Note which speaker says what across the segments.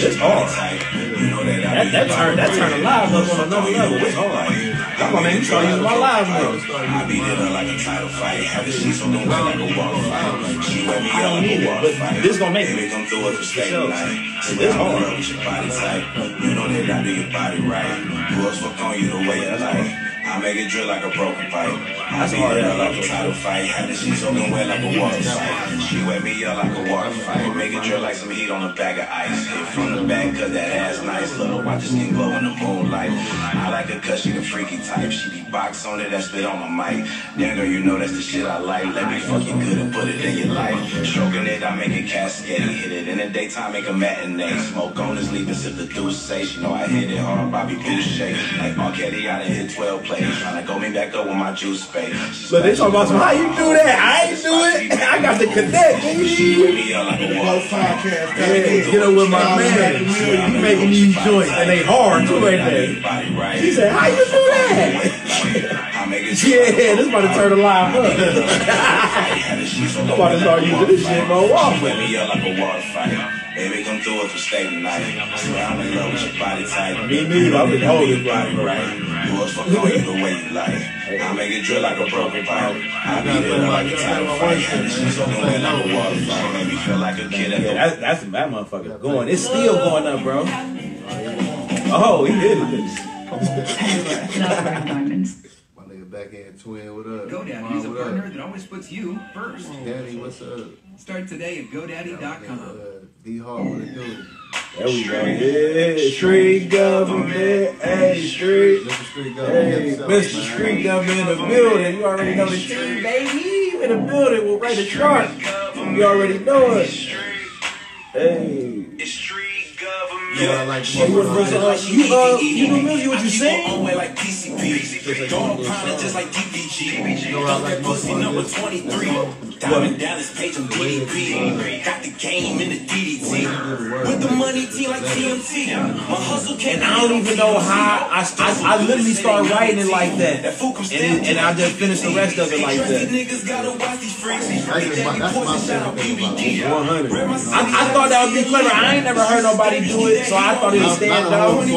Speaker 1: It's hard. That turn a live up on another level. It's hard. Come on, man, you start using my live now.
Speaker 2: I beat it up like a title fight. Have the sheets on the way like a wall fight. She wear me
Speaker 1: I don't need it, but this gonna make it.
Speaker 2: Come through it for state night.
Speaker 1: It's hard.
Speaker 2: With your body type. You know that I do your body right. Girls fuck on you the way you like. I make it drill like a broken pipe. I beat it up like a title fight. Have the sheets on the way like a water fight. She wear me up like a water fight. Make it drill like some heat on a bag of ice. Hit from the back cause that ass nice. Little watch your skin glow in the moonlight. I like her cause she the freaky type. She be box on it, that spit on my mic. Damn girl, you know that's the shit I like. Let me fuck you good and put it in your life. Stroking it, I make it cascade. Hit it in the daytime, make a matinee. Smoke on this leave and sip the deuce say. She know I hit it hard, Bobby Boucher. Like R. Kelly, I done hit 12 plays. Tryna go me back up with my juice spade.
Speaker 1: But they talking about some, how you do that? I ain't do it. I got the connect, baby. Get up with my man. You making these joints, and they hard too right there. He said, how you do that? Yeah, this about to turn the live up. I'm about to start using this shit more often.
Speaker 2: Baby, come through it for state tonight. I swear I'm in love with your body type.
Speaker 1: Me neither. I've been holding body
Speaker 2: right. Yours fuck on you the way you like. I make it drill like a broken pipe. I beat it up like a title fight. She's on the way like a water fight. Make me feel like a kid.
Speaker 1: Yeah, that motherfucker going. It's still going up, bro. Oh, he did it.
Speaker 3: Backhand twin, what up?
Speaker 4: GoDaddy is a partner that always puts you first.
Speaker 3: Daddy, what's up?
Speaker 4: Start today at GoDaddy.com.
Speaker 3: D-Hall, what it do?
Speaker 1: There we go. Yeah, street government. Hey, street.
Speaker 3: Mr. Street Government.
Speaker 1: Hey, Mr. Street Government in the building. You already know the team, baby. In the building, we'll write a chart. You already know it. Hey.
Speaker 2: It's street government.
Speaker 3: Yeah, I like
Speaker 1: you know music, what you sing?
Speaker 2: Like PCP. Don't pound just like DPG. Got that pussy number 23. Diamond Dallas page on DDP. Got the game in the DDT. With the money team like TMT. My hustle can't.
Speaker 1: And I don't even know how I literally started writing it like that. And I just finished the rest of it like that. I thought that would be clever. I ain't never heard nobody do it, so I thought it would stand out. 100.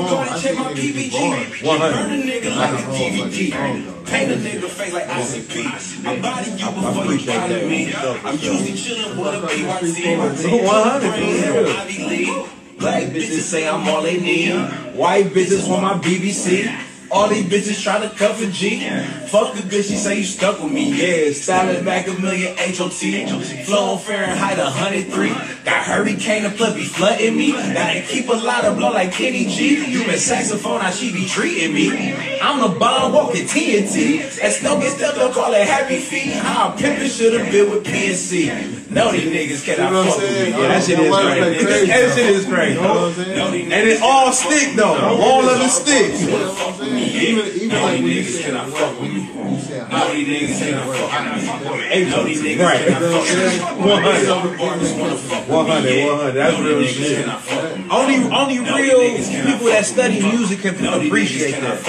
Speaker 2: Paint a nigga face like ICP. I'm body you before you follow me. I'm usually chillin' with a BYT.
Speaker 1: 100. Black bitches say I'm all they need. White bitches want my BBC. All these bitches try to cuff a G. Fuck a bitch, she say you stuck with me. Yeah, Stalin, Mackamililion, HOT. Flow on Fahrenheit 103. Got hurricane and plus be flooding me. Gotta keep a lot of blow like Kenny G. You been saxophone, how she be treating me. I'm the bomb walking TNT. That snow get stepped up, call it happy feet. How pimpin' should've been with PNC. No, these niggas cannot fuck with me. Yeah, that shit is crazy. That shit is crazy. And it all stick though. All of it sticks.
Speaker 3: Even like when you say
Speaker 2: cannot fuck with me.
Speaker 4: No, these niggas cannot fuck with me.
Speaker 2: No, these niggas
Speaker 1: right.
Speaker 2: cannot fuck
Speaker 1: 100. That's real shit. Only real people that study music can appreciate that.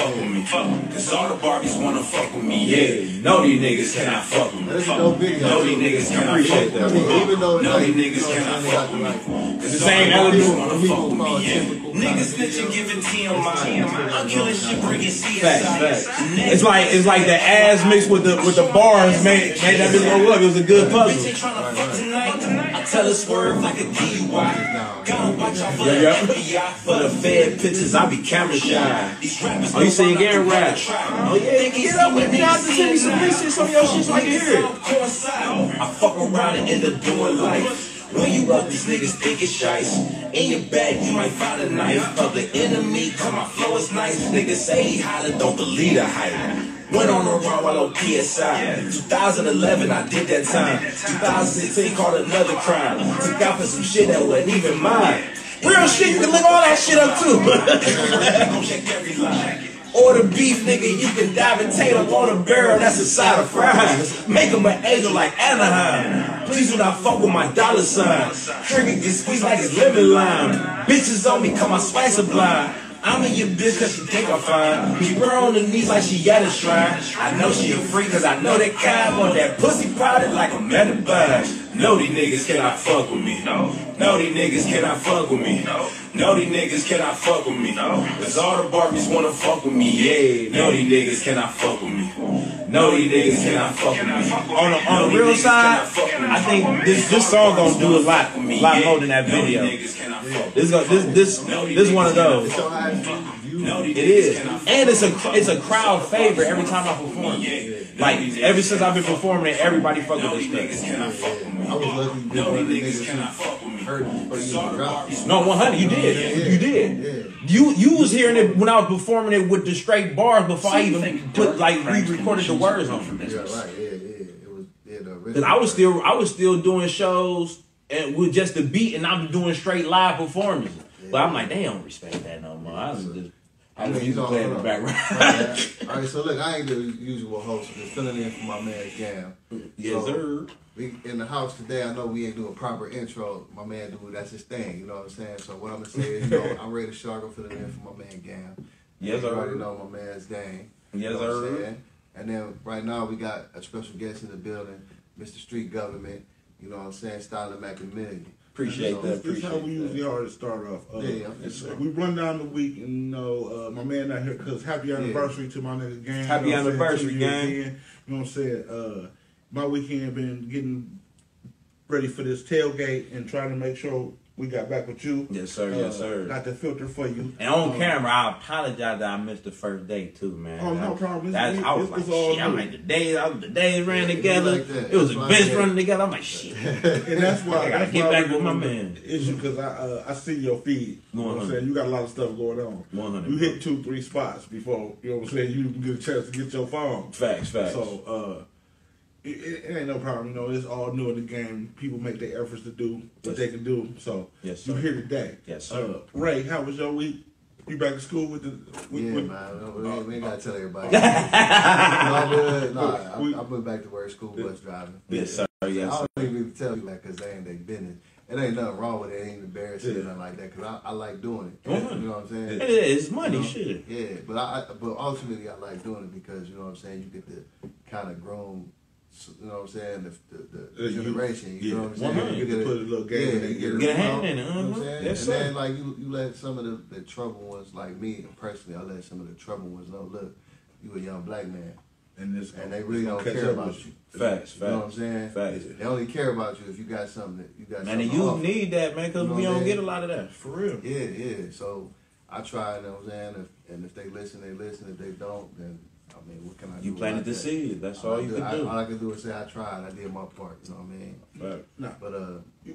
Speaker 2: Cause all the Barbies wanna fuck with me.
Speaker 1: Yeah, no, these niggas cannot fuck with me.
Speaker 3: That's no big deal.
Speaker 2: No, these niggas cannot
Speaker 1: appreciate
Speaker 2: fuck with
Speaker 1: that.
Speaker 2: me.
Speaker 3: Even though
Speaker 2: No, these niggas cannot fuck with me.
Speaker 1: The same element
Speaker 2: wanna fuck with me. Yeah. Niggas snitching, giving TMI. I'm killing shit, bringing CSI.
Speaker 1: It's like the ass mixed with the bars made that bitch go up. It was a good puzzle.
Speaker 2: I tell her swerve like a DUI. Gotta watch out for the FBI.
Speaker 1: For the Fed pictures, I be camera shy. Oh, you sing and rap? Oh yeah, get up with me. I just send me some pictures on your shit so I can hear it.
Speaker 2: I fuck around and end up doing life. When you up, these niggas think it's shice. In your bag, you might find a knife. Of the enemy, cause my flow is nice. Niggas say he hotter, don't believe the hype. Went on the run while on PSI. 2011, I did that time. 2016, caught another crime. Took out for some shit that wasn't even mine. Real shit, you can look all that shit up too. Check every line. Order beef, nigga, you can dive and tail up on a barrel, that's a side of fries. Make him an angel like Anaheim. Please do not fuck with my dollar sign. Trigger get squeezed like it's lemon lime. Bitches on me, come my swag sublime. I'm in your bitch cause she think I'm fine. Keep her on the knees like she at a shrine. I know she a freak cause I know that kind. Want that pussy powder like a metabine. No, these niggas cannot fuck with me. No, these niggas cannot fuck with me. No, these niggas cannot fuck with me. Cause all the Barbies wanna fuck with me. Yeah, no, these niggas cannot fuck with me. No, these niggas cannot fuck with me.
Speaker 1: On the real side, I think this song gonna do a lot more than that video. This one of those. It is, and it's a crowd favorite every time I perform. Like ever since I've been performing it, everybody fuck with this stuff.
Speaker 3: I was lucky to get one of the niggas heard me before you dropped.
Speaker 1: No, 100, you did. You did. You was hearing it when I was performing it with the straight bars before I even put re-recorded the words on it.
Speaker 3: Yeah, right. It was the original.
Speaker 1: Cause I was still doing shows and with just the beat, and I'm doing straight live performances. But I'm like, they don't respect that no more. I was used to play in the background.
Speaker 3: All right, so look, I ain't the usual host. I'm just filling in for my man Gam.
Speaker 1: Yes, sir.
Speaker 3: We in the house today. I know we ain't doing proper intro. My man, dude, that's his thing. You know what I'm saying? So what I'm gonna say is, I'm ready to shark filling in for my man Gam.
Speaker 1: Yes, sir.
Speaker 3: You already know my man's Dane.
Speaker 1: Yes, sir.
Speaker 3: And then right now we got a special guest in the building, Mr. Street Government. You know what I'm saying? Stalin, Mackamililion.
Speaker 1: Appreciate that.
Speaker 5: This is how we usually are to start off. We run down the week, and my man out here, because happy anniversary to my nigga Gang.
Speaker 1: Happy anniversary, Gang.
Speaker 5: You know what I'm saying? My weekend been getting ready for this tailgate and trying to make sure we got back with you.
Speaker 1: Yes, sir. Yes, sir.
Speaker 5: Got the filter for you.
Speaker 1: And on camera, I apologize that I missed the first day too, man.
Speaker 5: Oh, no problem.
Speaker 1: I was like, shit. I'm like, the days ran together.
Speaker 3: Like
Speaker 1: it was events running together. I'm like, shit.
Speaker 5: And that's why
Speaker 1: I gotta get back with my man.
Speaker 5: Issue because I see your feed. You know what I'm saying? You got a lot of stuff going on.
Speaker 1: 100.
Speaker 5: You hit 2-3 spots before, you know what I'm saying, you get a chance to get your phone.
Speaker 1: Facts.
Speaker 5: So it ain't no problem. You know, it's all new in the game. People make their efforts to do what they can do. So
Speaker 1: yes,
Speaker 5: you're here today.
Speaker 1: Yes, sir.
Speaker 5: Ray, how was your week? You back to school with the?
Speaker 3: Man, we ain't gotta tell everybody. I went back to work, school bus driving.
Speaker 1: Yes, sir. Yes,
Speaker 3: I don't even tell you that because they ain't their business. It ain't nothing wrong with it. It ain't embarrassing or nothing like that because I like doing it. You know what I'm saying?
Speaker 1: It is money, shit.
Speaker 3: Yeah, but ultimately I like doing it because you know what I'm saying. You get to kind of groom. You know what I'm saying? The generation. You know what I'm saying?
Speaker 5: You get put a little game in.
Speaker 1: Get a hand in it.
Speaker 3: You know what I'm saying?
Speaker 1: Yes,
Speaker 3: and
Speaker 1: sir.
Speaker 3: then like you let some of the trouble ones, like me personally, I let some of the trouble ones know. Look, you a young black man, and they really don't care about you.
Speaker 1: Facts.
Speaker 3: You know what I'm saying?
Speaker 1: Facts.
Speaker 3: They only care about you if you got something that you got.
Speaker 1: Man, and you need that, man, because we don't get a lot of that. For real.
Speaker 3: Yeah. So I try. You know what I'm saying? If they listen, they listen. If they don't, then. I mean, what can I do?
Speaker 1: You planted the seed. That's all you can do.
Speaker 3: All I can do is say I tried. I did my part. You know what I mean?
Speaker 1: Right.
Speaker 3: But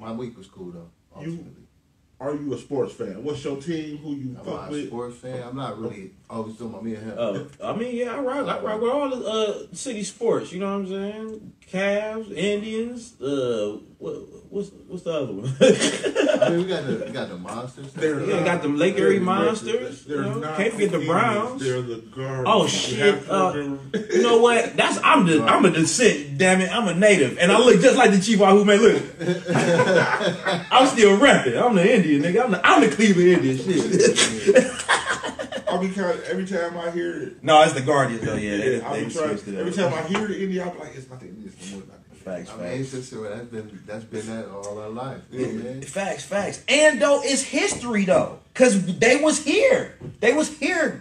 Speaker 3: my week was cool though. Ultimately.
Speaker 5: Are you a sports fan? What's your team? Who you
Speaker 3: I'm
Speaker 5: fuck
Speaker 3: not
Speaker 5: with?
Speaker 3: a sports fan. I'm not really always doing my me and him.
Speaker 1: I mean, yeah, I rock with all the city sports. You know what I'm saying? Cavs, Indians. What's the other one?
Speaker 3: I mean, we got the monsters.
Speaker 1: Got them Lake Erie Monsters. Can't forget the Browns.
Speaker 5: They're the Guardians.
Speaker 1: Oh shit! You know what? I'm a descent. Damn it, I'm a native, and I look just like the Chief Wahoo man. Look, I'm still repping. I'm the Indian nigga. I'm the Cleveland Indian. Shit.
Speaker 5: I'll be kind of, every time I hear it.
Speaker 1: No, it's the Guardians though. Yeah,
Speaker 5: every time I hear the Indian, I'm like, it's not the Indians no more.
Speaker 1: Facts.
Speaker 3: I mean, it's just, that's been that all our life. You know, man.
Speaker 1: Facts. And though it's history though, cause they was here,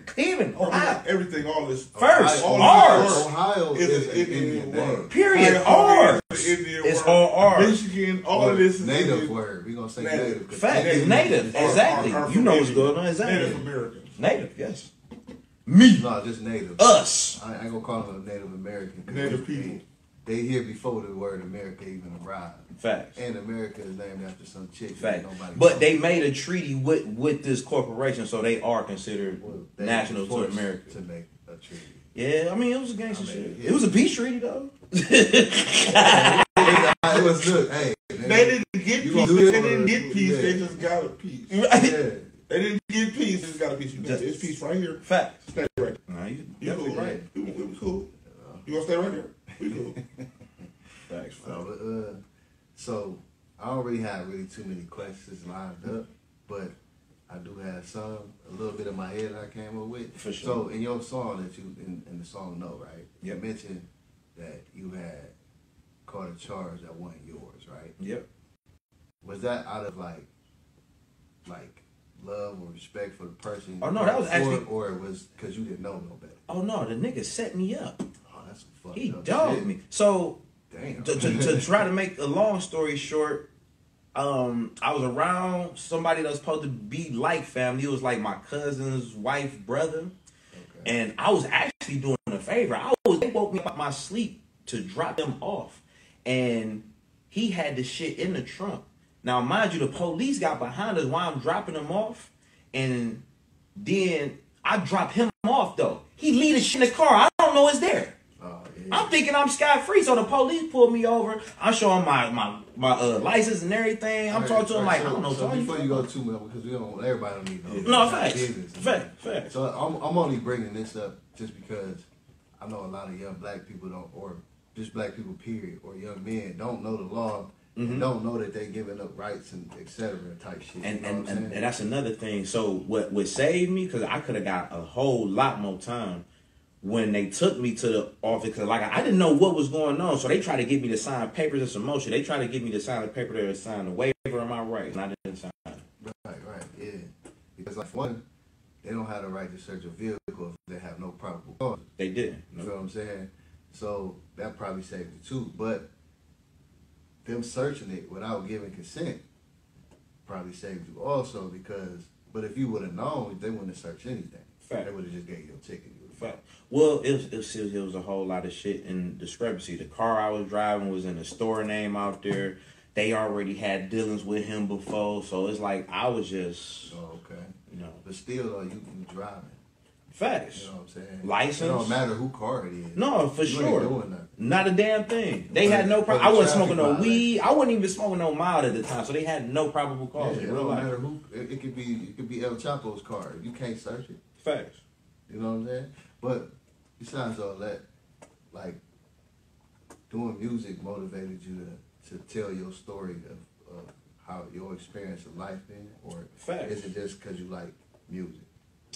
Speaker 1: Cleveland, Ohio.
Speaker 5: Everything, all this
Speaker 1: first,
Speaker 3: ours. Ohio is an Indian word.
Speaker 1: Period. Ours. It's all ours.
Speaker 5: Michigan, all of this is
Speaker 3: native
Speaker 5: Indian.
Speaker 3: word. We gonna say native.
Speaker 1: Fact, it's native. Exactly. You know what's going on. Exactly.
Speaker 5: Native Americans.
Speaker 1: Native, yes. Me.
Speaker 3: No, just native.
Speaker 1: Us.
Speaker 3: I ain't gonna call them a Native American.
Speaker 5: Native people.
Speaker 3: They here before the word America even arrived.
Speaker 1: Facts.
Speaker 3: And America is named after some chick.
Speaker 1: Facts. But they made a treaty with this corporation, so they are considered national to America.
Speaker 3: To make a treaty.
Speaker 1: Yeah, I mean, it was a gangster shit. Yeah. It was a peace treaty, though.
Speaker 3: It was good. Hey,
Speaker 5: they didn't get peace. They didn't get peace.
Speaker 3: Yeah.
Speaker 5: They just got a piece.
Speaker 1: Right.
Speaker 3: Yeah.
Speaker 5: They didn't get peace. They just got a piece. It's peace right here.
Speaker 1: Facts.
Speaker 5: Stay right.
Speaker 1: Nah, you
Speaker 5: cool, right? We cool. You gonna stay right here? We cool.
Speaker 1: Facts.
Speaker 3: So I don't really have too many questions lined up, but I do have a little bit in my head that I came up with.
Speaker 1: For sure.
Speaker 3: So in your song that you in the song No, right?
Speaker 1: Yep.
Speaker 3: You mentioned that you had caught a charge that wasn't yours, right?
Speaker 2: Yep.
Speaker 3: Was that out of like love or respect for the person?
Speaker 2: Oh no, that was actually,
Speaker 3: or it was because you didn't know no better.
Speaker 2: Oh no, the nigga set me up.
Speaker 3: Oh, that's some fucked
Speaker 2: He
Speaker 3: up
Speaker 2: dogged
Speaker 3: shit.
Speaker 2: me. So
Speaker 3: Damn.
Speaker 2: to try to make a long story short, I was around somebody that was supposed to be like family. It was like my cousin's wife, brother. Okay. And I was actually doing a favor. They woke me up my sleep to drop them off. And he had the shit in the trunk. Now, mind you, the police got behind us while I'm dropping them off. And then I drop him off, though. He leave the shit in the car. I don't know it's there.
Speaker 3: Oh, yeah.
Speaker 2: I'm thinking I'm scot-free. So the police pulled me over. I'm showing my license and everything. I'm talking to him like, I don't know.
Speaker 3: So before you go too much, because we don't, everybody don't need
Speaker 2: no facts. Facts.
Speaker 3: So I'm only bringing this up just because I know a lot of young black people don't, or just black people period, or young men don't know the law. And don't know that they giving up rights and etc. type shit.
Speaker 2: And that's another thing. So what saved me, because I could have got a whole lot more time when they took me to the office, because like I didn't know what was going on. So they tried to get me to sign papers and some more shit. They tried to get me to sign a paper to sign a waiver of my rights, and I didn't sign it.
Speaker 3: Right, yeah. Because like one, they don't have the right to search a vehicle if they have no probable cause.
Speaker 2: They didn't.
Speaker 3: You feel what I'm saying? So that probably saved you too. But them searching it without giving consent probably saved you also, because, but if you would have known, they wouldn't have searched anything.
Speaker 2: Fact.
Speaker 3: They would have just gave you a ticket.
Speaker 2: Fact. Well, it was a whole lot of shit in discrepancy. The car I was driving was in a store name out there. They already had dealings with him before, so it's like I was just,
Speaker 3: okay.
Speaker 2: You know.
Speaker 3: But still, though, you driving.
Speaker 2: Facts.
Speaker 3: You know what I'm saying?
Speaker 2: License.
Speaker 3: It don't matter who car it is.
Speaker 2: No, for sure.
Speaker 3: Ain't doing nothing.
Speaker 2: Not a damn thing. They had no problem. I wasn't smoking no weed. I wasn't even smoking no mild at the time, so they had no probable cause.
Speaker 3: Yeah, it don't matter who. It could be El Chapo's car. You can't search it.
Speaker 2: Facts.
Speaker 3: You know what I'm saying? But besides all that, like, doing music motivated you to tell your story of how your experience of life been, or
Speaker 2: Facts.
Speaker 3: is it just because you like music,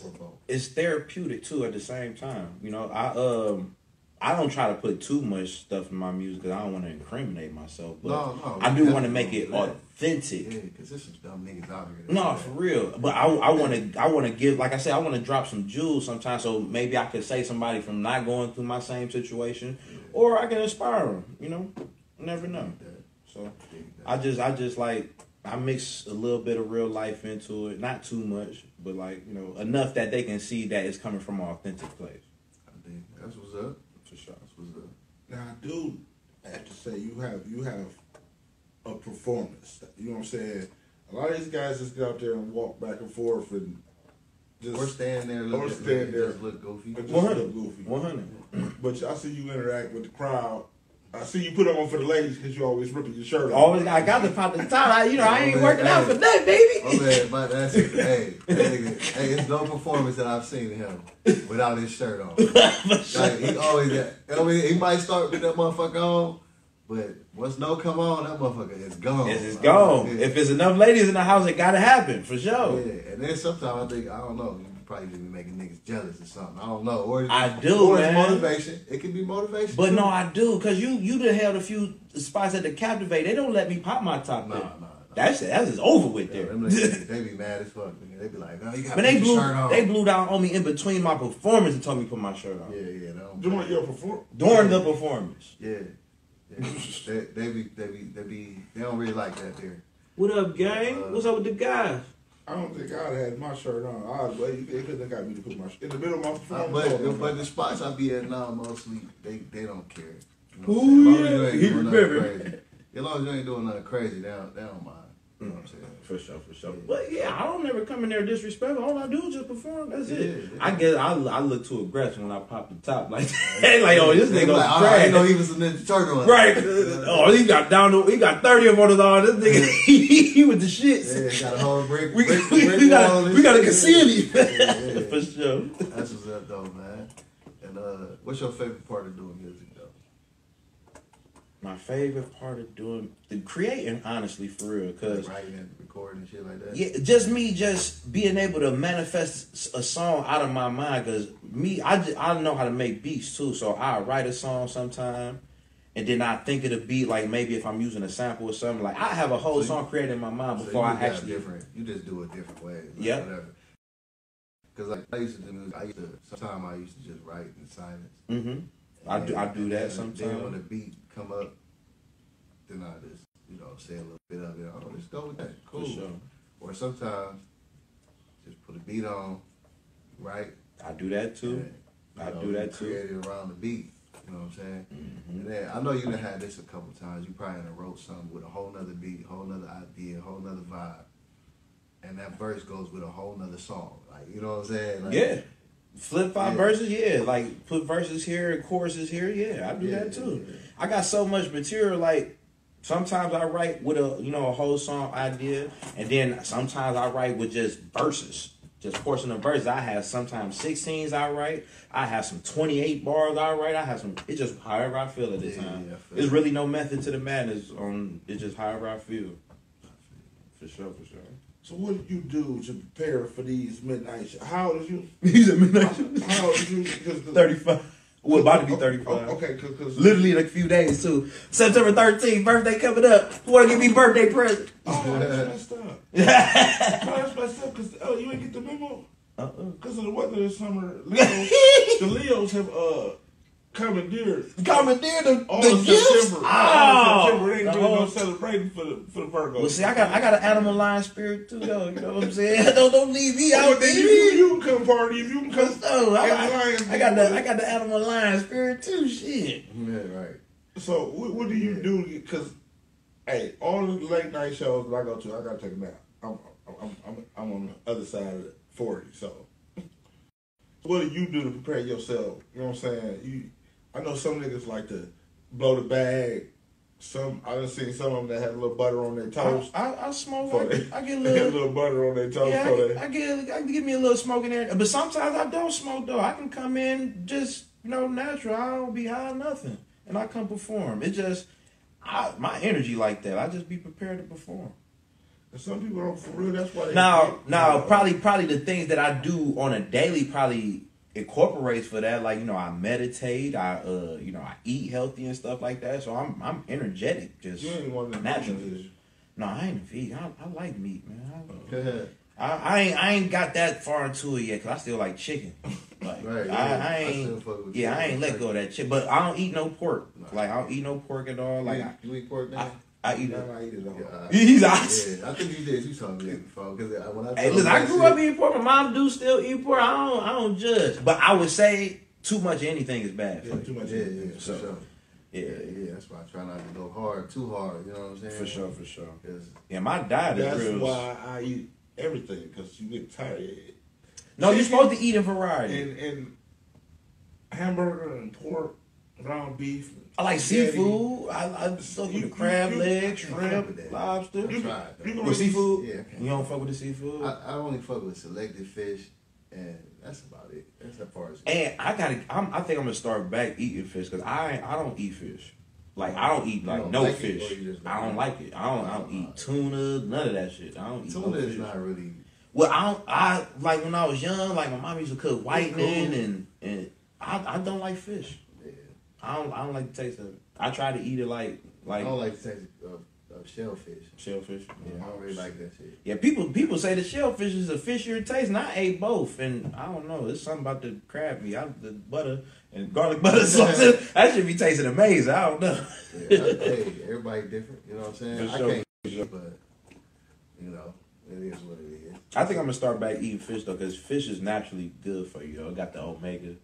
Speaker 3: or both?
Speaker 2: It's therapeutic too at the same time. You know, I don't try to put too much stuff in my music because I don't want to incriminate myself. But
Speaker 3: No,
Speaker 2: I do want to make it authentic.
Speaker 3: Yeah, because there's some dumb niggas out here.
Speaker 2: No, for real. But I want to give, like I said, I want to drop some jewels sometimes. So maybe I could save somebody from not going through my same situation, or I can inspire them. You know, you never know. So I just like, I mix a little bit of real life into it, not too much, but like, you know, enough that they can see that it's coming from an authentic place.
Speaker 3: I think that's what's up.
Speaker 2: For sure.
Speaker 3: That's what's up.
Speaker 5: Now, I do have to say, you have a performance. You know what I'm saying? A lot of these guys just get out there and walk back and forth and just
Speaker 3: Or stand there, just look goofy.
Speaker 2: 100.
Speaker 5: But I see you interact with the crowd. I see you put on for the ladies because you always ripping your shirt off.
Speaker 2: Always, I got to pop the top. I ain't working out for that, baby.
Speaker 3: Oh man, but that's hey, it's no performance that I've seen him without his shirt on. Like, he always, I mean, he might start with that motherfucker on, but once no come on, that motherfucker is gone.
Speaker 2: It's gone. Yeah. If there's enough ladies in the house, it gotta happen for sure.
Speaker 3: Yeah, and then sometimes I think, I don't know, you probably just be making niggas jealous or something. I don't know. Or
Speaker 2: I do,
Speaker 3: or
Speaker 2: man.
Speaker 3: It's motivation. It can be motivation.
Speaker 2: But
Speaker 3: too.
Speaker 2: no, I do, cause you done held a few spots at the Captivate. They don't let me pop my top.
Speaker 3: No.
Speaker 2: That's just over with there.
Speaker 3: Them niggas, they be mad as fuck. They be like, oh, you got
Speaker 2: but
Speaker 3: to put your shirt on.
Speaker 2: They blew down on me in between my performance and told me to put my shirt on.
Speaker 3: Yeah.
Speaker 5: During your performance.
Speaker 2: During the performance.
Speaker 3: Yeah. They don't really like that there.
Speaker 2: What up, gang? What's up with the guys?
Speaker 5: I don't think I'd have had my shirt on. They couldn't have got me to put my shirt in the middle of my performance.
Speaker 3: But the spots I be at now, mostly, they don't care.
Speaker 2: Ooh,
Speaker 3: yeah.
Speaker 2: He remember.
Speaker 3: As long as you ain't doing nothing crazy, they don't mind. You know what I'm saying?
Speaker 2: For sure. But yeah, I don't never come in there disrespectful. All I do is just perform. That's it.
Speaker 3: Yeah.
Speaker 2: I guess I look too aggressive when I pop the top. Like, like, oh, this nigga
Speaker 3: like,
Speaker 2: crazy.
Speaker 3: I know he was a Ninja Turtle.
Speaker 2: Right. Oh, he got 30 of them on this nigga. He with the shits.
Speaker 3: Yeah, got a whole brick.
Speaker 2: We gotta conceal him. Yeah. For sure.
Speaker 3: That's what's up, though, man. And what's your favorite part of doing music, though?
Speaker 2: My favorite part of doing the creating, honestly, for real, cause
Speaker 3: writing and recording and shit like that.
Speaker 2: Yeah, just me, just being able to manifest a song out of my mind. Cause me, I know how to make beats too, so I write a song sometime, and then I think of the beat, like maybe if I'm using a sample or something, like I have a whole song created in my mind before I actually.
Speaker 3: You just do it different ways. Like
Speaker 2: yeah.
Speaker 3: Whatever. Because like I used to do music, sometimes I used to just write in silence.
Speaker 2: Mm-hmm. I do that sometimes.
Speaker 3: Then when the beat come up, then I just say a little bit of it. Oh, let's go with that. Cool.
Speaker 2: For sure.
Speaker 3: Or sometimes just put a beat on, right?
Speaker 2: I do that too. I do that too.
Speaker 3: Create it around the beat. You know what I'm saying?
Speaker 2: Mm-hmm.
Speaker 3: And then I know you done had this a couple times. You probably done wrote something with a whole nother beat, whole nother idea, whole nother vibe. And that verse goes with a whole nother song. Like, you know what I'm saying? Like,
Speaker 2: yeah. Flip 5 verses, yeah. Like put verses here and choruses here, yeah. I do that too. Yeah. I got so much material, like sometimes I write with a whole song idea, and then sometimes I write with just verses. Just portion of verses. I have sometimes 16s I write. I have some 28 bars I write. I have some. It's just however I feel at the time. Yeah, there's really no method to the madness. It's just however I feel. For sure.
Speaker 5: So what do you do to prepare for these midnight shows? How old is you?
Speaker 2: He's a midnight show.
Speaker 5: How old is you?
Speaker 2: 35. We're about to be 35.
Speaker 5: Okay, because
Speaker 2: literally in a few days too. September 13th, birthday coming up. You want to give me birthday present?
Speaker 5: Oh, that's messed up. That's messed up because you ain't get the memo. Because of the weather this summer, the Leos have commandeered
Speaker 2: the gifts.
Speaker 5: September. September ain't really no celebrating for the Virgos.
Speaker 2: Well, see, I got an animal line spirit too, though. You know what I'm saying? Don't leave me out there.
Speaker 5: You can come party if you can come.
Speaker 2: I got the animal line spirit too. Shit.
Speaker 3: Yeah, right.
Speaker 5: So what do you do? Because hey, all the late night shows that I go to, I gotta take a nap. I'm on the other side of 40, so. What do you do to prepare yourself? You know what I'm saying? I know some niggas like to blow the bag. I done seen some of them that have a little butter on their toast.
Speaker 2: I smoke. I get a
Speaker 5: little butter on their toast.
Speaker 2: Yeah, I give me a little smoke in there. But sometimes I don't smoke though. I can come in just natural. I don't be high or nothing, and I come perform. It's just my energy like that. I just be prepared to perform.
Speaker 5: And some people don't for real. That's why.
Speaker 2: Probably the things that I do on a daily probably incorporates for that. Like I meditate. I eat healthy and stuff like that. So I'm energetic. Just
Speaker 5: you ain't one of them
Speaker 2: naturally. No, I ain't a vegan. I like meat, man. I ain't got that far into it yet because I still like chicken. Like right, I ain't let go of that chicken. But I don't eat no pork. Like I don't eat no pork at all. Like
Speaker 3: you eat pork now?
Speaker 2: I eat it.
Speaker 5: I eat it all.
Speaker 2: He's out.
Speaker 3: Yeah, I think you did. You told me before. When
Speaker 2: I grew up eating pork. My mom do still eat pork. I don't judge. But I would say too much of anything is bad.
Speaker 5: Yeah, too much.
Speaker 3: Yeah, for sure. Yeah. That's why I try not to go too hard. You know what I'm saying?
Speaker 2: For sure. Yeah, my diet is real.
Speaker 5: That's why I eat everything because you get tired.
Speaker 2: No, you're supposed to eat in variety.
Speaker 5: And hamburger and pork, ground beef.
Speaker 2: I like seafood. I fuck with the crab legs, shrimp, lobster. With seafood?
Speaker 3: Yeah.
Speaker 2: You don't fuck with the seafood?
Speaker 3: I only fuck with selected fish, and that's about it. That's as far as.
Speaker 2: And I think I'm gonna start back eating fish because I don't eat fish. Like I don't eat no fish. I don't like it. I don't eat tuna, none of that shit. I don't eat
Speaker 3: tuna. Is not really.
Speaker 2: Well, I like when I was young. Like my mom used to cook whitening, and I don't like fish. I don't like the taste of it. I try to eat it like.
Speaker 3: I don't like the taste of shellfish.
Speaker 2: Shellfish?
Speaker 3: Yeah, I don't really like that shit.
Speaker 2: Yeah, people say the shellfish is a fishier taste, and I ate both, and I don't know. It's something about the crab meat, the butter and garlic butter sauce. That should be tasting amazing. I don't know.
Speaker 3: Yeah, hey, everybody different. You know what I'm saying?
Speaker 2: For sure.
Speaker 3: I can't, but it is what it is.
Speaker 2: I think I'm gonna start back eating fish though, because fish is naturally good for you. It got the omega.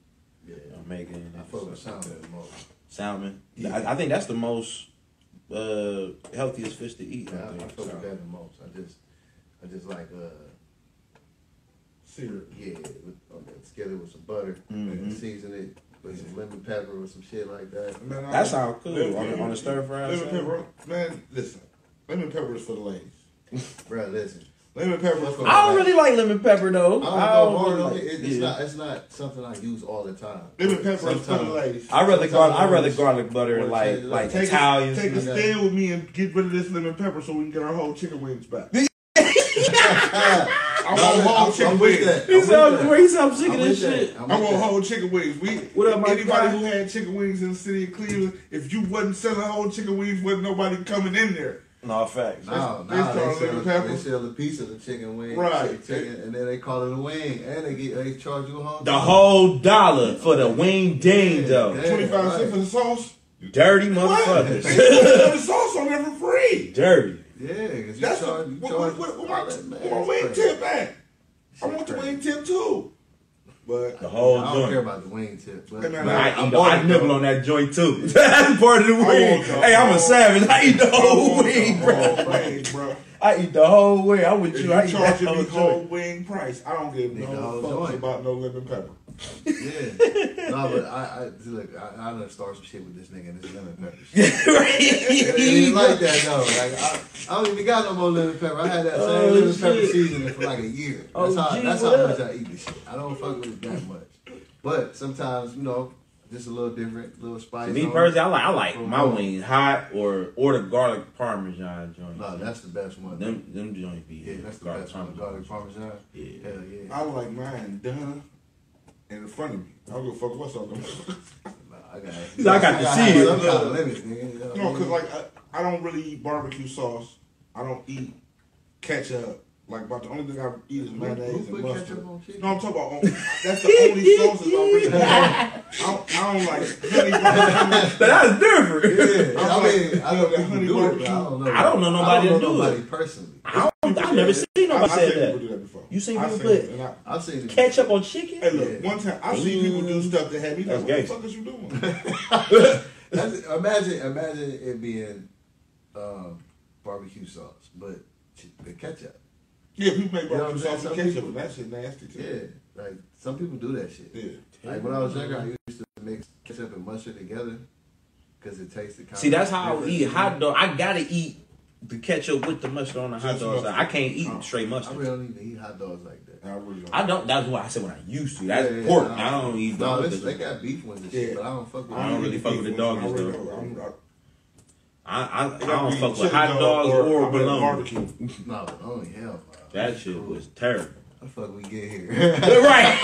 Speaker 3: Yeah,
Speaker 2: omega in it.
Speaker 3: I fuck with salmon the most.
Speaker 2: Salmon. Yeah. I think that's the most healthiest fish to eat.
Speaker 3: Yeah, I fuck with that the most. I just like
Speaker 5: syrup.
Speaker 3: Yeah, together with some butter and season it with some lemon pepper or some shit like that.
Speaker 5: Man,
Speaker 2: that sounds cool on a stir fry.
Speaker 5: Lemon pepper, man. Listen, lemon pepper is for the ladies.
Speaker 3: Bro, listen.
Speaker 5: Lemon pepper.
Speaker 2: I don't really like lemon pepper though.
Speaker 3: I don't go hard on it. It's not something I use all the time.
Speaker 5: Lemon pepper is for the ladies.
Speaker 2: I rather garlic butter like Italian.
Speaker 5: Take a stand with me and get rid of this lemon pepper so we can get our whole chicken wings back. I want whole chicken wings.
Speaker 1: He said I'm sick of this shit.
Speaker 5: I want whole chicken wings.
Speaker 1: What up, Mike?
Speaker 5: Anybody who had chicken wings in the city of Cleveland, if you wasn't selling whole chicken wings, wasn't nobody coming in there.
Speaker 1: No, facts.
Speaker 3: No, they sell a piece of the chicken wing,
Speaker 5: right?
Speaker 3: Chicken, and then they call it a wing, and they charge you
Speaker 1: the whole $1 for the wing ding though.
Speaker 5: 25 cents for the sauce.
Speaker 1: Dirty motherfuckers.
Speaker 5: The sauce on there for free.
Speaker 1: Dirty.
Speaker 3: Yeah, because
Speaker 5: that's
Speaker 3: what
Speaker 5: my wing tip at. I want the wing tip too. But
Speaker 1: the whole
Speaker 3: I don't care about the wing tip. But
Speaker 1: I nibble on that joint too. That's part of the wing. Hey, I'm a savage. I eat the whole wing, bro. I eat the whole wing. I'm with you. I eat that
Speaker 5: whole whole wing price. I don't give no fucks about no lemon pepper.
Speaker 3: Yeah. No, but I look, I done start some shit with this nigga and this lemon pepper shit. It ain't like that though. Like I don't even got no more lemon pepper. I had that same lemon pepper seasoning for like a year. That's how much I eat this shit. I don't fuck with it that much. But sometimes, just a little different, little spice.
Speaker 1: Me personally, I like my wings hot or the garlic parmesan joint.
Speaker 3: No, that's the best one.
Speaker 1: Them joints be
Speaker 3: that's the best one. Garlic parmesan.
Speaker 1: Yeah.
Speaker 3: Hell yeah.
Speaker 5: I like mine done in front of me. I don't give a fuck what's on them.
Speaker 1: I got to see it.
Speaker 3: Some kind of limit, nigga.
Speaker 5: No, because like I don't really eat barbecue sauce. I don't eat ketchup. Like about the only thing I eat is mayonnaise and mustard. No, I'm talking about that's the only sauces I really like. I don't like honey barbecue.
Speaker 1: That's different.
Speaker 3: Yeah, I don't know.
Speaker 1: I don't know nobody to do it
Speaker 3: personally.
Speaker 1: I've never seen nobody say that.
Speaker 5: People do that before.
Speaker 1: You seen people put
Speaker 3: I've seen
Speaker 1: ketchup on chicken?
Speaker 5: Hey, look, one time I seen people do stuff that had me like, what the fuck is you doing?
Speaker 3: Imagine it being barbecue sauce, but the ketchup.
Speaker 5: Yeah, people make barbecue sauce and ketchup, and that shit nasty too.
Speaker 3: Yeah, like some people do that shit.
Speaker 5: Yeah.
Speaker 3: Like when I was younger, I used to mix ketchup and mustard together because it tasted kind of.
Speaker 1: See, that's how I eat hot dog. I gotta eat the ketchup with the mustard on the hot dog. I can't eat straight mustard.
Speaker 3: I really don't even eat hot dogs like that.
Speaker 5: I
Speaker 1: don't. That's what I said when I used to. That's pork. I don't eat.
Speaker 3: No, they got beef ones and shit, but I don't fuck with.
Speaker 1: I don't really fuck with the doggies though. I don't fuck with hot dogs or bologna.
Speaker 3: No, bologna, hell no.
Speaker 1: That shit was terrible.
Speaker 3: How the fuck we get here?
Speaker 1: Right.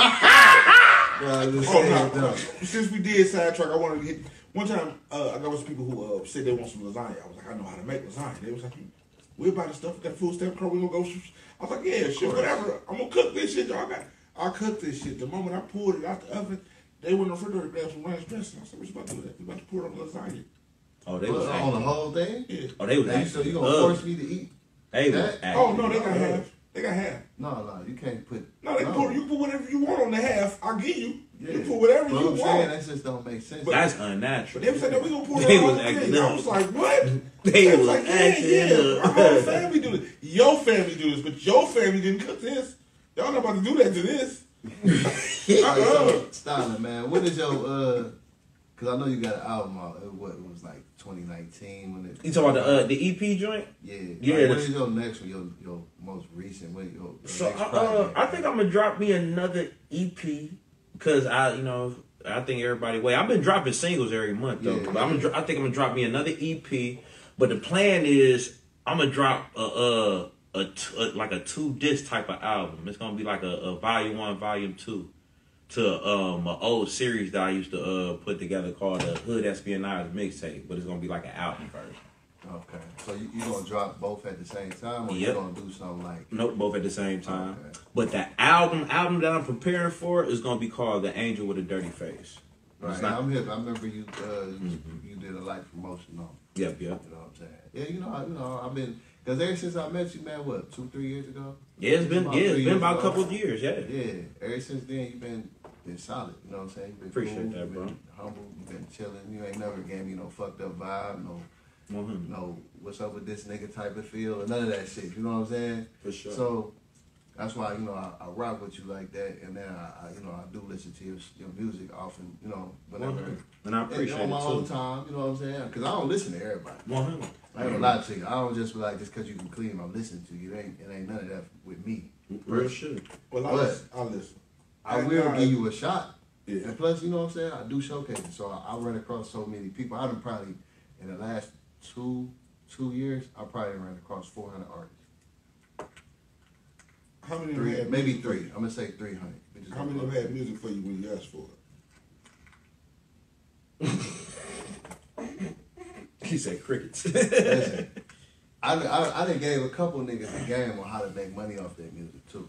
Speaker 5: Since we did sidetrack, I wanted to hit. One time, I got with some people who said they want some lasagna. I was like, I know how to make lasagna. They was like, we'll buy the stuff, that food stamp card, we gonna go. I was like, yeah, shit, whatever. I'm gonna cook this shit, y'all. I cooked this shit. The moment I pulled it out the oven, they went in the refrigerator, grabbed some ranch dressing. I said, what you about to do with that? We about to pour it on the lasagna.
Speaker 1: Oh, they was
Speaker 3: on the whole thing?
Speaker 5: Yeah.
Speaker 1: Oh, they was actually.
Speaker 3: So you gonna force me to eat?
Speaker 1: They
Speaker 3: that?
Speaker 5: Oh no, they got half. They got half.
Speaker 3: No, you can't put.
Speaker 5: No, you can put whatever you want on the half. I'll give you.
Speaker 3: Yeah.
Speaker 5: You can put whatever you want.
Speaker 3: That just don't make sense.
Speaker 1: But that's unnatural.
Speaker 5: But they said that we gonna pour it on the thing. I was like, what?
Speaker 1: They was
Speaker 5: like,
Speaker 1: actually.
Speaker 5: Our whole family do this. Your family do this, but your family didn't cook this. Y'all not about to do that to this.
Speaker 3: Stalin, man, what is your because I know you got an album out. What it was like 2019 when it.
Speaker 1: You talking about the EP joint?
Speaker 3: Yeah.
Speaker 1: Yeah.
Speaker 3: Like, what is your next one? Your most recent? What your next project?
Speaker 1: I think I'm gonna drop me another EP because I think everybody. Wait, I've been dropping singles every month though.
Speaker 3: Yeah,
Speaker 1: but I think I'm gonna drop me another EP. But the plan is I'm gonna drop like a 2-disc type of album. It's gonna be like a volume 1, volume 2 to an old series that I used to put together called the Hood Espionage Mixtape. But it's gonna be like an album version.
Speaker 3: Okay, so you gonna drop both at the same time, or you gonna do something like?
Speaker 1: Nope, both at the same time. Okay. But the album that I'm preparing for is gonna be called The Angel with a Dirty Face.
Speaker 3: Right, I'm hip. I remember you you did a light promotion on.
Speaker 1: Yep.
Speaker 3: You know what I'm saying? Yeah, you know, I've been because ever since I met you, man, what 2-3 years ago?
Speaker 1: Yeah, it's been about a couple of years. Yeah.
Speaker 3: Ever since then, you've been solid. You know what I'm saying? You've been
Speaker 1: appreciate
Speaker 3: cool,
Speaker 1: that, bro.
Speaker 3: Been humble. You've been chilling. You ain't never gave me no fucked up vibe. No, what's up with this nigga type of feel, or none of that shit. You know what I'm saying?
Speaker 1: For sure.
Speaker 3: So that's why I rock with you like that, and then I do listen to your music often. Whenever.
Speaker 1: And I appreciate it
Speaker 3: on my
Speaker 1: too.
Speaker 3: own time. You know what I'm saying? Because I don't listen to everybody.
Speaker 1: 100.
Speaker 3: I ain't gonna lie to you. I don't just be like just because you can clean. I'm listening to you. It ain't none of that with me.
Speaker 1: Real shit.
Speaker 5: Well, I'll listen.
Speaker 3: I will give you a shot.
Speaker 5: Yeah.
Speaker 3: And plus, you know what I'm saying? I do showcases, so I run across so many people. I done probably in the last two years, I probably ran across 400 artists.
Speaker 5: How many of them had
Speaker 3: maybe
Speaker 5: music
Speaker 3: 3.
Speaker 5: for you?
Speaker 3: I'm gonna say 300.
Speaker 5: How many of them had music for you when you asked for
Speaker 2: it. He said crickets.
Speaker 3: Listen, I done gave a couple niggas a game on how to make money off their music too.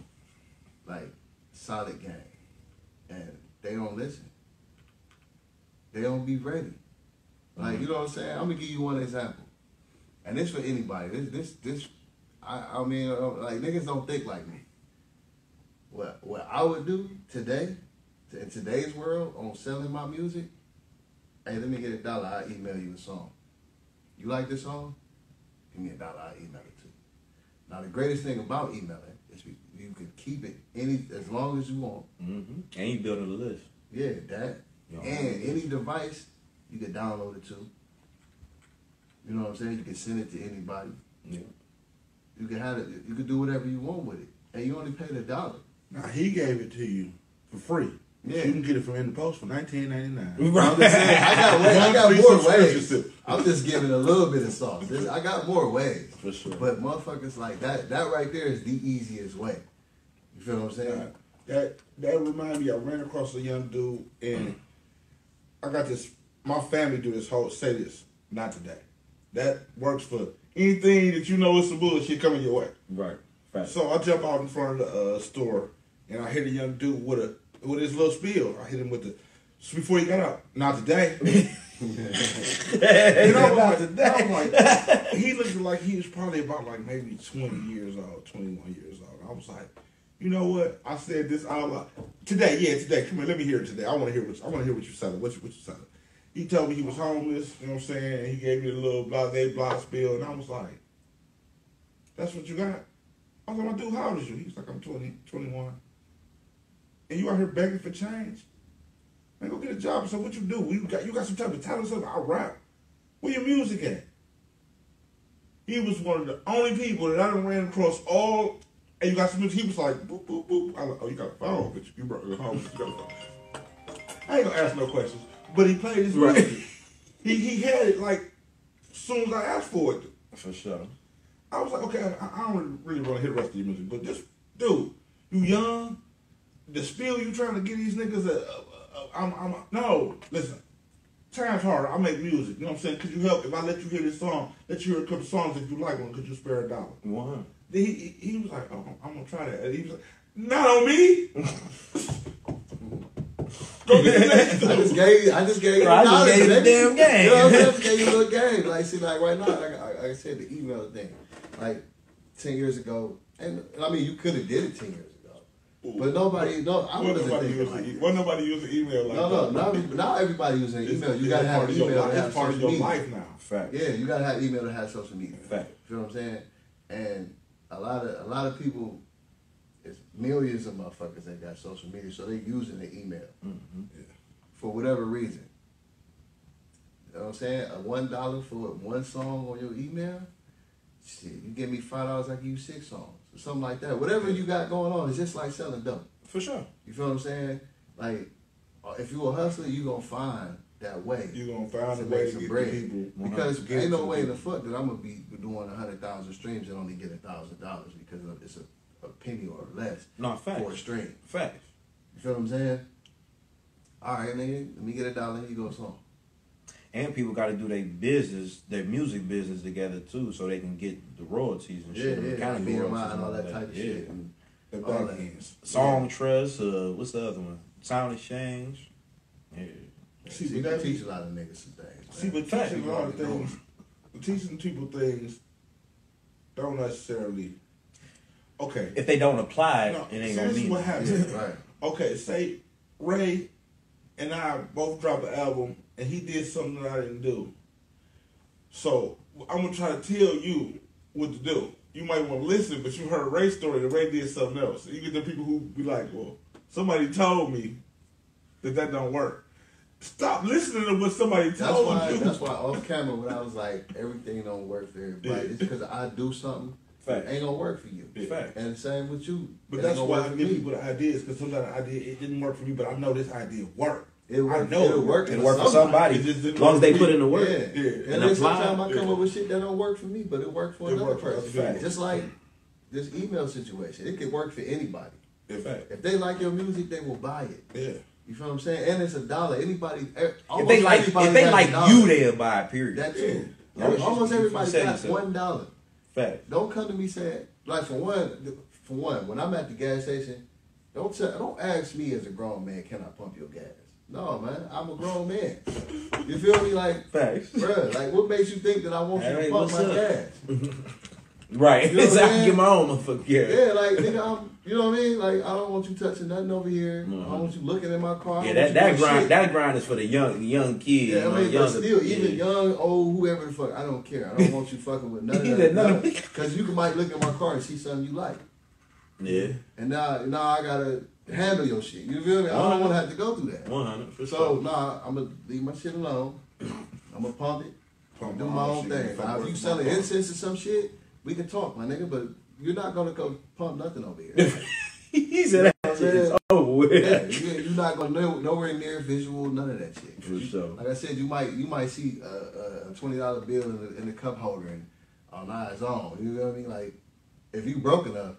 Speaker 3: Like, solid game. And they don't listen. They don't be ready. Like, you know what I'm saying? I'm gonna give you one example. And this for anybody. I mean, like, niggas don't think like me. What I would do today, in today's world, on selling my music, hey, let me get $1, I'll email you a song. You like this song? Give me $1, I'll email it to you. Now, the greatest thing about emailing is you can keep it as long as you want.
Speaker 2: Mm-hmm. And you building a list.
Speaker 3: Yeah, that. And any device, you can download it to. You know what I'm saying? You can send it to anybody.
Speaker 2: Yeah. You
Speaker 3: can have it. You can do whatever you want with it, and you only pay $1.
Speaker 5: Now he gave it to you for free.
Speaker 3: Yeah.
Speaker 5: You can get it from NdAPost for $19.99.
Speaker 3: Right. I'm just saying, I got more ways. I'm just giving a little bit of sauce. I got more ways.
Speaker 2: For sure.
Speaker 3: But motherfuckers like that right there is the easiest way. You feel what I'm saying?
Speaker 5: That reminds me, I ran across a young dude, and I got this, my family do this say this, not today. That works for anything that you know is some bullshit coming your way.
Speaker 2: Right. Fact.
Speaker 5: So I jump out in front of the store, and I hit a young dude with his little spiel. I hit him with before he got out. Not today. And I was like, he looked like he was probably about like maybe 20 years old, 21 years old. I was like, you know what? I said this out loud. Today. Come here, let me hear it today. I want to hear what you said. What you said. He told me he was homeless, you know what I'm saying? He gave me the little blah spiel, and I was like, that's what you got? I was like, my dude, how old is you? He was like, I'm 20, 21. And you out here begging for change? Man, go get a job. So what you do? You got some type of talent, something? I rap. Where your music at? He was one of the only people that I done ran across all, and you got some music. He was like, boop, boop, boop. I was like, oh, you got a phone, but you brought it home. You got a phone. I ain't gonna ask no questions. But he played his music. Right. He had it like as soon as I asked for it.
Speaker 2: For sure.
Speaker 5: I was like, okay, I don't really want to hear the rest of your music, but this dude, you young, the spiel you trying to get these niggas, no, listen, time's hard. I make music, you know what I'm saying? Could you help if I let you hear this song, let you hear a couple songs if you like one? Could you spare $1?
Speaker 2: Wow.
Speaker 5: He was like, oh, I'm gonna try that. And he was like, not on me. I just gave you
Speaker 3: the
Speaker 2: damn game.
Speaker 3: You know what I'm saying? I just gave you a little game. Like, see, like right now, like I said, the email thing. Like 10 years ago, and I mean, you could have did it 10 years ago, but nobody
Speaker 5: using email like that.
Speaker 3: Not everybody using email. You gotta have email to have
Speaker 5: part of
Speaker 3: social
Speaker 5: your
Speaker 3: media.
Speaker 5: life now.
Speaker 2: Fact.
Speaker 3: Yeah, you gotta have email to have social media.
Speaker 2: Fact.
Speaker 3: You know what I'm saying? And a lot of people. It's millions of motherfuckers that got social media, so they're using the email for whatever reason. You know what I'm saying? $1 for one song on your email, shit, you give me $5, I give you 6 songs or something like that. Whatever you got going on, it's just like selling dope.
Speaker 2: For sure.
Speaker 3: You feel what I'm saying? Like, if you a hustler, you gonna find that way.
Speaker 5: You gonna find
Speaker 3: to
Speaker 5: a way
Speaker 3: make
Speaker 5: to
Speaker 3: some
Speaker 5: get
Speaker 3: bread.
Speaker 5: people.
Speaker 3: Because ain't no way in the fuck that I'm gonna be doing 100,000 streams and only get $1,000 because it's a penny or less for a stream.
Speaker 2: Facts.
Speaker 3: You feel what I'm saying? All right, nigga, let me get $1, here you go, song.
Speaker 2: And people got to do their music business together too, so they can get the royalties and shit.
Speaker 3: Yeah,
Speaker 2: kind of
Speaker 3: and all that type of shit. And all that.
Speaker 2: Song Trust, what's the other one? Sound Exchange. Yeah.
Speaker 3: See, you can teach a lot of niggas some things.
Speaker 5: See, but teaching a lot of things, teaching people things don't necessarily. Okay.
Speaker 2: If they don't apply it, it ain't gonna mean
Speaker 5: what happens.
Speaker 3: Yeah, right.
Speaker 5: Okay, say Ray and I both dropped an album and he did something that I didn't do. So I'm gonna try to tell you what to do. You might want to listen, but you heard Ray's story and Ray did something else. You get the people who be like, well, somebody told me that don't work. Stop listening to what somebody told you.
Speaker 3: That's why off camera when I was like, everything don't work for everybody. It's because I do something.
Speaker 2: Fact.
Speaker 3: Ain't gonna work for you.
Speaker 2: Fact.
Speaker 3: And the same with you.
Speaker 5: But that's why I give people the ideas, because sometimes the idea, it didn't work for me, but I know this idea worked.
Speaker 3: It'll work
Speaker 2: for somebody. As long as they put in the work.
Speaker 3: Yeah. And then sometimes I come up with shit that don't work for me, but it worked for another person. Just like this email situation. It could work for anybody.
Speaker 5: If
Speaker 3: they like your music, they will buy it.
Speaker 5: Yeah.
Speaker 3: You feel what I'm saying? And it's $1. Anybody,
Speaker 2: If they like you, they'll buy it, period.
Speaker 3: That too.
Speaker 2: Yeah.
Speaker 3: Almost everybody got
Speaker 2: so.
Speaker 3: $1.
Speaker 2: Fact.
Speaker 3: Don't come to me saying, like for one, when I'm at the gas station, don't ask me as a grown man, can I pump your gas? No, man, I'm a grown man. You feel me? Like,
Speaker 2: facts.
Speaker 3: Bruh, like what makes you think that I want you to pump my gas?
Speaker 2: Right.
Speaker 3: You know
Speaker 2: so I can get my own motherfucker.
Speaker 3: Yeah, like nigga, you know what I mean? Like I don't want you touching nothing over here. I don't want you looking in my car.
Speaker 2: Yeah, that grind is for the young kids.
Speaker 3: Yeah, I mean, but still,
Speaker 2: yeah.
Speaker 3: even young, old, whoever the fuck, I don't care. I don't want you fucking with none of that. Because you might look at my car and see something you like.
Speaker 2: Yeah.
Speaker 3: And now I gotta handle your shit. You feel me? I don't want to have to go through that.
Speaker 2: 100%.
Speaker 3: So I'm gonna leave my shit alone. I'm gonna pump it. Do my own thing. Now, if you selling incense or some shit, we can talk, my nigga. But you're not gonna go pump nothing over here.
Speaker 2: He said that shit is over with.
Speaker 3: Yeah, you're not gonna nowhere near visual, none of that shit.
Speaker 2: For sure.
Speaker 3: Like I said, you might see a $20 bill in the cup holder and nah, it's on. You know what I mean? Like if you broke enough,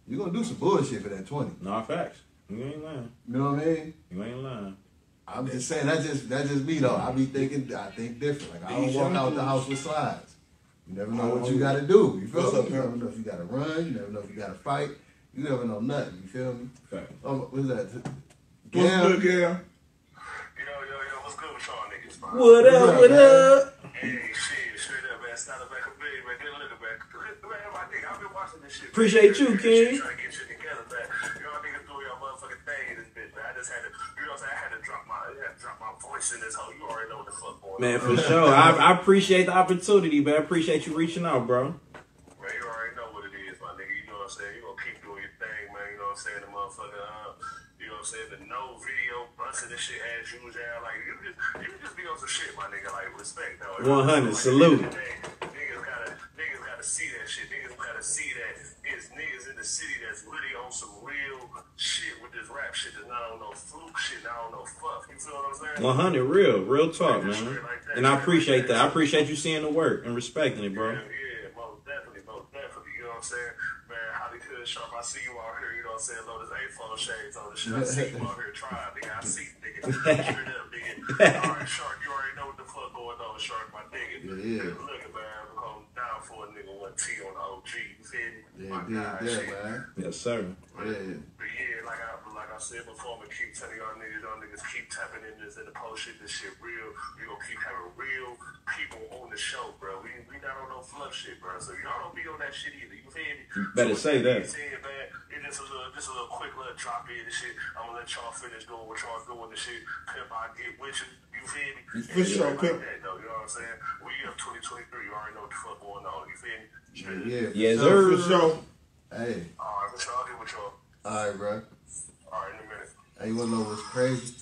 Speaker 3: you're gonna do some bullshit for that 20.
Speaker 2: Nah, facts. You ain't lying.
Speaker 3: You know what I mean?
Speaker 2: You ain't lying.
Speaker 3: I'm just saying that's just me though. I think different. Like I don't walk out the house with slides. You never know what you gotta do. You feel me? You never know if you gotta run. You never know if you gotta fight. You never know nothing. You feel me?
Speaker 2: Fact.
Speaker 3: What's that?
Speaker 5: What's good, Gam?
Speaker 6: Yo, what's good with y'all niggas, man?
Speaker 2: What up?
Speaker 6: Hey, shit, straight up, man. Stalin back up big, man. Good looking, man. Man, my nigga, I've been watching this shit.
Speaker 2: Appreciate you, King.
Speaker 6: Trying to get shit together, man. Y'all niggas doing your motherfucking thing in this bitch, man. I just had to, you know what I'm saying? I had to drop my voice in this hoe. You already know what the fuck going on.
Speaker 2: Man, for sure. I appreciate the opportunity, man. I appreciate you reaching out, bro.
Speaker 6: Man, you already know what it is, my nigga. You know what I'm saying? You gonna keep doing your thing, man. You know what I'm saying? The motherfucker, you know what I'm saying? The no video, busting this shit as usual. Like, you just be on some shit, my nigga. Like, respect, though.
Speaker 2: 100,
Speaker 6: like,
Speaker 2: salute.
Speaker 6: Niggas gotta see that shit. Niggas gotta see that it's niggas in the city that's really on some real shit with this rap shit that's not on no fluke shit, not on no fuck. You feel what I'm saying?
Speaker 2: 100, real talk, man. And I appreciate that. I appreciate you seeing the work and respecting it, bro.
Speaker 6: Yeah, most definitely. You know what I'm saying? Man, Hollywood Sharp, I see you out here, you know what I'm saying? Load this A-phone shades on the shit. I see you out here trying, nigga. I see you, nigga. Straight up, nigga. Alright, Shark, you already know what the fuck going on, Shark, my nigga.
Speaker 3: Yeah.
Speaker 6: Look, man, I'm down for a nigga 1T on the OG, you feel me?
Speaker 3: Yeah,
Speaker 6: My God, shit.
Speaker 3: man.
Speaker 2: Yes, sir.
Speaker 3: Yeah.
Speaker 6: But yeah, like I said before, I'm gonna keep telling y'all niggas keep tapping in this in the post shit, this shit real. We gonna keep having real people on the show, bro. We not on no fluff shit, bro. So y'all don't be on that shit either. You feel me?
Speaker 2: You better say that.
Speaker 6: Saying, man, it's just a little quick little drop in and shit. I'm gonna let y'all finish doing what y'all doing and shit. Pimp, I get with you. You feel me?
Speaker 5: For sure,
Speaker 6: like
Speaker 5: Pimp.
Speaker 6: that, though. You know what I'm saying? We up 2023. You already know what the fuck going on. You feel me?
Speaker 3: Yeah.
Speaker 2: Yes,
Speaker 5: For
Speaker 2: sir.
Speaker 5: sure.
Speaker 3: Hey.
Speaker 6: Alright, for sure. I'll get with y'all.
Speaker 3: Alright, bro.
Speaker 6: Alright, in a minute.
Speaker 3: Hey, you wanna know what's crazy?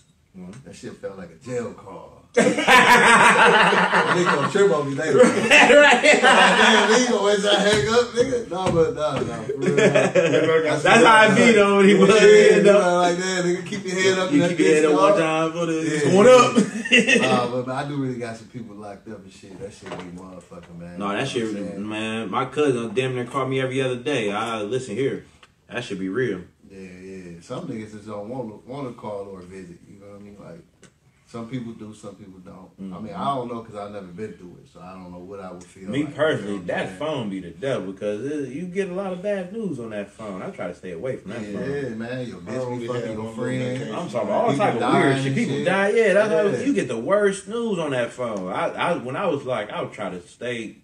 Speaker 3: That shit felt like a jail call. Nigga gonna trip on me later.
Speaker 2: Right.
Speaker 3: Damn, nigga gonna waste that hang up, nigga. Nah, for real.
Speaker 2: That's how I be though when he was
Speaker 3: Yeah,
Speaker 2: in though.
Speaker 3: like that, nigga. Keep your head up.
Speaker 2: You keep your head up one time for the it's going up.
Speaker 3: But I do really got some people locked up and shit. That shit be motherfucking, man.
Speaker 2: No, that shit, man. My cousin damn near called me every other day. Listen here, that should be real.
Speaker 3: Yeah. Some niggas just don't want to call or visit. You know what I mean? Like, some people do, some people don't. I mean, I don't know because I've never been through it, so I don't know what I would feel.
Speaker 2: Me
Speaker 3: like,
Speaker 2: personally,
Speaker 3: you know
Speaker 2: that phone be the devil because you get a lot of bad news on that phone. I try to stay away from that phone.
Speaker 3: Yeah, man, your bitch be fucking your friend.
Speaker 2: I'm talking about all type of weird shit. People die. Yeah, that's how you get the worst news on that phone. When I was like, I would try to stay,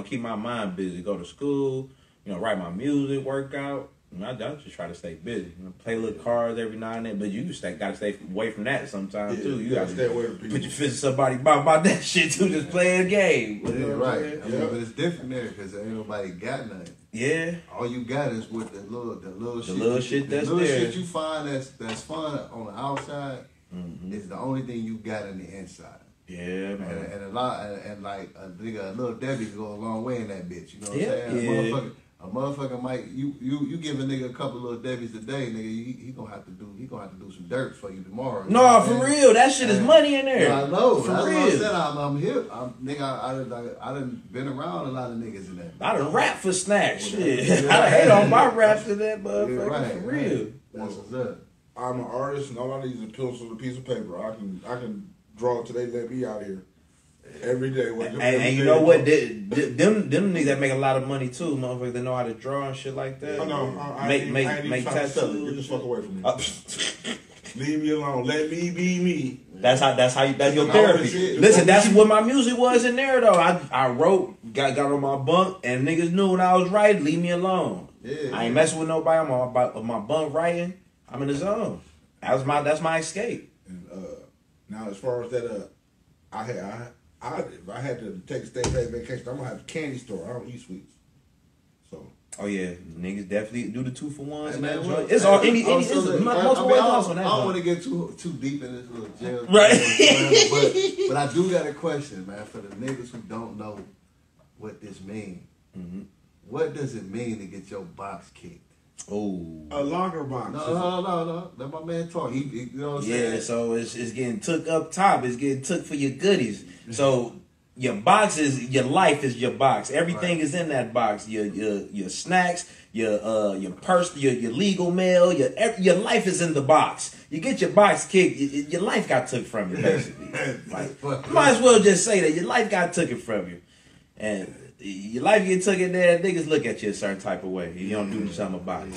Speaker 2: keep my mind busy, go to school, write my music, work out. I just try to stay busy. Play little cards every now and then, but you just gotta stay away from that sometimes too. You gotta
Speaker 5: stay away from people.
Speaker 2: Put your fist in somebody about that shit too. Just play a game.
Speaker 3: Yeah, right. I mean, but it's different there because ain't nobody got nothing.
Speaker 2: Yeah.
Speaker 3: All you got is with the little shit.
Speaker 2: Little shit that's
Speaker 3: the little
Speaker 2: there.
Speaker 3: shit you find that's fun on the outside is the only thing you got on the inside.
Speaker 2: Yeah, man.
Speaker 3: And a lot and like a little Debbie go a long way in that bitch. You know what I'm saying?
Speaker 2: Yeah.
Speaker 3: A motherfucker might you give a nigga a couple little debbies today, nigga. He gonna have to do some dirt for you tomorrow.
Speaker 2: No, for real, that shit is money in there.
Speaker 3: No, I know.
Speaker 2: For
Speaker 3: That's
Speaker 2: real.
Speaker 3: what I said. I'm hip. I done been around a lot of niggas in that.
Speaker 2: I done rap for snacks. Shit, I done hate on my raps to that motherfucker.
Speaker 3: Yeah, right,
Speaker 2: for real.
Speaker 3: Right. That's what's up.
Speaker 5: I'm an artist, and all I need is a pencil and a piece of paper. I can draw till they let me out here every day.
Speaker 2: And you know what? Them niggas that make a lot of money too, motherfuckers that know how to draw and shit like that.
Speaker 5: I know. I ain't
Speaker 2: make
Speaker 5: trying to sell it. Get the
Speaker 2: tattoos.
Speaker 5: fuck away from me. Leave me alone. Let me be me.
Speaker 2: That's your therapy. Listen, that's what my music was in there though. I wrote, got on my bunk, and niggas knew when I was writing, leave me alone.
Speaker 3: Yeah,
Speaker 2: I ain't messing with nobody. I'm on my bunk writing. I'm in the zone. That's my escape.
Speaker 5: And now, as far as that, if I had to take a state vacation, I'm gonna have a candy store. I don't eat sweets, so.
Speaker 2: Oh yeah, niggas definitely do the 2-for-1s and that
Speaker 3: Well,
Speaker 2: joint. It's all any
Speaker 3: also,
Speaker 2: multiple ways on that.
Speaker 3: I don't
Speaker 2: joint.
Speaker 3: want to get too deep in this little jail.
Speaker 2: Right.
Speaker 3: But I do got a question, man, for the niggas who don't know what this means.
Speaker 2: Mm-hmm.
Speaker 3: What does it mean to get your box kicked?
Speaker 2: Oh.
Speaker 5: A longer box.
Speaker 3: No. Let my man talk. You know what I'm saying?
Speaker 2: Yeah, so it's getting took up top. It's getting took for your goodies. So your box is your life is your box. Everything is in that box. Your snacks, your purse, your legal mail, your life is in the box. You get your box kicked, your life got took from you, basically. Like, might as well just say that your life got taken from you, and your life get taken there. Niggas look at you a certain type of way. You don't do something about it.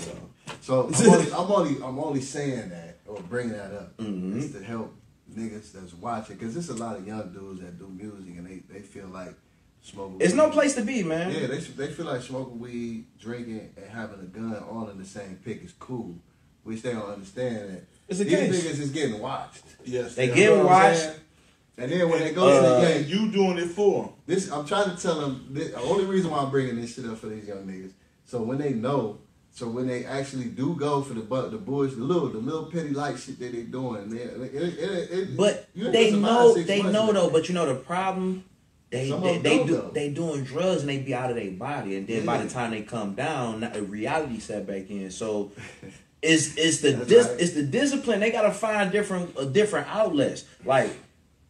Speaker 3: So I'm only saying that or bringing that up is to help niggas that's watching, because there's a lot of young dudes that do music and they feel like smoking.
Speaker 2: It's
Speaker 3: weed.
Speaker 2: no place to be, man.
Speaker 3: Yeah, they feel like smoking weed, drinking, and having a gun all in the same pick is cool, which they don't understand that
Speaker 2: It's a
Speaker 3: these
Speaker 2: case.
Speaker 3: niggas is getting watched.
Speaker 5: Yes,
Speaker 2: They
Speaker 3: You
Speaker 2: get
Speaker 3: know what I'm
Speaker 2: watched.
Speaker 3: saying? And then when they go to the game,
Speaker 5: you doing it for them.
Speaker 3: this I'm trying to tell them. The only reason why I'm bringing this shit up for these young niggas, so when they know. So when they actually do go for the bullshit, the little petty light shit that they doing,
Speaker 2: But they know though. But you know the problem, they doing drugs and they be out of their body, and then by the time they come down, a reality set back in. So it's the discipline. They gotta find different outlets. Like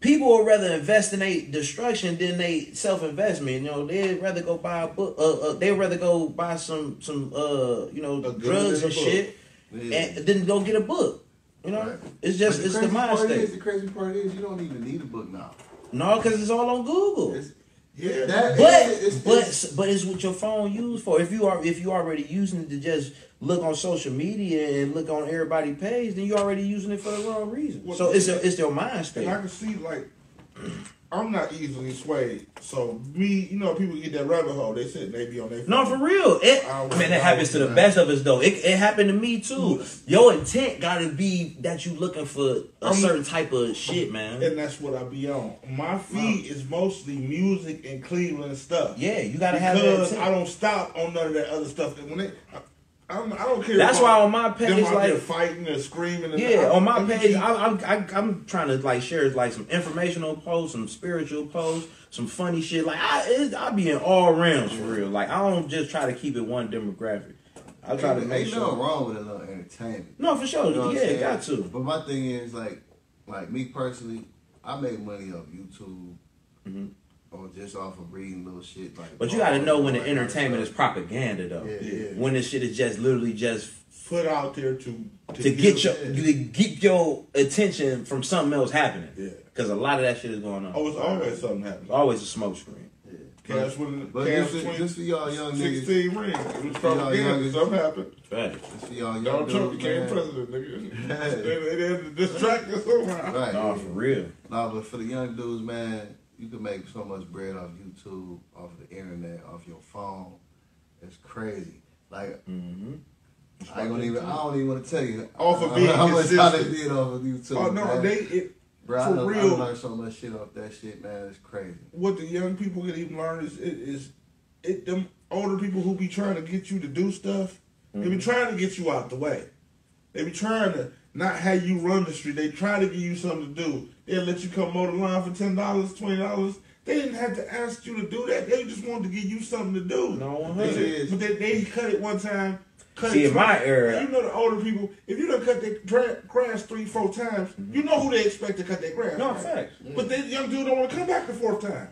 Speaker 2: people would rather invest in their destruction than they self-investment. You know, they'd rather go buy a book. They'd rather go buy some drugs and shit, and then go get a book. You know,
Speaker 3: Right.
Speaker 2: it's the mind state.
Speaker 3: The crazy part is you don't even need a book now.
Speaker 2: No, because it's all on Google. But it's what your phone used for. If you already using it to just look on social media and look on everybody's page, then you already using it for the wrong reason.
Speaker 5: Well,
Speaker 2: So it's your mind state.
Speaker 5: And I can see, like, I'm not easily swayed. So me, people get that rabbit hole. They sit and they be on their phone.
Speaker 2: No, for real. It happens to the best of us though. It happened to me too. Your intent gotta be that you looking for a certain type of shit, man.
Speaker 5: And that's what I be on. My feed is mostly music and Cleveland stuff.
Speaker 2: Yeah, you gotta have that
Speaker 5: because
Speaker 2: intent.
Speaker 5: I don't stop on none of that other stuff. And when I don't care.
Speaker 2: That's why on my page,
Speaker 5: them out
Speaker 2: like
Speaker 5: there fighting and screaming. And
Speaker 2: on my page, I'm trying to like share like some informational posts, some spiritual posts, some funny shit. Like I be in all realms for real. Like I don't just try to keep it one demographic. I try to make sure.
Speaker 3: Ain't nothing wrong with a little entertainment.
Speaker 2: No, for sure.
Speaker 3: You know what I'm saying?
Speaker 2: Got to.
Speaker 3: But my thing is like me personally, I make money off YouTube. Or just off of reading little shit like.
Speaker 2: But you got to know when the entertainment is propaganda, though.
Speaker 3: Yeah.
Speaker 2: When the shit is just literally just
Speaker 5: put out there to
Speaker 2: get your attention from something else happening.
Speaker 5: Yeah.
Speaker 2: Because a lot of that shit is going on.
Speaker 5: Oh, it's always something happening.
Speaker 2: It's always a smoke screen.
Speaker 3: Yeah.
Speaker 5: Cash
Speaker 3: But just for y'all young niggas.
Speaker 5: 16 rings. It was propaganda. Something happened.
Speaker 2: Right.
Speaker 3: Just for y'all young
Speaker 5: Donald Trump
Speaker 3: dudes,
Speaker 5: became
Speaker 3: man.
Speaker 5: president, nigga. They had to distract us somehow.
Speaker 3: Right.
Speaker 2: No, for real.
Speaker 3: No, but for the young dudes, man, you can make so much bread off YouTube, off the internet, off your phone. It's crazy. Like, I don't even want to tell you
Speaker 5: Off of being
Speaker 3: how much how they
Speaker 5: consistent.
Speaker 3: did off of YouTube.
Speaker 5: Oh no,
Speaker 3: man. Bro,
Speaker 5: for
Speaker 3: I
Speaker 5: real.
Speaker 3: learned so much shit off that shit, man. It's crazy.
Speaker 5: What the young people can even learn is them older people who be trying to get you to do stuff. They be trying to get you out the way. They be trying to not have you run the street. They try to give you something to do. They'll let you come mow the line for $10, $20. They didn't have to ask you to do that. They just wanted to give you something to do.
Speaker 1: No one
Speaker 5: But
Speaker 1: heard.
Speaker 5: they cut it one time.
Speaker 1: See, in my era,
Speaker 5: you know the older people, if you don't cut their grass 3-4 times, you know who they expect to cut their grass.
Speaker 1: no
Speaker 5: right?
Speaker 1: facts.
Speaker 5: But this young dude don't want to come back the 4th time.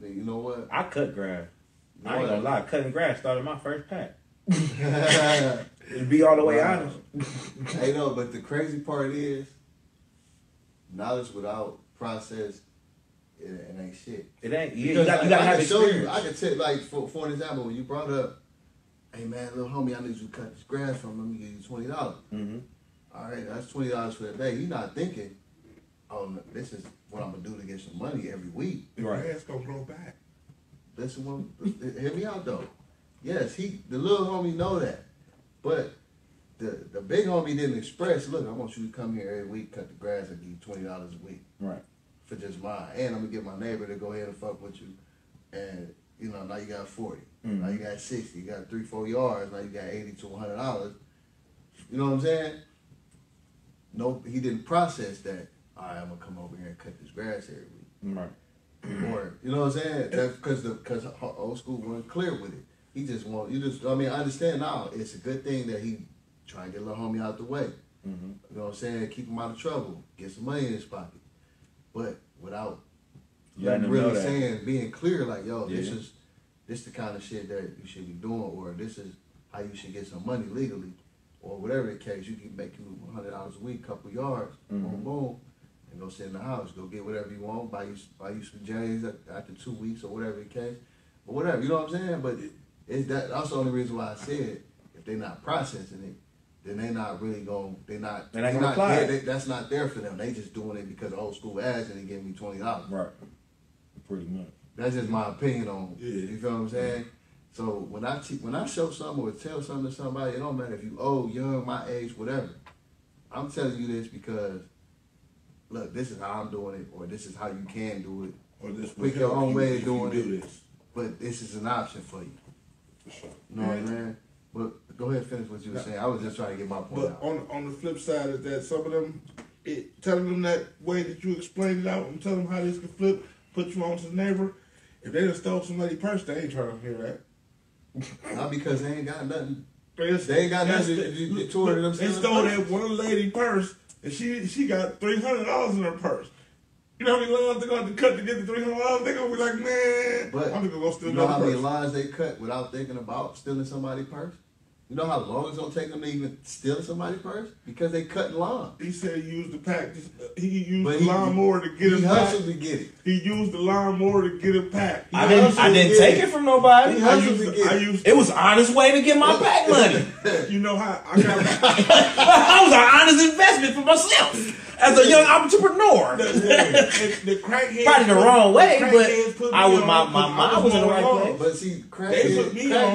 Speaker 3: You know what?
Speaker 1: I cut grass. I ain't gonna lie, cutting grass started my first pack. To be all the way honest.
Speaker 3: Hey, no, but the crazy part is, knowledge without process, it ain't shit.
Speaker 1: It ain't. You
Speaker 3: Because
Speaker 1: gotta have
Speaker 3: can show
Speaker 1: experience.
Speaker 3: you. I can tell, like, for an example, when you brought up, hey man, little homie, I need you to cut this grass from. Let me give you $20.
Speaker 1: Mm-hmm.
Speaker 3: All right, that's $20 for the day. You're not thinking, oh, no, this is what I'm gonna do to get some money every week.
Speaker 5: The grass gonna grow back.
Speaker 3: Listen, hear me out though. Yes, the little homie know that, but the big homie didn't express. Look, I want you to come here every week, cut the grass, and give you $20 a week.
Speaker 1: Right.
Speaker 3: For just mine, and I'm gonna get my neighbor to go ahead and fuck with you, and now you got 40, now you got 60, you got 3-4 yards, now you got $80 to $100. You know what I'm saying? No, he didn't process that. All right, I'm gonna come over here and cut this grass every week.
Speaker 1: Right.
Speaker 3: Or you know what I'm saying? That's because old school wasn't clear with it. He just I mean, I understand now. It's a good thing that he trying to get a little homie out the way.
Speaker 1: Mm-hmm.
Speaker 3: You know what I'm saying? Keep him out of trouble. Get some money in his pocket. But without really saying, being clear, like, yo, this the kind of shit that you should be doing, or this is how you should get some money legally, or whatever the case. You can make you $100 a week, couple yards, boom, boom, and go sit in the house, go get whatever you want, buy you some J's after 2 weeks or whatever the case, or whatever. You know what I'm saying? But that's the only reason why I said if they're not processing it, then they're not really going. They're not
Speaker 1: apply
Speaker 3: there. That's not there for them. They just doing it because old school ass and they gave me $20.
Speaker 1: Right. Pretty much.
Speaker 3: That's just my opinion on. You feel what I'm saying? So when I show something or tell something to somebody, it don't matter if you old, young, my age, whatever. I'm telling you this because, look, this is how I'm doing it, or this is how you can do it,
Speaker 5: Or this
Speaker 3: pick your own way of doing
Speaker 5: do
Speaker 3: it.
Speaker 5: this.
Speaker 3: But this is an option for you.
Speaker 5: Sure.
Speaker 3: You know what I'm saying? But go ahead and finish what you were saying. I was just trying to get my point
Speaker 5: But
Speaker 3: out.
Speaker 5: on the flip side is that some of them, telling them that way that you explained it out and telling them how this can flip, put you on to the neighbor. If they done stole somebody's purse, they ain't trying to hear that.
Speaker 3: Not because they ain't got nothing.
Speaker 5: They
Speaker 3: ain't got nothing to tour them.
Speaker 5: They stole that one lady purse, and she got $300 in her purse. You know how many lines they're going to have to cut to get the $300? They're going to be like, man,
Speaker 3: But
Speaker 5: I'm going to go steal
Speaker 3: you know how
Speaker 5: another
Speaker 3: many
Speaker 5: purse.
Speaker 3: lines they cut without thinking about stealing somebody's purse? You know how long it's gonna take them to even steal somebody's purse? Because they cut lines.
Speaker 5: He said he used the pack. He used the lawnmower to get
Speaker 3: He
Speaker 5: a pack.
Speaker 3: hustled to get it.
Speaker 5: He used the lawnmower to get a pack.
Speaker 1: I didn't take it from nobody.
Speaker 3: He hustled to get it.
Speaker 1: It was an honest way to get my pack money.
Speaker 5: You know how I got
Speaker 1: That was an honest investment for myself as a young entrepreneur.
Speaker 5: the crackheads.
Speaker 1: Probably the wrong way,
Speaker 5: crackheads put
Speaker 1: but
Speaker 5: me
Speaker 1: I was
Speaker 5: on
Speaker 1: my
Speaker 5: because
Speaker 1: mind was in the right
Speaker 5: mowing
Speaker 1: place.
Speaker 3: But see,
Speaker 5: They
Speaker 3: crackheads,
Speaker 5: put me on. I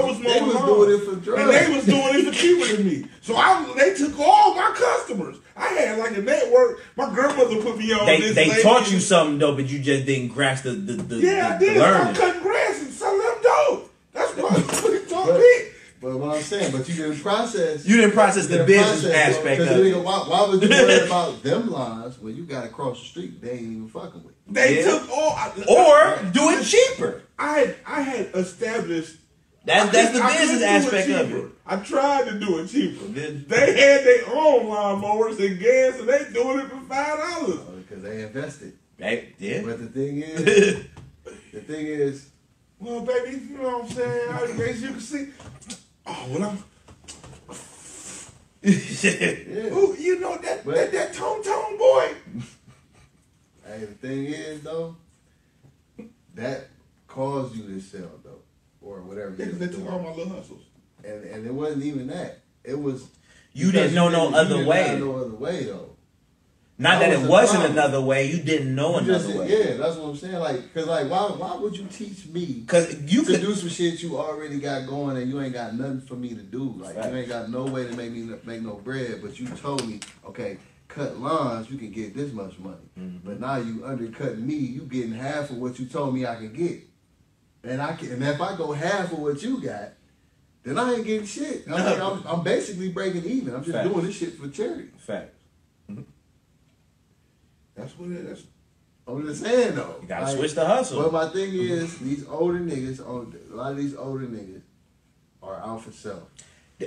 Speaker 5: was
Speaker 3: they was
Speaker 5: mowing
Speaker 3: doing it
Speaker 5: lawns.
Speaker 3: for drugs.
Speaker 5: And they was doing it for cheaper than me. So they took all my customers. I had like a network. My grandmother put me on this.
Speaker 1: They
Speaker 5: lady.
Speaker 1: taught you something though, but you just didn't grasp the
Speaker 5: Yeah, I did. I'm
Speaker 1: learning.
Speaker 5: cutting grass and selling them dope. That's what he taught me.
Speaker 3: But what I'm saying, but you didn't process.
Speaker 1: You didn't process the business aspect of it.
Speaker 3: Why would you worry about them lines when you got across the street? They ain't even fucking with you.
Speaker 5: They took all.
Speaker 1: Or do it cheaper.
Speaker 5: I had established.
Speaker 1: That's
Speaker 5: I
Speaker 1: the
Speaker 5: couldn't
Speaker 1: business
Speaker 5: do
Speaker 1: aspect
Speaker 5: cheaper.
Speaker 1: of it.
Speaker 5: I tried to do it cheaper.
Speaker 1: Then-
Speaker 5: They had their own lawnmowers and gas, and they doing it for $5.
Speaker 3: Because they invested.
Speaker 1: Yeah.
Speaker 3: But the thing is,
Speaker 5: Well, baby, you know what I'm saying? I guess you can see. Oh, well,
Speaker 3: yeah.
Speaker 5: Ooh, you know that
Speaker 3: But-
Speaker 5: that tone boy.
Speaker 3: Hey, the thing is though, that caused you to sell though, or whatever.
Speaker 5: Yeah,
Speaker 3: you
Speaker 5: 'cause they
Speaker 3: was
Speaker 5: took
Speaker 3: doing.
Speaker 5: all my little hustles.
Speaker 3: And it wasn't even that. It was
Speaker 1: You didn't know no other
Speaker 3: you
Speaker 1: way.
Speaker 3: didn't know no other way though.
Speaker 1: Not
Speaker 3: That
Speaker 1: that
Speaker 3: was
Speaker 1: it
Speaker 3: the
Speaker 1: wasn't
Speaker 3: problem.
Speaker 1: another way. You didn't know
Speaker 3: You just-
Speaker 1: another way.
Speaker 3: Yeah, that's what I'm saying. Like, cause like, why would you teach me
Speaker 1: Because you
Speaker 3: to
Speaker 1: could
Speaker 3: do some shit you already got going and you ain't got nothing for me to do? Like,
Speaker 1: Right.
Speaker 3: you ain't got no way to make me make no bread. But you told me, okay, cut lawns, you can get this much money. But now you undercutting me. You getting half of what you told me I could get. And and if I go half of what you got, then I ain't getting shit. I'm basically breaking even. I'm just
Speaker 1: Facts.
Speaker 3: doing this shit for charity.
Speaker 1: Fact.
Speaker 5: That's what it is.
Speaker 3: I'm just saying though.
Speaker 2: You gotta switch the hustle.
Speaker 3: But my thing is, these older niggas, a lot of these older niggas are out for self.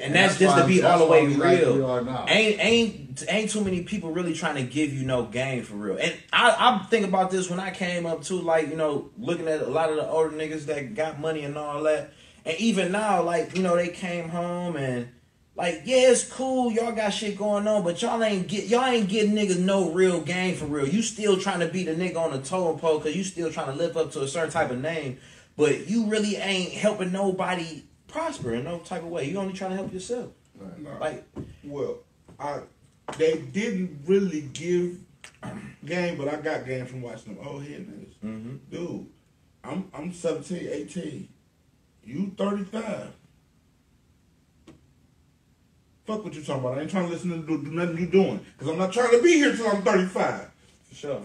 Speaker 2: And that's just to be all the way real.
Speaker 3: Like
Speaker 2: Ain't too many people really trying to give you no game for real. And I think about this when I came up too, like, you know, looking at a lot of the older niggas that got money and all that. And even now, like, you know, they came home and like, yeah, it's cool, y'all got shit going on, but y'all ain't getting niggas no real game for real. You still trying to be the nigga on the totem pole because you still trying to live up to a certain type of name, but you really ain't helping nobody prosper in no type of way. You only trying to help yourself.
Speaker 3: Right.
Speaker 5: No.
Speaker 2: Like,
Speaker 5: well, they didn't really give game, but I got game from watching them old head niggas.
Speaker 2: mm-hmm.
Speaker 5: Dude, I'm 17, 18. You 35. Fuck what you talking about. I ain't trying to listen to do nothing you doing. Because I'm not trying to be here till I'm 35.
Speaker 2: For sure.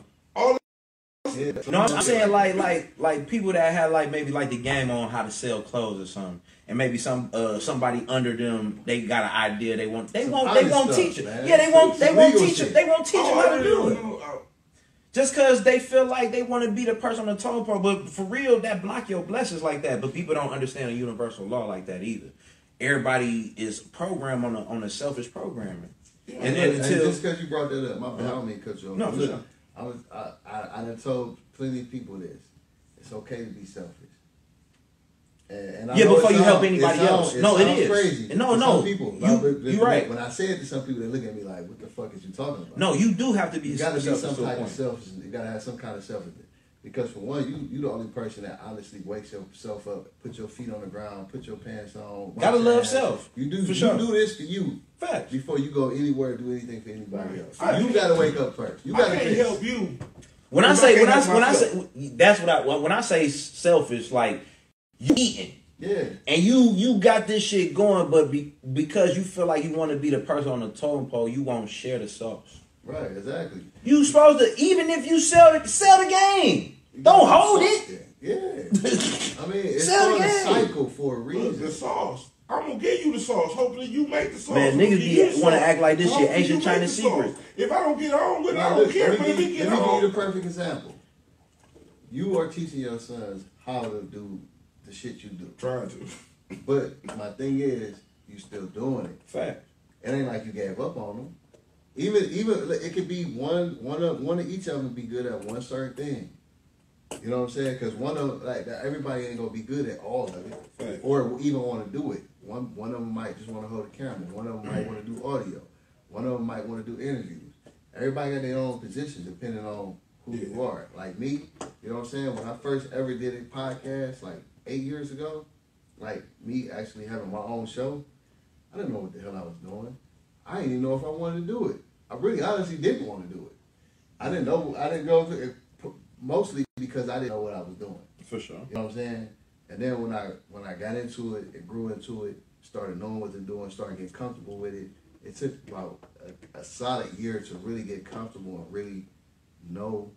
Speaker 3: Yeah.
Speaker 2: No, I'm saying like people that have like maybe like the game on how to sell clothes or something, and maybe somebody under them, they got an idea they won't teach it. Yeah, they won't teach it. They won't teach them how to do it. Just cause they feel like they want to be the person on the totem pole, but for real, that block your blessings like that. But people don't understand a universal law like that either. Everybody is programmed on a selfish programming, and until
Speaker 3: just because you brought that up, my bad, I don't mean to cut you off.
Speaker 2: No, for sure.
Speaker 3: I done told plenty of people this. It's okay to be selfish. And I know
Speaker 2: before you help
Speaker 3: it
Speaker 2: anybody else. No, it is.
Speaker 3: Crazy.
Speaker 2: No.
Speaker 3: Some people,
Speaker 2: You're right.
Speaker 3: When I say it to some people, they look at me like, "What the fuck is you talking about?"
Speaker 2: No, you do have to be.
Speaker 3: You got to be some type of
Speaker 2: selfish.
Speaker 3: selfish. You got to have some kind of selfishness. Because for one, you the only person that honestly wakes yourself up, put your feet on the ground, put your pants on.
Speaker 2: Gotta love self.
Speaker 3: You do.
Speaker 2: For
Speaker 3: You
Speaker 2: sure.
Speaker 3: do this for you.
Speaker 2: Facts.
Speaker 3: Before you go anywhere, do anything for anybody else.
Speaker 5: I
Speaker 3: You got to wake up first. You
Speaker 5: I
Speaker 3: got to
Speaker 5: can't help you.
Speaker 2: When I say when I say selfish, like you eating.
Speaker 3: Yeah.
Speaker 2: And you got this shit going, but because you feel like you want to be the person on the totem pole, you won't share the sauce.
Speaker 3: Right, exactly.
Speaker 2: You supposed to, even if you sell the game. Don't hold it.
Speaker 3: Yeah. I mean, it's
Speaker 2: Sell
Speaker 3: on
Speaker 2: the
Speaker 3: a
Speaker 2: game.
Speaker 3: cycle for a
Speaker 5: Look,
Speaker 3: reason.
Speaker 5: the sauce. I'm going to give you the sauce. Hopefully you make the sauce.
Speaker 2: Man, niggas want to act like this shit
Speaker 5: Hopefully
Speaker 2: ancient
Speaker 5: you
Speaker 2: China
Speaker 5: make the sauce.
Speaker 2: secret.
Speaker 5: If I don't get on with it, I
Speaker 3: Now,
Speaker 5: don't
Speaker 3: look,
Speaker 5: care.
Speaker 3: let
Speaker 5: But
Speaker 3: me
Speaker 5: if it
Speaker 3: give
Speaker 5: get
Speaker 3: you
Speaker 5: on,
Speaker 3: the perfect example. You are teaching your sons how to do the shit you do.
Speaker 5: trying to.
Speaker 3: But my thing is, you still doing it.
Speaker 2: Fact.
Speaker 3: It ain't like you gave up on them. Even it could be one of each of them be good at one certain thing. You know what I'm saying? Because one of like everybody ain't gonna be good at all of it,
Speaker 5: Right.
Speaker 3: or even want to do it. One of them might just want to hold a camera. One of them might want to do audio. One of them might want to do interviews. Everybody got their own position depending on who you are. Like me, you know what I'm saying? When I first ever did a podcast, like 8 years ago, like me actually having my own show, I didn't know what the hell I was doing. I didn't even know if I wanted to do it. I really honestly didn't want to do it. I didn't know. I didn't go to it mostly because I didn't know what I was doing.
Speaker 2: For sure.
Speaker 3: You know what I'm saying? And then when I got into it, it grew into it, started knowing what to do and started getting comfortable with it. It took about a solid year to really get comfortable and really know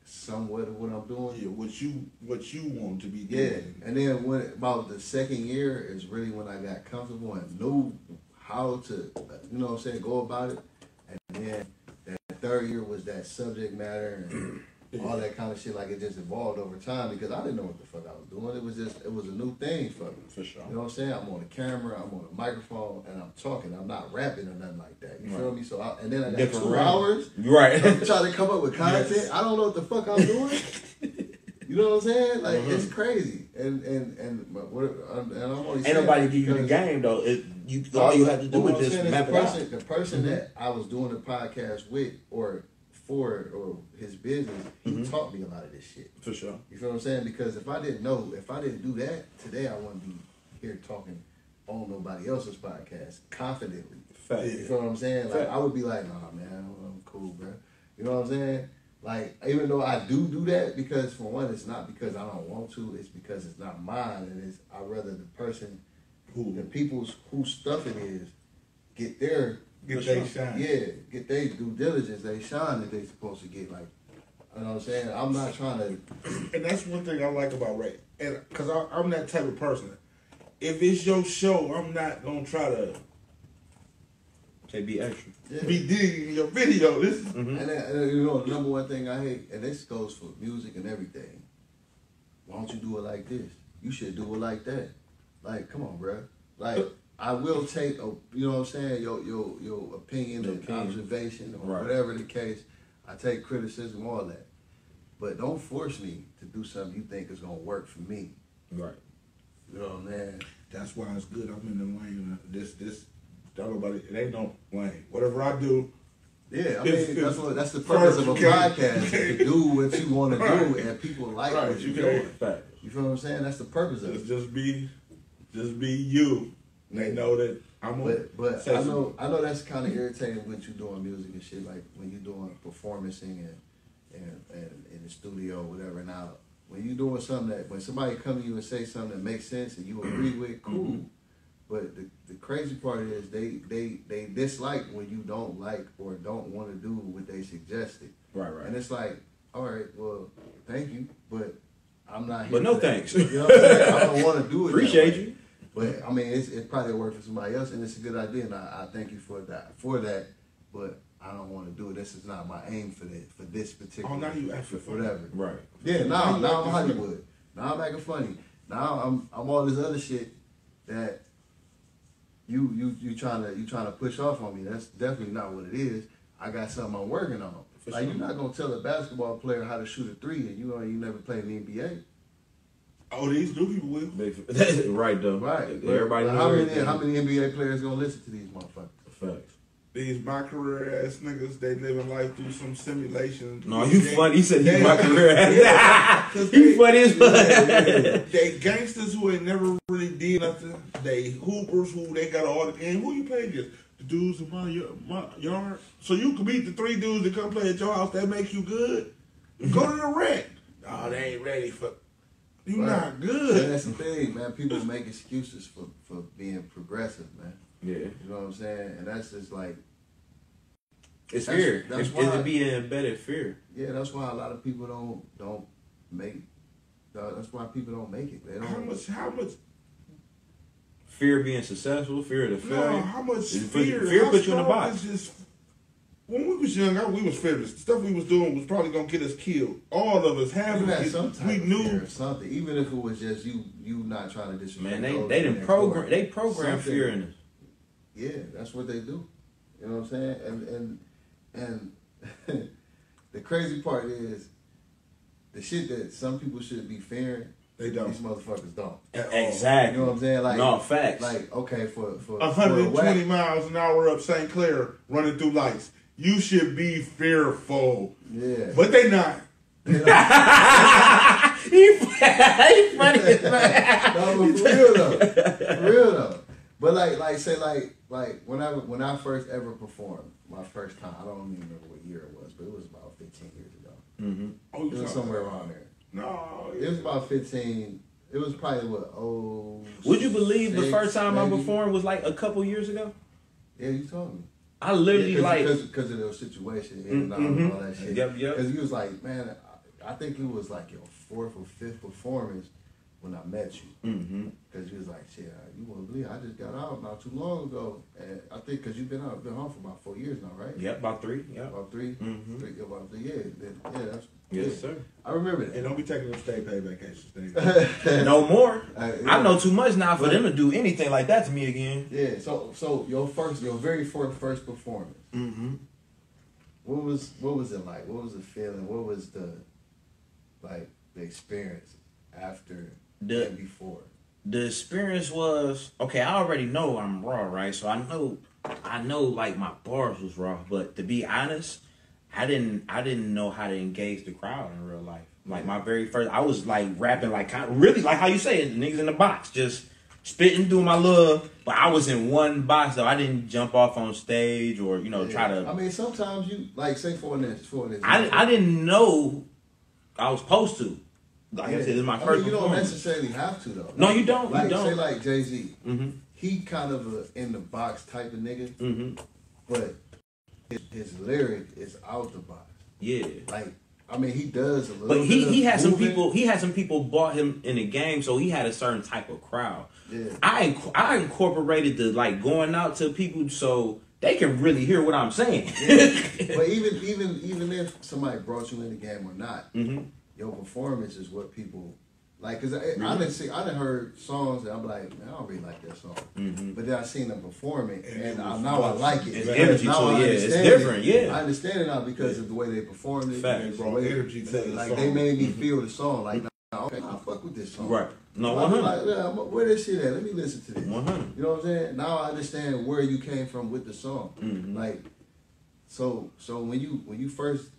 Speaker 3: somewhat of what I'm doing.
Speaker 5: Yeah, what you want to be
Speaker 3: Yeah.
Speaker 5: doing.
Speaker 3: And then when about the second year is really when I got comfortable and knew how to, you know what I'm saying, go about it. And then that third year was that subject matter and all that kind of shit. Like it just evolved over time because I didn't know what the fuck I was doing. It was a new thing for me.
Speaker 2: For sure.
Speaker 3: You know what I'm saying? I'm on a camera, I'm on a microphone, and I'm talking. I'm not rapping or nothing like that. You feel me? So and then I got
Speaker 2: Different
Speaker 3: 2
Speaker 2: range.
Speaker 3: hours.
Speaker 2: Right.
Speaker 3: I'm trying to come up with content.
Speaker 2: Yes.
Speaker 3: I don't know what the fuck I'm doing. You know what I'm saying? Like it's crazy. And I'm only
Speaker 2: Ain't nobody give you the game though. All you have to do is just map it out.
Speaker 3: The person that I was doing the podcast with or for or his business, he taught me a lot of this shit.
Speaker 2: For sure.
Speaker 3: You feel what I'm saying? Because if I didn't do that, today I wouldn't be here talking on nobody else's podcast confidently.
Speaker 2: Fact.
Speaker 3: You feel what I'm saying? Like I would be like, nah, man, I'm cool, bro. You know what I'm saying? Like even though I do that, because for one, it's not because I don't want to. It's because it's not mine, and I'd rather the person, the people's whose stuff it is, get their
Speaker 5: shine.
Speaker 3: Yeah, get their due diligence, they shine that they supposed to get. Like, you know what I'm saying? I'm not trying to.
Speaker 5: And that's one thing I like about Ray, and because I'm that type of person. If it's your show, I'm not gonna try to
Speaker 2: Say be extra.
Speaker 3: Yeah.
Speaker 5: Be digging in your video. This is
Speaker 3: And you know, the number one thing I hate, and this goes for music and everything. Why don't you do it like this? You should do it like that. Like, come on, bro. Like, I will take you know what I'm saying, your opinion and observation or whatever the case. I take criticism, all that. But don't force me to do something you think is gonna work for me.
Speaker 2: Right.
Speaker 3: You know what I'm saying?
Speaker 5: that's why it's good. I'm in the lane. This don't nobody. It ain't no lane. Whatever I do.
Speaker 3: Yeah, I mean that's the purpose of a podcast. To do what you want to do, and people like what you do. You feel what I'm saying? That's the purpose of it.
Speaker 5: Just be you. And they know that I'm.
Speaker 3: But I know that's kind of irritating when you doing music and shit. Like when you doing performing and in the studio, or whatever. Now, when you doing something that when somebody come to you and say something that makes sense and you agree with, cool. Mm-hmm. But the crazy part is they dislike when you don't like or don't want to do what they suggested. Right. And it's like, all right, well, thank you, but I'm not here.
Speaker 2: But no thanks.
Speaker 3: You know what I'm saying? I don't want to do it.
Speaker 2: Appreciate you.
Speaker 3: But I mean, it probably work for somebody else, and it's a good idea, and I thank you for that. But I don't want to do it. This is not my aim for this particular.
Speaker 5: Oh, now you acting
Speaker 3: whatever.
Speaker 2: Right.
Speaker 3: Yeah. Now I'm Hollywood. Now I'm acting funny. Now I'm all this other shit that you trying to push off on me. That's definitely not what it is. I got something I'm working on. Like you're not gonna tell a basketball player how to shoot a three, and you never played in the NBA.
Speaker 5: Oh, these new people will.
Speaker 2: Right though.
Speaker 3: Right.
Speaker 2: Everybody.
Speaker 3: How many NBA players gonna listen to these motherfuckers?
Speaker 2: Facts.
Speaker 5: These my career ass niggas, they living life through some simulation.
Speaker 2: No, you funny. He said he's my career ass. He funny as fuck.
Speaker 5: They gangsters who ain't never really did nothing. They hoopers who they got all the game. Who you play against? The dudes in my yard. So you can beat the three dudes that come play at your house. That make you good. Go to the rec. Oh, they ain't ready for. You not good.
Speaker 3: And that's the thing, man. People make excuses for being progressive, man.
Speaker 2: Yeah.
Speaker 3: You know what I'm saying? And that's just like...
Speaker 2: It's fear. It's be an embedded fear.
Speaker 3: Yeah, that's why a lot of people don't make... That's why people don't make it. They don't...
Speaker 5: How much...
Speaker 2: Fear of being successful, fear of the failure.
Speaker 5: No, how much fear?
Speaker 2: Fear put you in a box.
Speaker 5: When we was young, we was fearless. The stuff we was doing was probably gonna get us killed. All of us have
Speaker 3: we knew something, even if it was just you not trying to disrespect.
Speaker 2: Man, they program fear in us.
Speaker 3: Yeah, that's what they do. You know what I'm saying? And the crazy part is the shit that some people should be fearing. They don't. These motherfuckers don't.
Speaker 2: Exactly.
Speaker 3: You know what I'm saying? Like,
Speaker 2: no, facts.
Speaker 3: Like, okay, for
Speaker 5: 120 miles an hour up St. Clair running through lights. You should be fearful.
Speaker 3: Yeah.
Speaker 5: But they not.
Speaker 2: He funny as fuck.
Speaker 3: No, for real though. But like when I first ever performed, my first time, I don't even remember what year it was, but it was about 15 years ago.
Speaker 2: Mm-hmm.
Speaker 3: Oh, it was somewhere around there.
Speaker 5: No.
Speaker 3: It was about 15. It was probably
Speaker 2: Would you believe the first time I performed was like a couple years ago?
Speaker 3: Yeah, you told me.
Speaker 2: I literally
Speaker 3: because of the situation and all that shit.
Speaker 2: Yep.
Speaker 3: Because you was like, man, I think it was like your fourth or fifth performance when I met you. Because you was like, shit, you won't believe I just got out not too long ago, and I think because you've been home for about 4 years now, right?
Speaker 2: Yep, about 3. Yeah,
Speaker 3: about 3. About 3. Yeah, that's.
Speaker 2: Yes, sir.
Speaker 3: I remember that.
Speaker 5: And don't be taking them state pay vacations.
Speaker 2: No more. I know too much now for them to do anything like that to me again.
Speaker 3: Yeah. So your very first performance. What was it like? What was the feeling? What was the experience after and before?
Speaker 2: The experience was okay. I already know I'm raw, right? So I know like my bars was raw, but to be honest, I didn't know how to engage the crowd in real life. Like my very first, I was like rapping like really like how you say it, the niggas in the box, just spitting, doing my little. But I was in one box though. I didn't jump off on stage or try to.
Speaker 3: I mean, sometimes you like say for this.
Speaker 2: I didn't know I was supposed to. Like I said, it's my first.
Speaker 3: You don't necessarily have to though.
Speaker 2: No, you don't.
Speaker 3: Like
Speaker 2: you don't.
Speaker 3: Say like Jay-Z. He kind of a in the box type of nigga. But his lyric is out the box. Yeah. Like, I mean, he does a little bit. But he had some people. He had some people bought him in the game, so he had a certain type of crowd. Yeah. I incorporated the like going out to people so
Speaker 2: they can really hear what I'm saying.
Speaker 3: But even if somebody brought you in the game or not, your performance is what people like. Cause I done heard songs that I'm like, man, I don't really like that song. But then I seen them perform it, and now I like it.
Speaker 2: It's energy to it. Yeah, it's different. Yeah,
Speaker 3: I understand it now because of the way they performed it.
Speaker 5: They brought energy to the
Speaker 3: like
Speaker 5: song.
Speaker 3: they made me feel the song. Like, okay, I fuck with this song.
Speaker 2: right. No,
Speaker 3: I'm
Speaker 2: 100.
Speaker 3: like, yeah, where this shit at? Let me listen to this.
Speaker 2: 100.
Speaker 3: You know what I'm saying? Now I understand where you came from with the song. Like, so when you first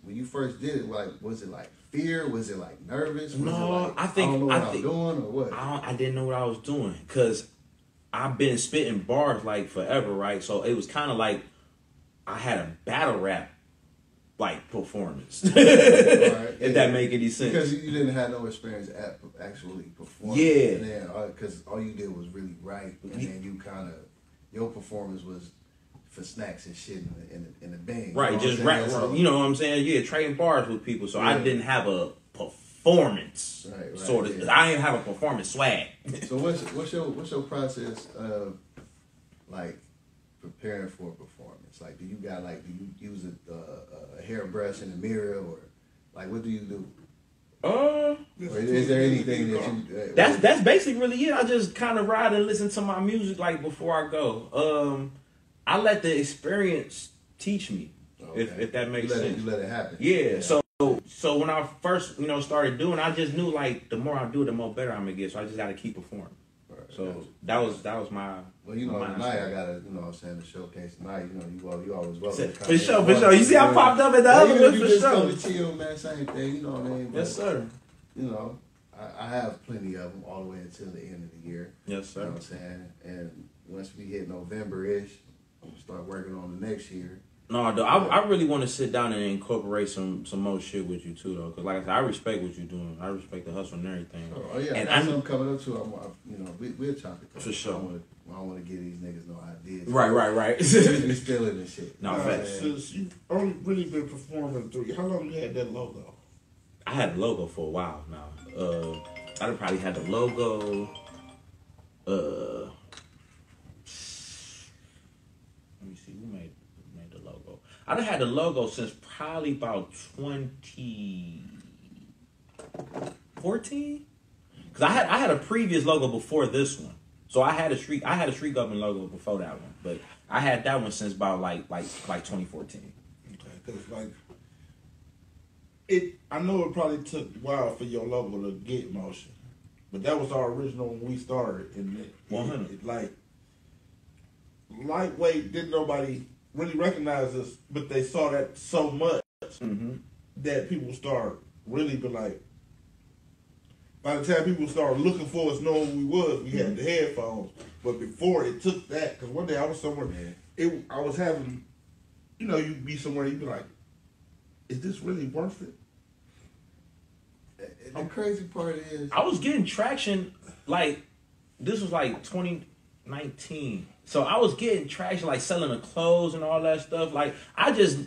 Speaker 3: did it, like, was it like fear? Was it like nervous? Was
Speaker 2: No,
Speaker 3: it like,
Speaker 2: I think
Speaker 3: I don't know what I'm doing or what.
Speaker 2: I didn't know what I was doing because I've been spitting bars like forever, right? So it was kind of like I had a battle rap like performance. If that make any sense.
Speaker 3: Because you didn't have no experience at actually performing.
Speaker 2: Yeah.
Speaker 3: And then because all you did was really write, and then you kind of your performance was for snacks and shit in the bang.
Speaker 2: Right, just rap.
Speaker 3: So,
Speaker 2: you know what I'm saying? Yeah, trading bars with people. So I didn't have a performance sort of. I didn't have a performance swag.
Speaker 3: So what's your process of like preparing for a performance? Like, do you use a hairbrush in the mirror, or like what do you do? Or is there anything that you?
Speaker 2: That's basically really it. I just kind of ride and listen to my music like before I go. I let the experience teach me, if that makes sense.
Speaker 3: You let it happen.
Speaker 2: Yeah. So when I first started doing, I just knew like the more I do, the more better I'm gonna get. So I just got to keep performing. Right. So that was my.
Speaker 3: Well, tonight I gotta, what I'm saying, the showcase tonight. You always welcome.
Speaker 2: For sure. You see, I popped up at the other one for sure.
Speaker 3: Come to chill, man. Same thing. You know what I mean? But,
Speaker 2: yes, sir.
Speaker 3: I have plenty of them all the way until the end of the year.
Speaker 2: Yes, sir.
Speaker 3: You know what I'm saying? And once we hit November-ish, I'm gonna start working on the next year.
Speaker 2: No, I really want to sit down and incorporate some more shit with you too, though. Cause like I said, I respect what you're doing. I respect the hustle and everything.
Speaker 3: Oh yeah, and I'm coming up to. We'll chop it.
Speaker 2: For sure.
Speaker 3: I don't want to give these niggas no ideas.
Speaker 2: Right.
Speaker 3: We stealing this shit.
Speaker 2: No, facts.
Speaker 5: Since you've only really been performing how long you had that logo?
Speaker 2: I had the logo for a while now. I probably had the logo. Let me see. Who made the logo? I done had the logo since probably about 2014. Cause I had a previous logo before this one. So I had a street government logo before that one, but I had that one since about like 2014.
Speaker 5: Okay, cause I know it probably took a while for your logo to get motion, but that was our original when we started. And
Speaker 2: 100.
Speaker 5: Like lightweight, didn't nobody really recognize us, but they saw that so much that people start really be like. By the time people started looking for us, knowing who we was, we had the headphones. But before it took that, because one day I was somewhere, I was having, you'd be somewhere, you'd be like, is this really worth it?
Speaker 3: The crazy part is,
Speaker 2: I was getting traction, like, this was like 2019. So I was getting traction, like selling the clothes and all that stuff. Like, I just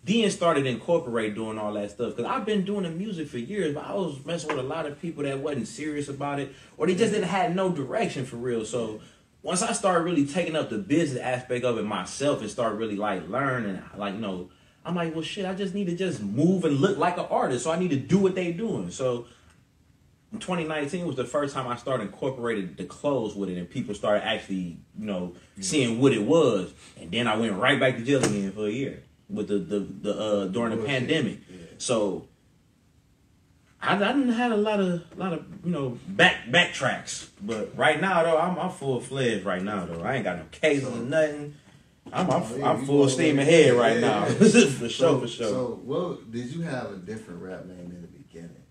Speaker 2: then started incorporating doing all that stuff because I've been doing the music for years, but I was messing with a lot of people that wasn't serious about it, or they just didn't have no direction for real. So once I started really taking up the business aspect of it myself and start really like learning, like I'm like, well, shit, I just need to just move and look like an artist, so I need to do what they doing. So 2019 was the first time I started incorporating the clothes with it, and people started actually, seeing what it was, and then I went right back to jail again for a year. With the during the pandemic, so I didn't had a lot of backtracks, but right now though I'm full fledged right now though. I ain't got no cases or nothing. I'm full steam ahead right now. for sure.
Speaker 3: So did you have a different rap name in the beginning?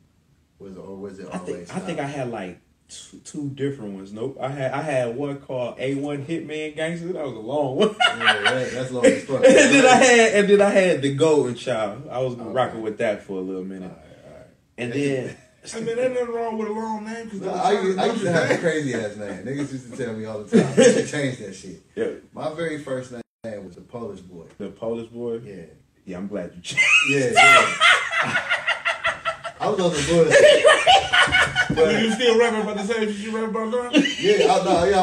Speaker 3: Was it always?
Speaker 2: I think I had like two different ones. Nope. I had one called A1 Hitman Gangster. That was a long one.
Speaker 3: That's long as fuck.
Speaker 2: and then I had the Golden Child. I was rocking with that for a little minute.
Speaker 3: All right.
Speaker 2: And then
Speaker 5: I mean, there's nothing wrong with a long name. Cause
Speaker 3: I used to have a crazy ass name. Niggas used to tell me all the time. I should change that shit.
Speaker 2: Yeah.
Speaker 3: My very first name was the Polish Boy.
Speaker 2: The Polish Boy?
Speaker 3: Yeah.
Speaker 2: Yeah, I'm glad you changed.
Speaker 3: Yeah. I was on the bullshit.
Speaker 5: But you still rapping about the same shit you rap about now?
Speaker 3: I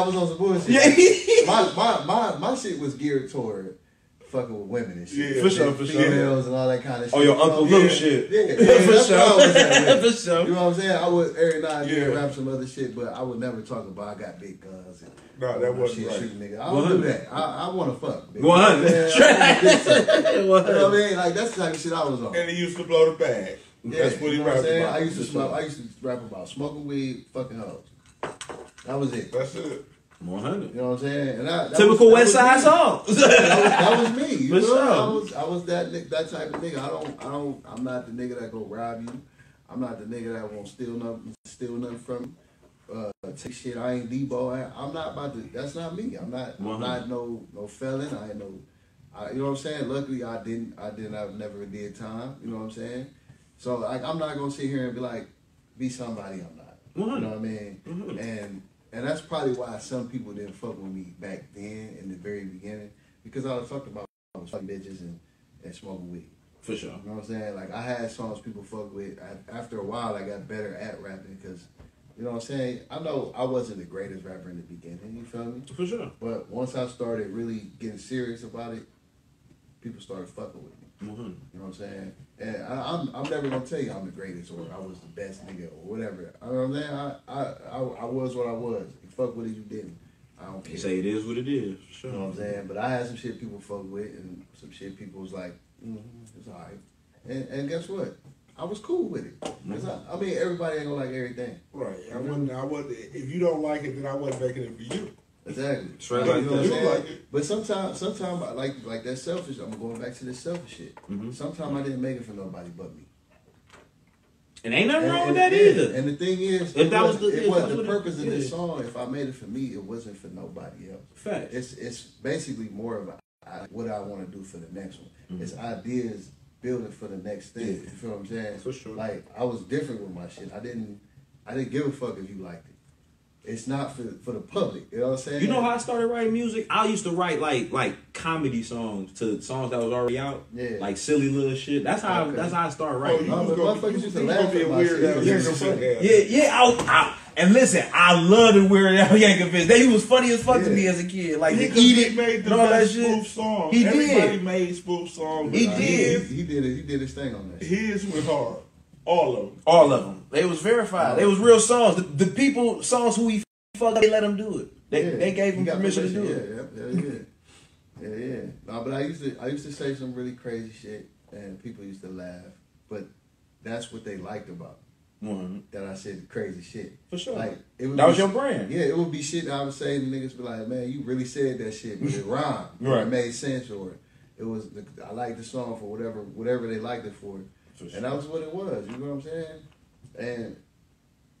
Speaker 3: was on some bullshit. My shit was geared toward fucking with women and shit.
Speaker 5: Yeah,
Speaker 1: for sure, for sure.
Speaker 3: Females and all that kind of shit.
Speaker 1: Oh, your Uncle Luke shit.
Speaker 3: Yeah,
Speaker 1: For
Speaker 3: that's
Speaker 1: sure.
Speaker 3: what I was at with.
Speaker 1: For sure.
Speaker 3: You know what I'm saying? I would every now and then
Speaker 5: Yeah.
Speaker 3: rap some other shit, but I would never talk about I got big guns and
Speaker 5: No, that
Speaker 3: all
Speaker 5: wasn't
Speaker 3: shit
Speaker 5: right.
Speaker 3: shooting nigga. I don't do that. I want to fuck. Nigga.
Speaker 1: 100.
Speaker 3: You know what I'm saying? You know what I
Speaker 1: 100.
Speaker 3: mean? Like that's the type of shit I was on.
Speaker 5: And he used to blow the bag.
Speaker 3: Yeah,
Speaker 5: That's what he
Speaker 3: you know what I'm
Speaker 5: rapped
Speaker 3: saying?
Speaker 5: about.
Speaker 3: I used to rap about smoking weed, fucking hoes. That was it.
Speaker 5: That's it.
Speaker 1: 100.
Speaker 3: You know what I'm saying? And that
Speaker 1: Typical
Speaker 3: was
Speaker 1: West Side
Speaker 3: me.
Speaker 1: song.
Speaker 3: That was me. You
Speaker 1: For
Speaker 3: know?
Speaker 1: sure.
Speaker 3: I was that type of nigga. I'm not the nigga that go rob you. I'm not the nigga that won't steal nothing from you. Take shit. I ain't Debo. I'm not about to. That's not me. I'm not no felon. I ain't no. You know what I'm saying? Luckily, I never did time. You know what I'm saying? So like, I'm not gonna sit here and be like, be somebody I'm not. You know what I mean? And that's probably why some people didn't fuck with me back then in the very beginning, because all I talked about was fucking bitches and smoking weed.
Speaker 1: For sure.
Speaker 3: You know what I'm saying? Like I had songs people fuck with. After a while, I got better at rapping because, you know what I'm saying? I know I wasn't the greatest rapper in the beginning. You feel me?
Speaker 1: For sure.
Speaker 3: But once I started really getting serious about it, people started fucking with me. You know what I'm saying? And I'm never gonna tell you I'm the greatest or I was the best nigga or whatever. You know what I'm saying? I was what I was. You fuck with it, you didn't. I don't care.
Speaker 1: You say it is what it is. For sure.
Speaker 3: You know what I'm saying? But I had some shit people fuck with and some shit people was like, it's alright. And guess what? I was cool with it. 'Cause I mean, everybody ain't gonna like everything.
Speaker 5: Right. I wasn't. If you don't like it, then I wasn't making it for you.
Speaker 3: Exactly.
Speaker 1: Straight
Speaker 3: You
Speaker 1: like
Speaker 3: know what I'm
Speaker 1: that.
Speaker 3: saying?
Speaker 5: Like it.
Speaker 3: But sometimes I like that selfish. I'm going back to this selfish shit. Sometimes I didn't make it for nobody but me.
Speaker 1: And ain't nothing wrong with
Speaker 3: And-
Speaker 1: that either.
Speaker 3: And the thing is,
Speaker 1: If that was the- if
Speaker 3: it was
Speaker 1: that's
Speaker 3: the
Speaker 1: what it-
Speaker 3: purpose of this
Speaker 1: yeah.
Speaker 3: song. If I made it for me, it wasn't for nobody else.
Speaker 1: Fact.
Speaker 3: It's basically more of what I want to do for the next one. It's ideas building for the next thing. You feel what I'm saying?
Speaker 1: For sure.
Speaker 3: Like I was different with my shit. I didn't give a fuck if you liked it. It's not for the public. You know what I'm saying?
Speaker 1: You know how I started writing music? I used to write like comedy songs to songs that was already out.
Speaker 3: Yeah.
Speaker 1: Like silly little shit. That's how I started writing.
Speaker 3: Oh, but motherfuckers used to laugh at my shit.
Speaker 1: Yeah. And listen, I love the Weird Al Yankovic. He was funny as fuck to me as a kid. Like
Speaker 5: He
Speaker 1: the Eat It,
Speaker 5: made the
Speaker 1: and all that
Speaker 5: best
Speaker 1: shit.
Speaker 5: spoof song.
Speaker 1: He
Speaker 5: Everybody
Speaker 1: did.
Speaker 5: made spoof songs.
Speaker 1: He
Speaker 5: but
Speaker 1: did.
Speaker 3: He did his thing on that shit.
Speaker 5: His was hard. All of them.
Speaker 1: All of them. They was verified. They was real songs. The people songs who he fucked, they let him do it. They gave him
Speaker 3: He got
Speaker 1: permission to do it.
Speaker 3: Yeah. No, but I used to say some really crazy shit, and people used to laugh. But that's what they liked about that I said crazy shit.
Speaker 1: For sure.
Speaker 3: Like it would
Speaker 1: That was
Speaker 3: be-
Speaker 1: your brand.
Speaker 3: Yeah, it would be shit that I would say, and niggas be like, "Man, you really said that shit," but it rhymed.
Speaker 1: Right.
Speaker 3: It made sense, or it was. I liked the song for whatever they liked it for,
Speaker 1: For sure.
Speaker 3: and that was what it was. You know what I'm saying? And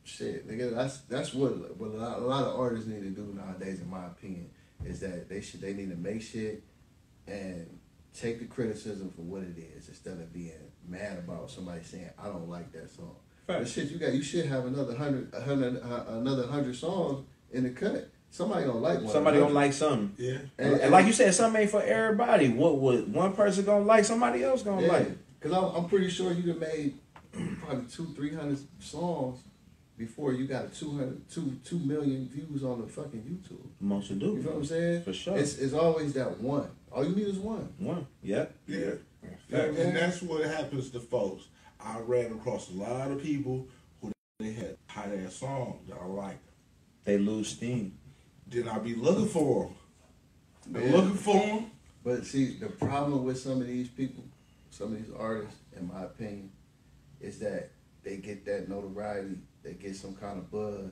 Speaker 3: shit, nigga, that's what a lot of artists need to do nowadays, in my opinion, is that they need to make shit and take the criticism for what it is instead of being mad about somebody saying I don't like that song.
Speaker 1: Fact.
Speaker 3: But shit, you should have another 100 songs in the cut. Somebody gonna like one.
Speaker 1: Somebody gonna like something.
Speaker 5: Yeah.
Speaker 1: And like you said, something ain't for everybody. What would one person gonna like, somebody else gonna like.
Speaker 3: Because I'm pretty sure you have made probably 200-300 songs before you got 2 million views on the fucking YouTube.
Speaker 1: Most do.
Speaker 3: You know what I'm saying?
Speaker 1: For sure.
Speaker 3: It's always that one. All you need is one.
Speaker 1: One. Yeah.
Speaker 5: Yeah. And that's what happens to folks. I ran across a lot of people who they had hot ass songs that I liked.
Speaker 1: They lose steam.
Speaker 5: Then I be looking for them.
Speaker 3: Yeah.
Speaker 5: Looking for them.
Speaker 3: But see, the problem with some of these people, some of these artists, in my opinion, is that they get that notoriety, they get some kind of buzz,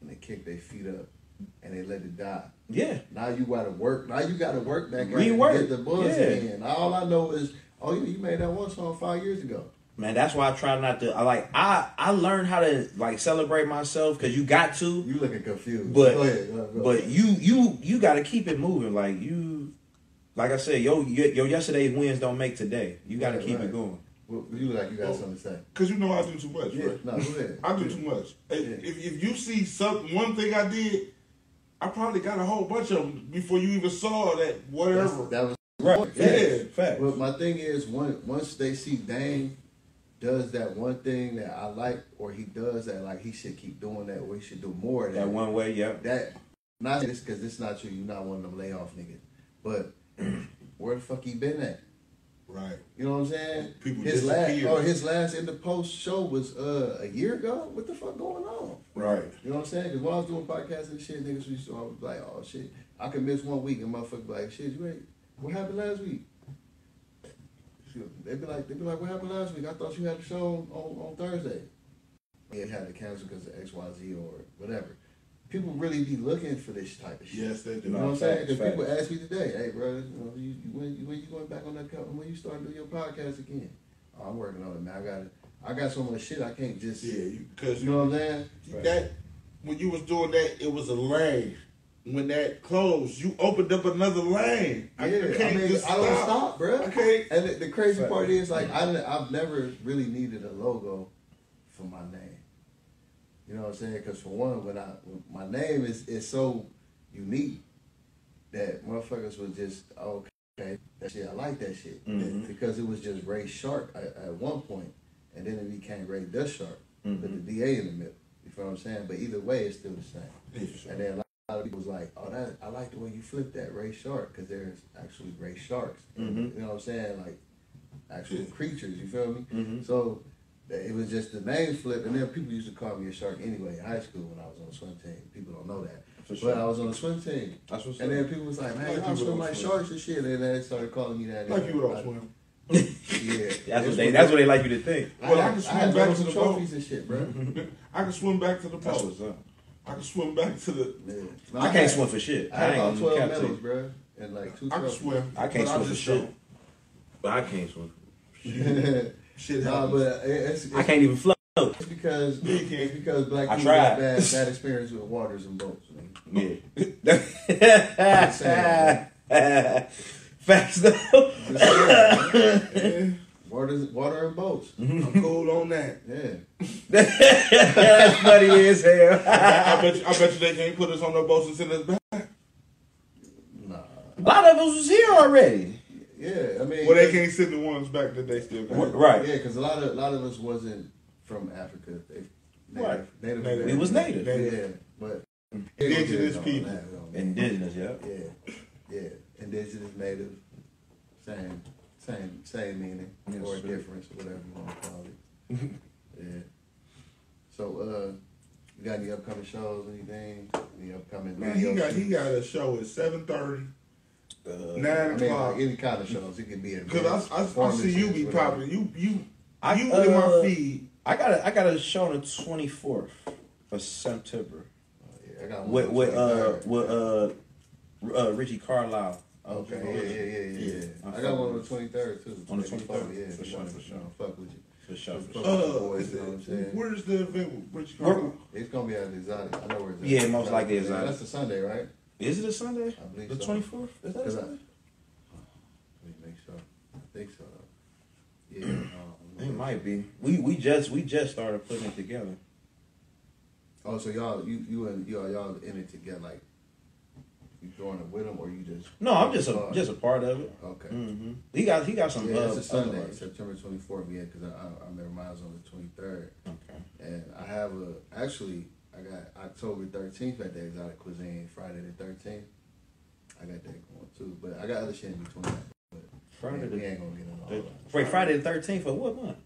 Speaker 3: and they kick their feet up, and they let it die.
Speaker 1: Yeah.
Speaker 3: Now you gotta work. Now you gotta work back out
Speaker 1: Rework.
Speaker 3: and get the buzz
Speaker 1: Yeah.
Speaker 3: in. All I know is, oh, you made that one song 5 years ago.
Speaker 1: Man, that's why I try not to. I learned how to like celebrate myself because you got to.
Speaker 3: You looking confused.
Speaker 1: But
Speaker 3: Go ahead. Go
Speaker 1: but
Speaker 3: ahead.
Speaker 1: you got to keep it moving. Like I said, your yesterday's wins don't make today. You got to
Speaker 3: Right,
Speaker 1: keep
Speaker 3: right.
Speaker 1: it going.
Speaker 3: Well, you look like you got something to say.
Speaker 5: Because you know I do too much,
Speaker 3: Yeah,
Speaker 5: right?
Speaker 3: no, go ahead.
Speaker 5: I do too much.
Speaker 3: Yeah.
Speaker 5: If you see one thing I did, I probably got a whole bunch of them before you even saw that whatever.
Speaker 3: That was
Speaker 1: Right.
Speaker 5: Yeah.
Speaker 1: Fact.
Speaker 3: But my thing is, once they see Dame does that one thing that I like, or he does that, like he should keep doing that, or he should do more of that.
Speaker 1: That one way, yeah.
Speaker 3: That not this because it's not you. You're not one of them layoff niggas. But where the fuck he been at?
Speaker 5: Right.
Speaker 3: You know what I'm saying?
Speaker 5: People
Speaker 3: his
Speaker 5: disappear.
Speaker 3: his last NdAPost show was a year ago. What the fuck going on?
Speaker 5: Right.
Speaker 3: You know what I'm saying? Because when I was doing podcasts and shit, niggas used to always be like, oh shit, I could miss 1 week and motherfucker be like, shit, you ain't. What happened last week? They'd be like, what happened last week? I thought you had a show on Thursday. Yeah, had to cancel because of XYZ or whatever. People really be looking for this type of shit.
Speaker 5: Yes, they do.
Speaker 3: You know what I'm saying? Because people ask me today, hey, bro, when you going back on that cover? When you start doing your podcast again? Oh, I'm working on it, man. I got so much shit I can't just.
Speaker 5: Yeah, because
Speaker 3: you know what I'm saying?
Speaker 5: That when you was doing that, it was a lane. When that closed, you opened up another lane.
Speaker 3: I don't stop, bro.
Speaker 5: I can't.
Speaker 3: And the crazy part is, like, I've never really needed a logo for my name. You know what I'm saying? Because for one, when my name is so unique that motherfuckers was just okay. That shit, I like that shit because it was just Ray Shark at one point, and then it became Ray the Shark with the DA in the middle. You feel what I'm saying? But either way, it's still the same. And then a lot of people was like, "Oh, I like the way you flipped that Ray Shark because there's actually Ray Sharks." You know what I'm saying? Like actual creatures. You feel me? So. It was just the name flip, and then people used to call me a shark anyway in high school when I was on the swim team. People don't know that. But I was on the swim team.
Speaker 5: That's what's
Speaker 3: and then people was like, man, y'all swim like sharks and shit. And then they started calling me that.
Speaker 5: Like you don't swim.
Speaker 3: Yeah.
Speaker 7: That's what they like you to think.
Speaker 5: Well, I can swim back to the
Speaker 3: trophies
Speaker 5: boat.
Speaker 3: and shit, bro.
Speaker 5: I can swim back to the
Speaker 7: That's
Speaker 5: boat.
Speaker 7: what's up.
Speaker 5: I can swim back to the...
Speaker 3: No,
Speaker 7: I can't swim for shit.
Speaker 3: I had about 12
Speaker 7: cap
Speaker 3: medals, bro. And like 2
Speaker 5: I can
Speaker 3: trophies.
Speaker 5: swim.
Speaker 7: I can't
Speaker 5: but
Speaker 7: swim for
Speaker 5: just
Speaker 7: shit.
Speaker 5: don't.
Speaker 7: But I can't swim.
Speaker 5: Shit
Speaker 3: Nah,
Speaker 5: happens.
Speaker 3: but it's
Speaker 7: I can't even float.
Speaker 3: It's because black
Speaker 7: I
Speaker 3: people
Speaker 7: tried.
Speaker 3: have bad experience with waters and boats, man.
Speaker 7: Yeah. Facts though.
Speaker 3: Water and boats.
Speaker 5: I'm cool on that.
Speaker 3: Yeah.
Speaker 7: That's funny as hell.
Speaker 5: I bet you they can't put us on no boats and send us back.
Speaker 3: Nah.
Speaker 7: A lot of us was here already.
Speaker 3: Yeah, I mean.
Speaker 5: Well, they can't send the ones back that they still got.
Speaker 7: Right.
Speaker 3: Yeah, because a lot of us wasn't from Africa.
Speaker 7: Right.
Speaker 3: Native.
Speaker 7: It was native.
Speaker 3: Yeah, but
Speaker 5: Indigenous people.
Speaker 7: Indigenous, yeah.
Speaker 3: Yeah. Indigenous, native, same meaning or difference, whatever you want to call it. Yeah. So, you got any upcoming shows? Anything? Any upcoming?
Speaker 5: Man, he got a show at 7:30, 9 o'clock.
Speaker 3: Like any kind of shows. It can be.
Speaker 5: Because I see you be popping. You in my feed.
Speaker 7: I got a show on the 24th of September.
Speaker 3: I got one
Speaker 7: with Richie Carlisle.
Speaker 3: Okay, yeah. I got one on the 23rd too.
Speaker 7: On the 23rd,
Speaker 3: yeah.
Speaker 7: for sure.
Speaker 3: Fuck with you.
Speaker 7: For sure.
Speaker 3: Boys, you know what I'm saying?
Speaker 5: Where's the event with Richie Carlisle?
Speaker 3: It's gonna be at the Exotic. I know where it's at.
Speaker 7: Yeah, most likely Exotic.
Speaker 3: That's a Sunday, right?
Speaker 7: Is it a Sunday?
Speaker 3: I believe
Speaker 7: The
Speaker 3: so.
Speaker 7: 24th? Is that a Sunday?
Speaker 3: Let me make sure. I think so. Yeah.
Speaker 7: It might be. We just started putting it together.
Speaker 3: Oh, so y'all in it together, like you doing it with them, or you just?
Speaker 7: No, I'm just a part of it.
Speaker 3: Okay.
Speaker 7: Mm-hmm. He got some.
Speaker 3: Yeah, it's a
Speaker 7: other
Speaker 3: Sunday,
Speaker 7: artists.
Speaker 3: September 24th. Yeah, because I remember mine was on the 23rd.
Speaker 7: Okay.
Speaker 3: And I have I got October 13th at the Exotic Cuisine, Friday the 13th. I got that going too, but I got other shit in between that. But
Speaker 7: Friday
Speaker 3: we ain't gonna get into all that.
Speaker 7: Wait, Friday the 13th for what month?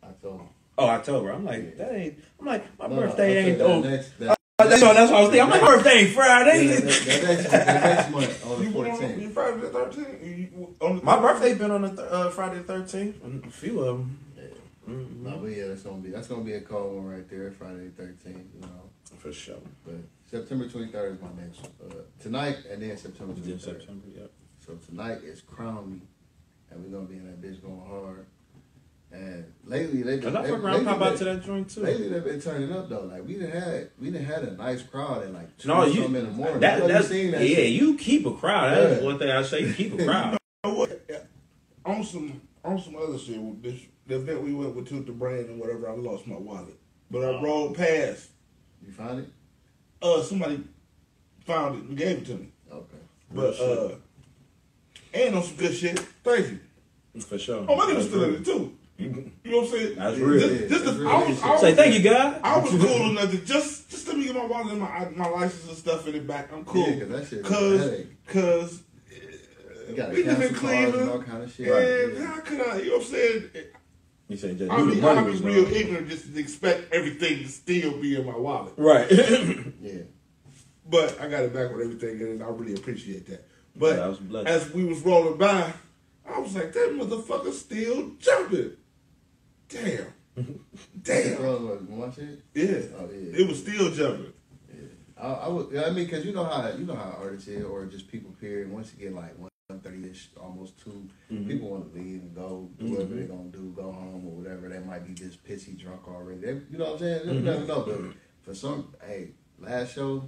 Speaker 3: October.
Speaker 7: Oh, October. I'm like, that ain't. I'm like, my
Speaker 3: No,
Speaker 7: birthday ain't.
Speaker 3: that
Speaker 7: Oh,
Speaker 3: next-
Speaker 7: that's what I was thinking. I'm like, my birthday ain't Friday.
Speaker 3: Yeah, that next month on the
Speaker 5: You went on
Speaker 3: 14th.
Speaker 5: you Friday the 13th?
Speaker 7: My birthday been on the Friday the 13th. And a few of them. Mm-hmm.
Speaker 3: No, but yeah, that's gonna be a cold one right there, Friday the 13th. You know,
Speaker 7: For sure.
Speaker 3: but September 23rd is my next tonight, and then September 23rd.
Speaker 7: September, yep.
Speaker 3: So tonight is Crown Me, and we're gonna be in that bitch going hard. And lately they've been.
Speaker 7: Cause I fuck around pop out to that joint too.
Speaker 3: Lately they've been turning up though. Like we done had a nice crowd at like 2
Speaker 7: No,
Speaker 3: in the morning.
Speaker 7: That's
Speaker 3: seen that
Speaker 7: yeah.
Speaker 3: shit.
Speaker 7: You keep a crowd. That's one thing I say. You keep a crowd.
Speaker 5: You know what? On some other shit, the event we went with Tooth the Brain and whatever, I lost my wallet. But I rolled past.
Speaker 3: You find it?
Speaker 5: Somebody found it and gave it to me.
Speaker 3: Okay.
Speaker 5: But and on some good shit. Thank you.
Speaker 7: For sure.
Speaker 5: Oh, my nigga was still in it too. You know what I'm saying?
Speaker 7: That's real.
Speaker 5: Say
Speaker 7: thank you, God.
Speaker 5: I was cool enough to just let me get my wallet and my license and stuff in it back. I'm cool.
Speaker 3: Yeah, 'cause that shit was a headache.
Speaker 5: Cause
Speaker 3: You got to
Speaker 5: We live in
Speaker 3: cancel cars and
Speaker 5: Cleveland.
Speaker 3: all kind of shit.
Speaker 5: And how could I, you know what I'm saying?
Speaker 7: You said just
Speaker 5: I
Speaker 7: knew the
Speaker 5: mean,
Speaker 7: money
Speaker 5: I'd be
Speaker 7: was
Speaker 5: real
Speaker 7: wrong.
Speaker 5: ignorant just to expect everything to still be in my wallet.
Speaker 7: Right.
Speaker 3: Yeah.
Speaker 5: But I got it back with everything, and I really appreciate that. But
Speaker 7: Yeah, I was blessed.
Speaker 5: as we was rolling by, I was like, that motherfucker still jumping. Damn. Damn.
Speaker 3: My shit?
Speaker 5: Yeah.
Speaker 3: Oh, yeah.
Speaker 5: It was still jumping.
Speaker 3: I would. I mean, because you know how artists is, or just people. Period. Once you get like 1:30ish, almost 2, people want to leave and go do whatever they're gonna do, go home or whatever. They might be just pissy drunk already. You know what I'm saying? You never know. But for some, last show,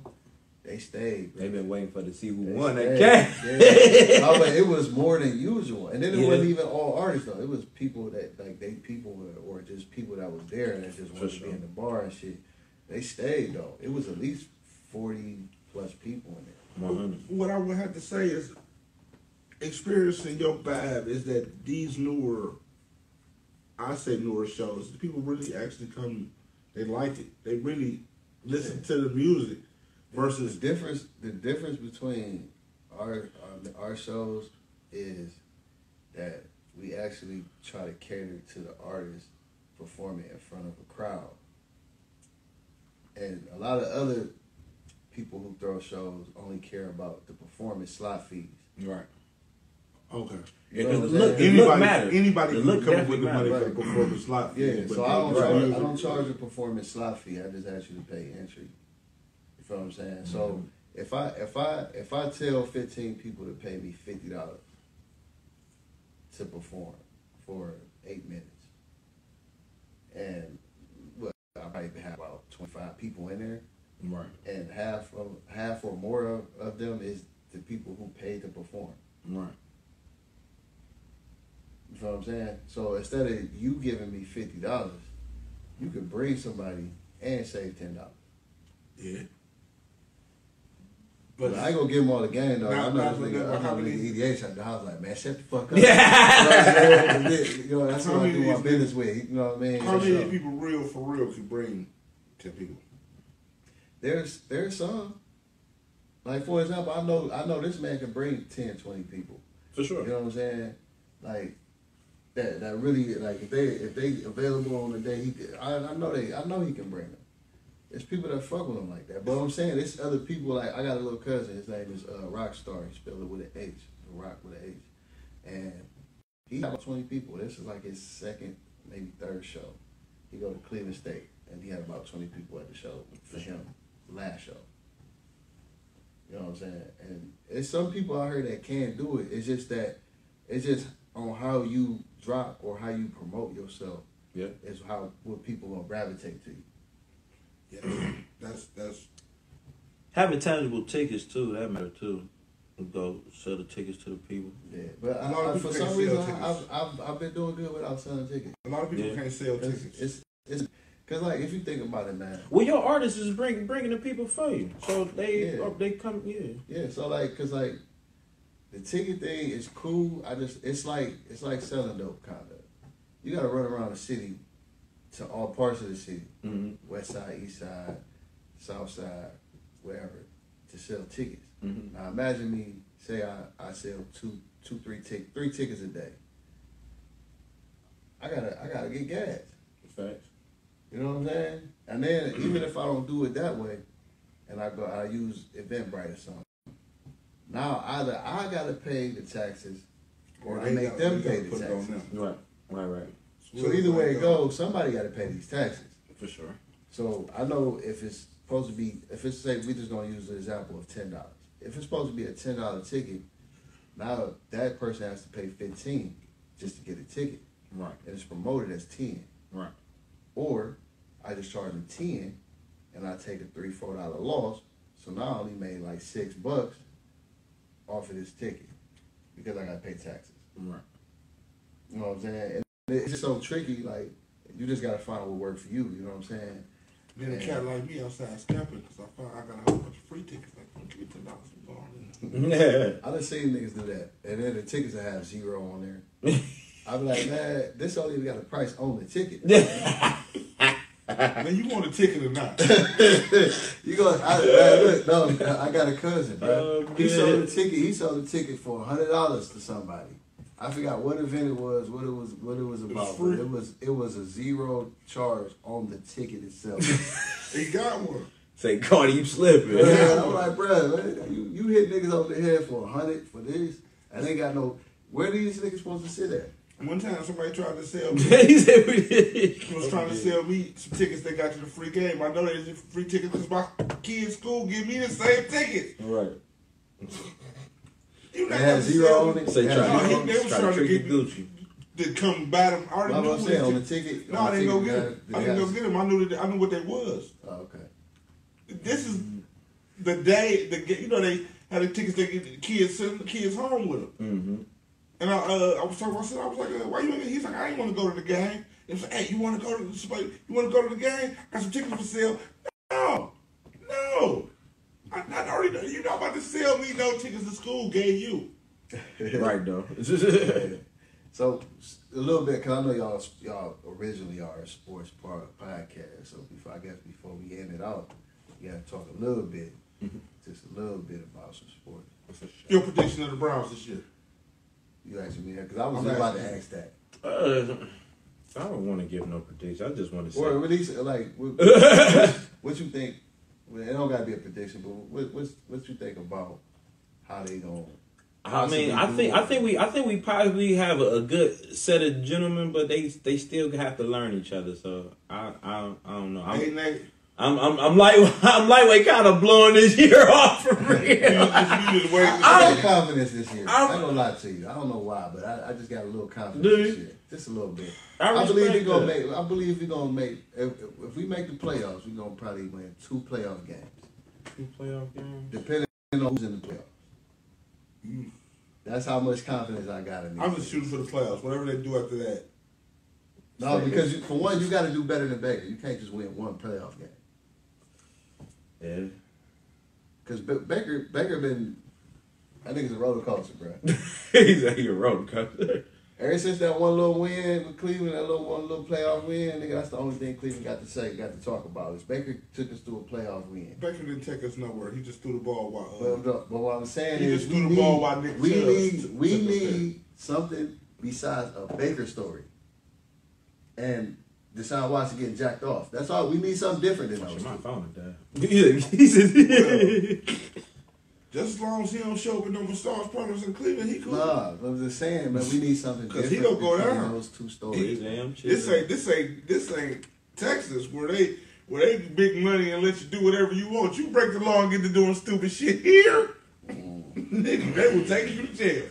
Speaker 3: they stayed.
Speaker 7: They've been waiting for to see who
Speaker 3: They
Speaker 7: won
Speaker 3: stayed.
Speaker 7: that game.
Speaker 3: Yeah. It was more than usual, and then it
Speaker 7: Yeah.
Speaker 3: wasn't even all artists though. It was people that or just people that was there that just wanted to be in the bar and shit. They stayed though. It was at least 40 plus people in there.
Speaker 7: 100.
Speaker 5: What I would have to say is, experiencing your vibe is that these newer shows, the people really actually come, they like it. They really listen to the music versus
Speaker 3: The difference between our shows is that we actually try to cater to the artist performing in front of a crowd. And a lot of other people who throw shows only care about the performance slot fees.
Speaker 7: Right.
Speaker 5: okay.
Speaker 7: Yeah,
Speaker 3: You know
Speaker 7: because
Speaker 3: what I'm
Speaker 7: the
Speaker 3: saying?
Speaker 7: look matters.
Speaker 5: Anybody
Speaker 7: The
Speaker 5: can
Speaker 7: look
Speaker 5: come up with
Speaker 7: definitely
Speaker 5: the money
Speaker 7: matters.
Speaker 5: for performance slot fee.
Speaker 3: Yeah,
Speaker 5: but
Speaker 3: so I
Speaker 5: the-
Speaker 3: don't charge a performance slot fee. I just ask you to pay entry. You feel what I'm saying? So if I tell 15 people to pay me $50 to perform for 8 minutes, and I might have about 25 people in there,
Speaker 7: Right.
Speaker 3: and half or more of them is the people who pay to perform.
Speaker 7: Right.
Speaker 3: You feel what I'm saying? So instead of you giving me $50, you could bring somebody and save $10.
Speaker 5: Yeah.
Speaker 3: But I ain't gonna give them all the game though.
Speaker 5: Nah,
Speaker 3: I'm not
Speaker 5: nah,
Speaker 3: this nigga.
Speaker 5: but
Speaker 3: I'm
Speaker 5: how
Speaker 3: not
Speaker 5: many-
Speaker 3: nigga EDH out there. I was like, man, shut the fuck up.
Speaker 7: Yeah.
Speaker 3: You know, that's
Speaker 5: How
Speaker 3: what I do
Speaker 5: many
Speaker 3: my
Speaker 5: is-
Speaker 3: business with. You know what I mean?
Speaker 5: How
Speaker 3: For
Speaker 5: many
Speaker 3: sure.
Speaker 5: people for real can bring 10 people?
Speaker 3: There's some. Like for example, I know this man can bring 10, 20 people.
Speaker 7: For sure.
Speaker 3: You know what I'm saying? Like that really, like if they available on the day, I know he can bring them. There's people that fuck with him like that. But I'm saying there's other people, like I got a little cousin, his name is Rockstar. He spelled it with an H, rock with an H. And he got about 20 people. This is like his second, maybe third show. He go to Cleveland State and he had about 20 people at the show for him, last show. You know what I'm saying? And it's some people out here that can't do it. It's just on how you drop or how you promote yourself.
Speaker 7: Yeah.
Speaker 3: Is what people gonna gravitate to you.
Speaker 5: Yeah. That's
Speaker 7: Having tangible tickets too, that matter too. Go sell the tickets to the people.
Speaker 3: Yeah, but
Speaker 5: A lot of
Speaker 3: for
Speaker 5: people
Speaker 3: some
Speaker 5: can't
Speaker 3: reason,
Speaker 5: sell tickets.
Speaker 3: I've been doing good without selling tickets.
Speaker 5: a lot of people
Speaker 7: Yeah.
Speaker 5: can't sell tickets.
Speaker 3: It's because like if you think about it, man.
Speaker 7: Well, your artist is bringing the people for you, so they
Speaker 3: Yeah.
Speaker 7: they come. Yeah.
Speaker 3: Yeah, so like, cause like the ticket thing is cool. It's like selling dope, kind of. You gotta run around the city to all parts of the city, west side, east side, south side, wherever, to sell tickets. Now imagine me say I sell three tickets a day. I gotta get gas.
Speaker 7: Facts.
Speaker 3: You know what I'm saying? And then even if I don't do it that way, and I use Eventbrite or something, now either I gotta pay the taxes or I make them pay the taxes.
Speaker 7: Right.
Speaker 3: So either way it goes, somebody gotta pay these taxes.
Speaker 7: For sure.
Speaker 3: So I know if it's supposed to be, if it's say we just gonna use the example of $10. If it's supposed to be a $10 ticket, now that person has to pay $15 just to get a ticket.
Speaker 7: Right.
Speaker 3: And it's promoted as 10.
Speaker 7: Right.
Speaker 3: Or I just charge them 10 and I take a $3-4 loss. So now I only made like $6 off of this ticket because I gotta pay taxes.
Speaker 7: Right.
Speaker 3: You know what I'm saying? And it's just so tricky, like you just gotta find what works for you, you know what I'm saying?
Speaker 5: Then a cat like me outside scalping because I found I got a whole bunch of free tickets. Like, give me $10 for going.
Speaker 7: Yeah.
Speaker 3: I done seen niggas do that. And then the tickets will have 0 on there. I be like, man, this don't even got a price on the ticket. You
Speaker 5: Man, you want a ticket or not?
Speaker 3: You go. Look, no, I got a cousin, bro. He
Speaker 7: man.
Speaker 3: sold a ticket. He sold a ticket for $100 to somebody. I forgot what event it was, what it was about.
Speaker 5: free.
Speaker 3: But it was a zero charge on the ticket itself.
Speaker 5: He got one.
Speaker 7: Say, Cardi, you slipping.
Speaker 3: Yeah, I'm like, bro, you hit niggas over the head for $100 for this, and they got no. Where these niggas supposed to sit at?
Speaker 5: One time somebody tried to sell me.
Speaker 7: He said we did.
Speaker 5: He was trying to sell me some tickets they got to the free game. I know they free tickets because my kids' school give me the same ticket.
Speaker 7: Right.
Speaker 5: You
Speaker 3: They had zero on it.
Speaker 7: Say,
Speaker 3: They
Speaker 7: try
Speaker 3: had
Speaker 5: No,
Speaker 3: zero on
Speaker 5: they
Speaker 3: it.
Speaker 5: was
Speaker 7: try
Speaker 5: trying
Speaker 7: to
Speaker 5: to
Speaker 7: trick
Speaker 5: get
Speaker 7: the
Speaker 5: me
Speaker 7: Gucci.
Speaker 5: to come buy them. I already
Speaker 3: What
Speaker 5: knew
Speaker 3: I'm
Speaker 5: what
Speaker 3: saying, on
Speaker 5: they-
Speaker 3: the ticket.
Speaker 5: No,
Speaker 3: on
Speaker 5: I
Speaker 3: the
Speaker 5: didn't go
Speaker 3: ticket,
Speaker 5: get them.
Speaker 3: they
Speaker 5: I didn't
Speaker 3: had-
Speaker 5: go get them. I knew what they was.
Speaker 3: Oh, okay.
Speaker 5: This is the day you know they had the tickets they get the kids send the kids home with them.
Speaker 7: Mm-hmm.
Speaker 5: And I was talking. I was like, why you? He's like, I ain't want to go to the game. He was like, hey, you want to go to the spot? You want to go to the game? I got some tickets for sale. No. I already know. You're not about to sell me no tickets to school. Gave you.
Speaker 7: Right, though.
Speaker 3: So a little bit, cause I know y'all originally are a sports podcast. So before we end it out, you gotta talk a little bit, just a little bit about some sports.
Speaker 5: Your prediction of the Browns this year?
Speaker 3: You asking me that? Cause I was
Speaker 5: I'm
Speaker 3: about to
Speaker 5: asking
Speaker 3: ask that.
Speaker 7: I don't want to give no prediction. I just want to say.
Speaker 3: Or at least like, what you think? Well, it don't gotta be a prediction, but what you think about how they gonna?
Speaker 7: I mean, I think we probably have a good set of gentlemen, but they still have to learn each other. So I don't know. I'm lightweight, kind of blowing this year off for real.
Speaker 3: I got confidence this year. I ain't gonna lie to you. I don't know why, but I just got a little confidence this year, just a little bit. I believe we're gonna make. I believe we're gonna make. If we make the playoffs, we're gonna probably win 2 playoff games.
Speaker 7: 2 playoff games.
Speaker 3: Depending on who's in the playoffs. That's how much confidence I got in these.
Speaker 5: I'm just shooting for the playoffs. Whatever they do after that.
Speaker 3: No, because for one, you got to do better than Baker. You can't just win 1 playoff game.
Speaker 7: Yeah.
Speaker 3: Because Baker been, I think it's a roller coaster, bro.
Speaker 7: He's a roller coaster.
Speaker 3: Ever since that one little win with Cleveland, that one little playoff win, nigga, that's the only thing Cleveland got to talk about. Is Baker took us to a playoff win.
Speaker 5: Baker didn't take us nowhere. He just threw the ball while.
Speaker 3: But what I'm saying
Speaker 5: He
Speaker 3: is
Speaker 5: just threw the ball while Nick
Speaker 3: we
Speaker 5: Chubb
Speaker 3: need something besides a Baker story. And Deshaun Watson getting jacked off. That's all. We need something different than those.
Speaker 7: My phone died.
Speaker 5: Just as long as he don't show up with no stars partners in Cleveland, he cool.
Speaker 3: Nah, I'm just saying, man, we need something different.
Speaker 5: Because he don't go
Speaker 3: between
Speaker 5: down.
Speaker 3: those 2 stories.
Speaker 5: This ain't Texas where they big money and let you do whatever you want. You break the law and get to doing stupid shit here, nigga, they will take you to jail.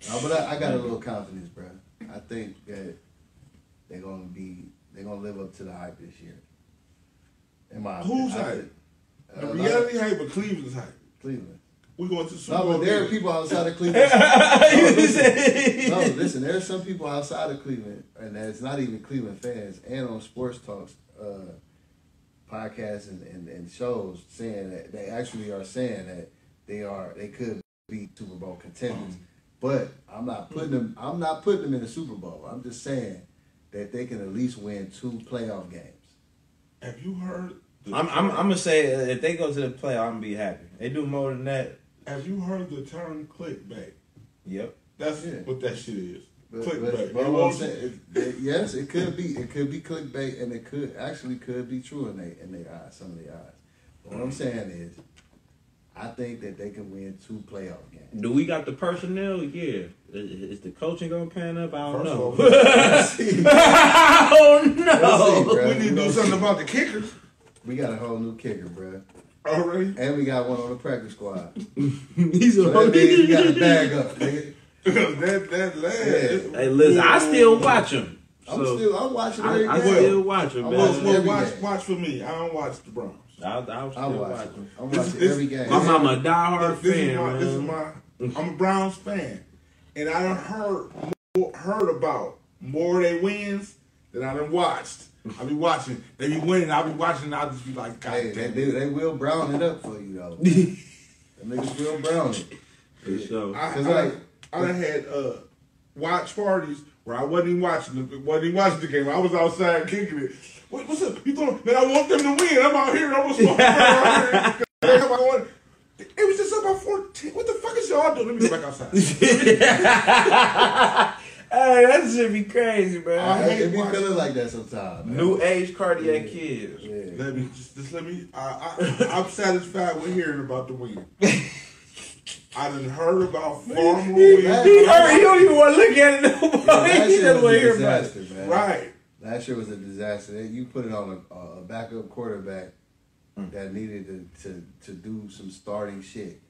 Speaker 3: No, but I got a little confidence, bro. I think that they're gonna live up to the hype this year.
Speaker 5: Who's hype? The reality hype or Cleveland's hype?
Speaker 3: Cleveland.
Speaker 5: We going to the Super
Speaker 3: No,
Speaker 5: Bowl.
Speaker 3: but there are people outside of Cleveland. No, listen, there are some people outside of Cleveland, and that's not even Cleveland fans, and on sports talks, podcasts and shows saying that they actually are saying that they could be Super Bowl contenders. But I'm not putting them in the Super Bowl. I'm just saying that they can at least win 2 playoff games.
Speaker 5: Have you heard?
Speaker 7: I'm gonna say if they go to the playoff, I'm gonna be happy. They do more than that.
Speaker 5: Have you heard the term clickbait?
Speaker 7: Yep.
Speaker 5: That's what that shit is.
Speaker 3: But
Speaker 5: Clickbait.
Speaker 3: what I'm saying, yes, it could be clickbait, and it could be true in their eyes, some of their eyes. But what I'm saying is, I think that they can win 2 playoff games.
Speaker 7: Do we got the personnel? Yeah. Is the coaching gonna pan up? I don't know.
Speaker 3: I
Speaker 7: don't know.
Speaker 5: We need to do something about the kickers.
Speaker 3: We got a whole new kicker, bro.
Speaker 5: Already?
Speaker 3: And we got one on the practice squad.
Speaker 7: He's
Speaker 3: so that means we got to bag up, nigga.
Speaker 5: that lad.
Speaker 3: Yeah.
Speaker 7: Hey, listen, I still watch him.
Speaker 3: I'm watching every game.
Speaker 7: I still watch him, man.
Speaker 5: Watch for me. I don't watch the Browns.
Speaker 7: I'll still watch him.
Speaker 3: I'm watching every game.
Speaker 7: I'm a diehard fan,
Speaker 5: man. I'm a Browns fan. And I done heard about more of their wins than I done watched. I be watching. They be winning. I be watching. And I'll just be like, God damn.
Speaker 3: They will brown it up for you, though. Them niggas will brown it.
Speaker 7: For sure.
Speaker 5: I done had watch parties where I wasn't even watching the game. I was outside kicking it. What's up? You going? Man, I want them to win. I'm out here. I'm smoking around here. It was just about 14. What the fuck is y'all doing? Let me go back outside.
Speaker 7: Hey, that should be crazy, bro.
Speaker 3: It be feeling like that sometimes.
Speaker 7: New age cardiac kids.
Speaker 3: Yeah.
Speaker 5: Let me. I'm satisfied with hearing about the win. I done heard about farm wins.
Speaker 7: He heard. He don't even want to look at it no more.
Speaker 3: Last
Speaker 7: He
Speaker 3: year
Speaker 7: just want
Speaker 3: was
Speaker 7: to
Speaker 3: a
Speaker 7: hear about
Speaker 3: disaster,
Speaker 7: it.
Speaker 3: man.
Speaker 5: Right.
Speaker 3: Last year was a disaster. You put it on a backup quarterback that needed to do some starting shit.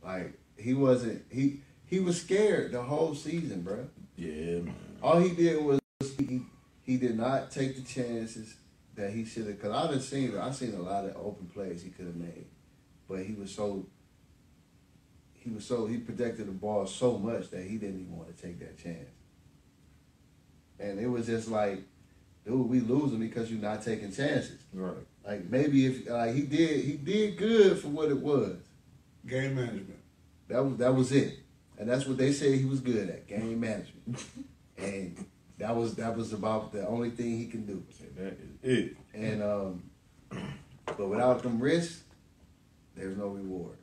Speaker 3: Like he wasn't. He was scared the whole season, bro.
Speaker 7: Yeah, man.
Speaker 3: All he did was he did not take the chances that he should have. Cause I've seen a lot of open plays he could have made, but he protected the ball so much that he didn't even want to take that chance. And it was just like, dude, we losing because you're not taking chances.
Speaker 7: Right.
Speaker 3: Like maybe if he did good for what it was.
Speaker 5: Game management.
Speaker 3: That was it. And that's what they said he was good at, game management. And that was about the only thing he can do.
Speaker 7: That is it.
Speaker 3: And but without them risks, there's no reward.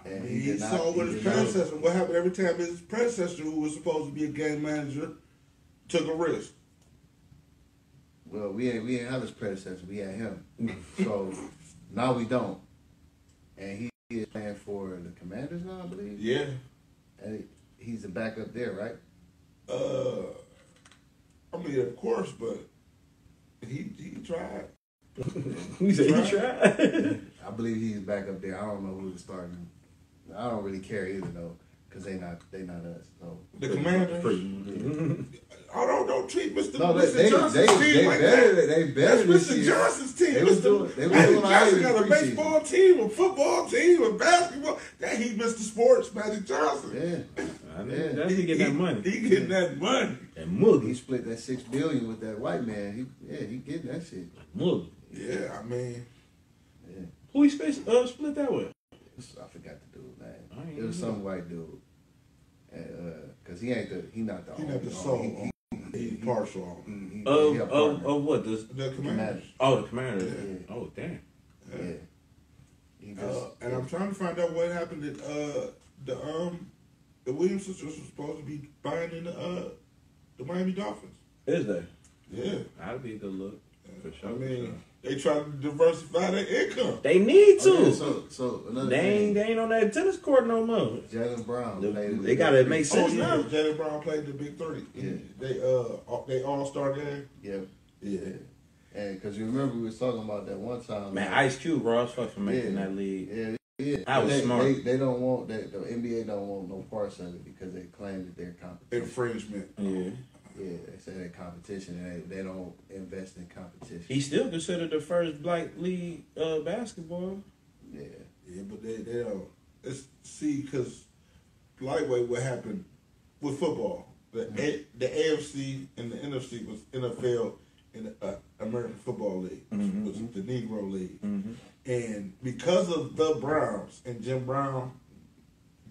Speaker 3: And
Speaker 5: he saw with his predecessor. What happened every time his predecessor, who was supposed to be a game manager, took a risk?
Speaker 3: Well, we ain't have his predecessor. We had him. So now we don't. And he is playing for the Commanders now, I believe.
Speaker 5: Yeah.
Speaker 3: And he's the backup there, right?
Speaker 5: I mean, of course, but he tried.
Speaker 7: He said he tried.
Speaker 3: I believe he's back up there. I don't know who's starting. I don't really care either though, because they not us. So
Speaker 5: The Commanders. I don't treat Mr. Johnson's team like that.
Speaker 3: They better.
Speaker 5: That's Mr. Johnson's team.
Speaker 3: They was doing
Speaker 5: Magic
Speaker 3: all right
Speaker 5: Johnson
Speaker 3: in
Speaker 5: got a
Speaker 3: preseason.
Speaker 5: baseball team, a football team, a basketball. That he's Mr. Sports, Magic Johnson.
Speaker 3: Yeah.
Speaker 7: That's he getting that money.
Speaker 5: He getting that money.
Speaker 7: That mug.
Speaker 3: He split that $6 billion with that white man. He getting that shit.
Speaker 7: Mug.
Speaker 5: Yeah, I mean.
Speaker 3: Yeah.
Speaker 7: Who he split that with?
Speaker 3: I forgot the dude name. It was some white dude. Cause he not the
Speaker 5: He not the soul. He's partial.
Speaker 7: Of what?
Speaker 5: The Commanders.
Speaker 7: Oh, the Commanders.
Speaker 3: Yeah.
Speaker 7: Oh, damn.
Speaker 3: Yeah.
Speaker 5: And I'm trying to find out what happened that the Williams sisters were supposed to be buying in the Miami Dolphins.
Speaker 7: Is there?
Speaker 5: Yeah.
Speaker 7: That'd be a good look. For sure.
Speaker 5: I mean, they try to diversify their income.
Speaker 7: They need to.
Speaker 3: Okay, so another
Speaker 7: they ain't on that tennis court no more.
Speaker 3: Jalen Brown.
Speaker 7: They gotta make sense now.
Speaker 5: Jalen Brown played the Big Three.
Speaker 3: Yeah.
Speaker 5: They all-star game.
Speaker 3: Yeah. And because you remember we was talking about that one time.
Speaker 7: Man, Ice Cube, bro, I was fucking making that league.
Speaker 3: Yeah.
Speaker 7: That was smart.
Speaker 3: They don't want that. The NBA don't want no parts of it because they claim that they're competition.
Speaker 5: Infringement.
Speaker 3: Yeah, they say they're competition and they don't invest in competition.
Speaker 7: He's still considered the first black league basketball.
Speaker 3: Yeah.
Speaker 5: Yeah, but they don't. See, because lightweight, what happened with football, the AFC and the NFC was NFL and the American Football League, which was the Negro League. And because of the Browns and Jim Brown,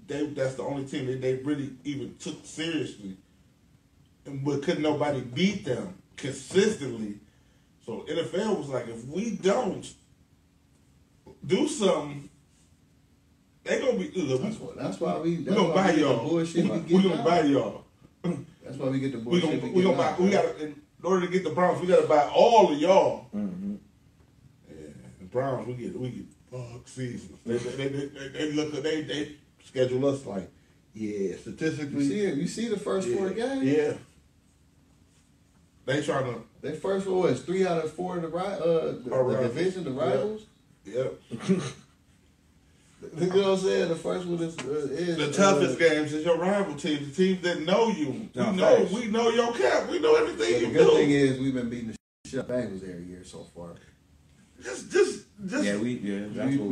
Speaker 5: that's the only team that they really even took seriously. But couldn't nobody beat them consistently. So NFL was like, if we don't do something, they gonna be.
Speaker 3: That's why we
Speaker 5: gonna buy y'all.
Speaker 3: Bullshit
Speaker 5: we gonna buy y'all.
Speaker 3: That's why we get the bullshit.
Speaker 5: We gonna buy. We gotta, in order to get the Browns, we gotta buy all of y'all. Yeah, the Browns, we get fuck seasons. They schedule us like, statistically.
Speaker 3: You see the first 4 games.
Speaker 5: Yeah. They trying to.
Speaker 3: Their first one was 3 out of 4 of the division, the rivals.
Speaker 5: Yep.
Speaker 3: You know what I'm saying? The first one is
Speaker 5: the toughest games is your rival teams, the teams that know you. We know your cap. We know everything you do.
Speaker 3: The good thing is we've been beating the shit out of Bengals every year so far.
Speaker 5: Just.
Speaker 7: That's what we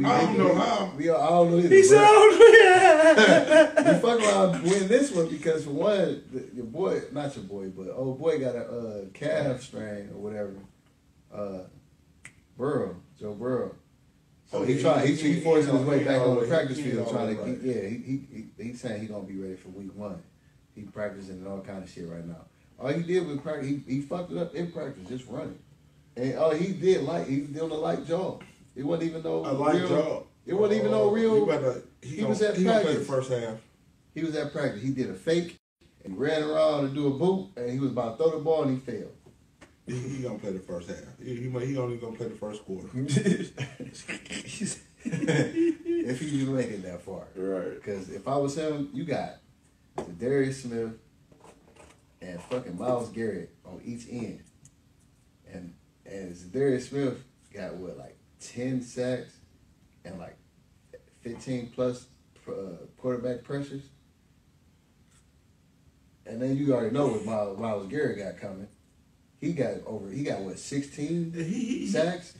Speaker 5: I don't know how.
Speaker 3: We are all either.
Speaker 7: He said,
Speaker 3: we fuck around win this one because for one, your boy, not your boy, but old boy got a calf strain or whatever. Joe Burrow. So he forcing his way back on the practice field trying to get. Yeah, he's saying he's gonna be ready for week 1. He practicing and all kind of shit right now. All he did was practice. He fucked it up in practice, just running. And all he did, he was doing a light jog. It wasn't even no
Speaker 5: light jog.
Speaker 3: It wasn't even no real.
Speaker 5: He was at practice. He gonna play the first half.
Speaker 3: He was at practice. He did a fake and ran around to do a boot, and he was about to throw the ball and he failed.
Speaker 5: He gonna play the first half. He only gonna play the first quarter.
Speaker 3: If he even make it that far,
Speaker 5: right?
Speaker 3: Because if I was him, you got Darius Smith and fucking Myles Garrett on each end, and Darius Smith got 10 sacks and 15 plus quarterback pressures, and then you already know what Myles Garrett got coming. He got 16 sacks,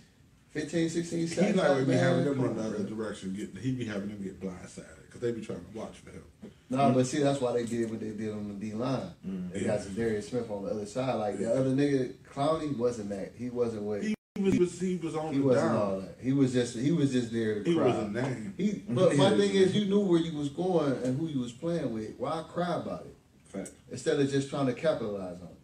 Speaker 3: 15, 16 sacks.
Speaker 5: He's not going to be having them run the other direction. He be having them get blindsided because they be trying to watch for him.
Speaker 3: No, but see, that's why they did what they did on the D line. They got some Darius Smith on the other side. The other nigga, Clowney, wasn't that. He wasn't what. He was on the down. All that. He was just there to cry.
Speaker 5: He was a name.
Speaker 3: But my thing is, you knew where you was going and who you was playing with. Why cry about it?
Speaker 5: Fact.
Speaker 3: Instead of just trying to capitalize on it.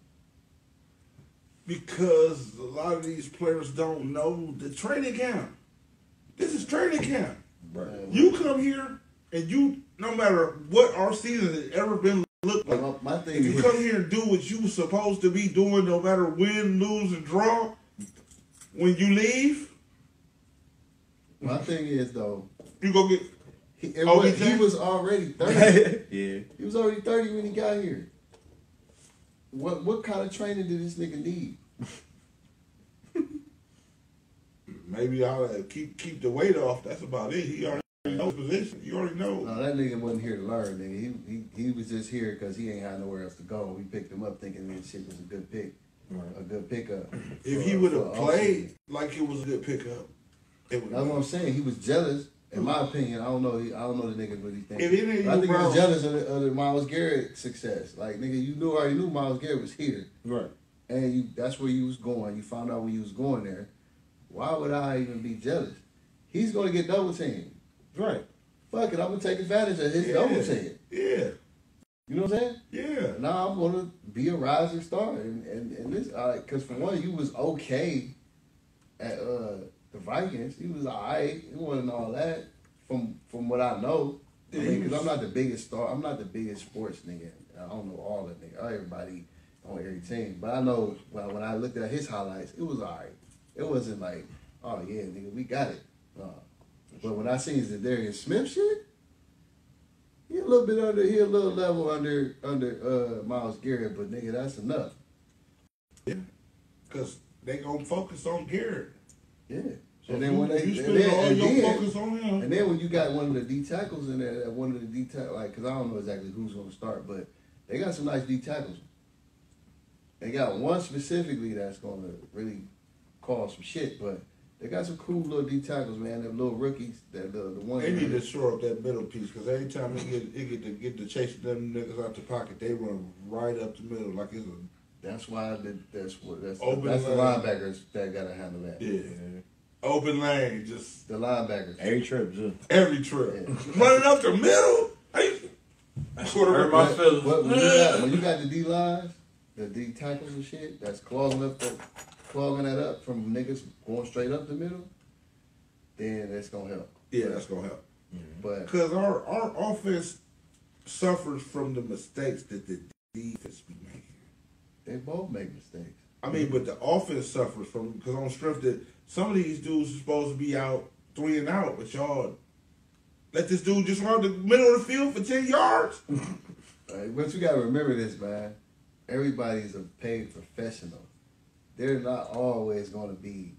Speaker 5: Because a lot of these players don't know the training camp. This is training camp.
Speaker 3: Right.
Speaker 5: You come here and you, no matter what our season has ever been looked like,
Speaker 3: my thing
Speaker 5: if you come here and do what you were supposed to be doing, no matter win, lose, and draw, when you leave,
Speaker 3: my thing is though,
Speaker 5: you go get.
Speaker 3: He was already 30.
Speaker 7: Yeah,
Speaker 3: he was already 30 when he got here. What kind of training did this nigga need?
Speaker 5: Maybe I'll keep the weight off. That's about it. He already knows position. You already know.
Speaker 3: No, that nigga wasn't here to learn, nigga. He was just here because he ain't had nowhere else to go. We picked him up thinking this shit was a good pick, a good pickup.
Speaker 5: If he would have played like it was a good pickup,
Speaker 3: that's what I'm saying. He was jealous. In my opinion, I don't know the nigga what he thinks.
Speaker 5: I think
Speaker 3: he was jealous of the Myles Garrett success. Nigga, you already knew Myles Garrett was here.
Speaker 7: Right.
Speaker 3: And that's where you was going. You found out when you was going there. Why would I even be jealous? He's going to get double teamed.
Speaker 7: Right.
Speaker 3: Fuck it, I'm going to take advantage of his double team.
Speaker 5: Yeah.
Speaker 3: You know what I'm saying?
Speaker 5: Yeah.
Speaker 3: Now I'm going to be a rising star. And this, because for one, you was okay at the Vikings. He was all right. He wasn't all that from what I know. Because I'm not the biggest star. I'm not the biggest sports nigga. I don't know all the niggas. Everybody on every team. But I know when I looked at his highlights, it was all right. It wasn't like, oh yeah, nigga, we got it. But when I seen the Darius Smith shit, he a little level under Myles Garrett, but nigga, that's enough.
Speaker 5: Yeah. Because they gonna focus on Garrett.
Speaker 3: Yeah.
Speaker 5: So
Speaker 3: and then when
Speaker 5: focus on him.
Speaker 3: And then when you got one of the D tackles in there, because I don't know exactly who's gonna start, but they got some nice D tackles. They got one specifically that's gonna really cause some shit, but they got some cool little D tackles, man. Them little rookies, the one.
Speaker 5: They need to shore up that middle piece because every time they get to chasing them niggas out the pocket, they run right up the middle like it's a.
Speaker 3: That's why that's the linebackers that gotta handle that.
Speaker 5: Yeah. Open lane, just
Speaker 3: the linebackers.
Speaker 7: Every trip, too.
Speaker 5: Every trip. Yeah. Running up the middle.
Speaker 7: That's what hurt my feelings.
Speaker 3: When you got the D lines, the D tackles and shit, that's clogging that up from niggas going straight up the middle, then that's gonna help.
Speaker 5: Yeah, that's gonna help.
Speaker 3: Mm-hmm. But
Speaker 5: because our offense suffers from the mistakes that the defense be making.
Speaker 3: They both make mistakes.
Speaker 5: I mean, but the offense suffers from because on strength that some of these dudes are supposed to be out 3 and out, but y'all let this dude just run the middle of the field for 10 yards.
Speaker 3: But you gotta remember this, man. Everybody's a paid professional. They're not always going to be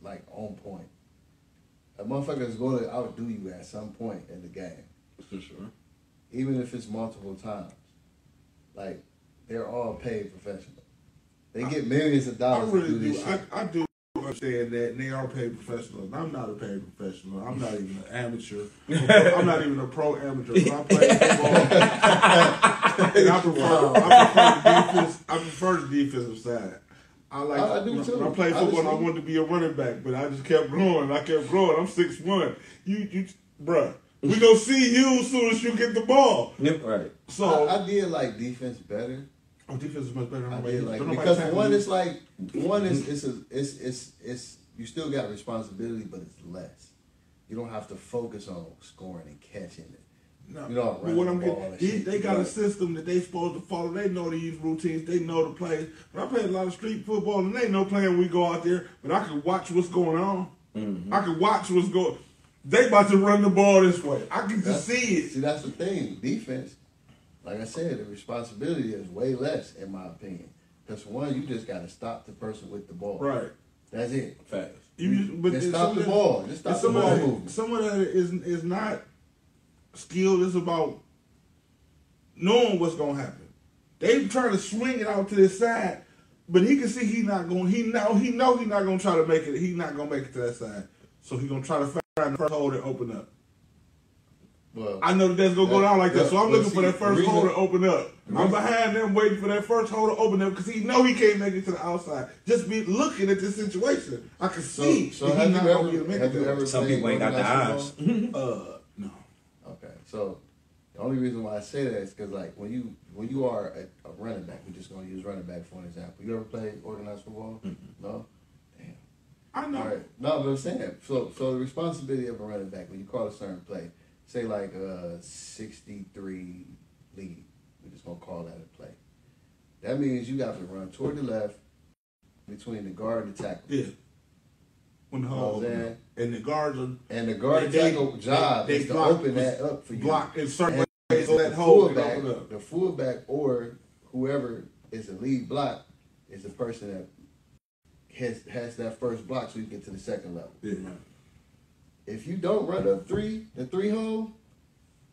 Speaker 3: on point. A motherfucker is going to outdo you at some point in the game.
Speaker 7: For sure.
Speaker 3: Even if it's multiple times. They're all paid professionals. They get millions of dollars to do this shit.
Speaker 5: I do understand that, and they are paid professionals. I'm not a paid professional. I'm not even an amateur. I'm not even a pro amateur. But I play football. And I prefer the defensive side. I do too. When I played football, I wanted to be a running back, but I just kept growing. I'm 6'1". Bruh, We gonna see you as soon as you get the ball.
Speaker 7: Yep, right.
Speaker 5: So
Speaker 3: I did like defense better.
Speaker 5: Oh, defense is much better.
Speaker 3: I did like because one is like it's you still got responsibility, but it's less. You don't have to focus on scoring and catching it.
Speaker 5: No,
Speaker 3: you know,
Speaker 5: but what I'm getting, they got a system that they supposed to follow. They know these routines. They know the plays. But I played a lot of street football, and they know playing when we go out there. But I can watch what's going on. Mm-hmm. I can watch what's going. They about to run the ball this way. I can just see it.
Speaker 3: See, that's the thing. Defense, like I said, the responsibility is way less, in my opinion. Because for one, you just got to stop the person with the ball.
Speaker 5: Right.
Speaker 3: That's it.
Speaker 7: Facts.
Speaker 3: Just stop the ball. Just stop the ball movement.
Speaker 5: Some of that is not skill. It's about knowing what's gonna happen. They trying to swing it out to this side, but he can see he not going. He know he not gonna try to make it. He's not gonna make it to that side. So he gonna try to find the first hole and open up. Well, I know that's gonna go down like that. So I'm looking for that first hole to open up. I'm behind them waiting for that first hole to open up because he know he can't make it to the outside. Just be looking at this situation. I can see.
Speaker 3: So have you ever
Speaker 7: some people ain't got the eyes.
Speaker 5: No.
Speaker 3: Okay. So the only reason why I say that is because like when you are a running back, we're just gonna use running back for an example. You ever play organized football? Mm-hmm. No. Damn.
Speaker 5: I know.
Speaker 3: All right. No, but I'm saying so the responsibility of a running back when you call a certain play, say like a 63 lead. We're just going to call that a play. That means you got to run toward the left between the guard and the tackle.
Speaker 5: Yeah. When the hole and the guards are...
Speaker 3: And the guard and tackle job is to open that up for you.
Speaker 5: Block in certain ways so that hole can open up.
Speaker 3: The fullback or whoever is the lead block is the person that has that first block so you get to the second level.
Speaker 5: Yeah.
Speaker 3: If you don't run the three hole,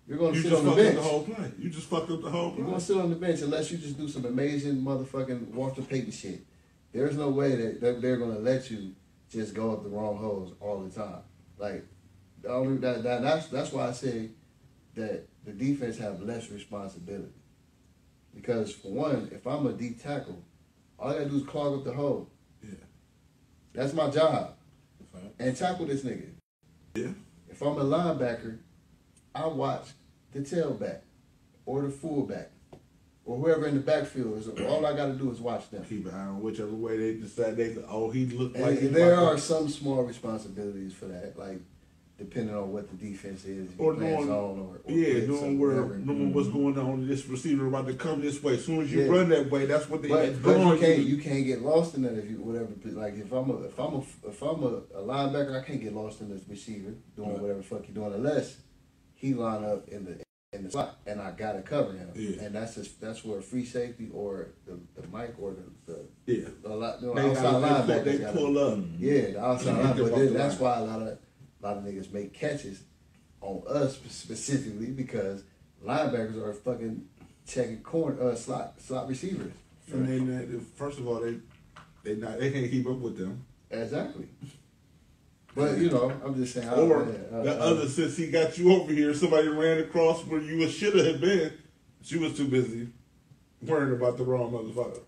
Speaker 3: you're going to sit on the
Speaker 5: bench.
Speaker 3: bench.
Speaker 5: The whole play. You just fucked up the whole play.
Speaker 3: You're going to sit on the bench unless you just do some amazing motherfucking Walter Payton shit. There's no way that they're going to let you just go up the wrong holes all the time. Like, that's why I say that the defense have less responsibility. Because, for one, if I'm a deep tackle, all I got to do is clog up the hole.
Speaker 5: Yeah.
Speaker 3: That's my job. And tackle this nigga.
Speaker 5: Yeah.
Speaker 3: If I'm a linebacker, I watch the tailback or the fullback or whoever in the backfield is. All I got to do is watch them.
Speaker 5: Keep an eye on whichever way they decide he looked like.
Speaker 3: And there are some small responsibilities for that, like depending on what the defense is,
Speaker 5: or knowing what's going on. This receiver about to come this way. As soon as you run that way, that's what they. But
Speaker 3: you can't get lost in that if you whatever. Like if I'm a linebacker, I can't get lost in this receiver doing whatever the fuck you're doing unless he line up in the slot and I gotta cover him. Yeah. And that's where free safety or the mic or the outside linebacker
Speaker 5: they pull up.
Speaker 3: Yeah, the outside linebacker. But that's why a lot of niggas make catches on us specifically because linebackers are fucking checking corner slot receivers.
Speaker 5: And then first of all they can't keep up with them.
Speaker 3: Exactly. But I'm just saying.
Speaker 5: Since he got you over here, somebody ran across where you should have been. She was too busy worrying about the wrong motherfucker.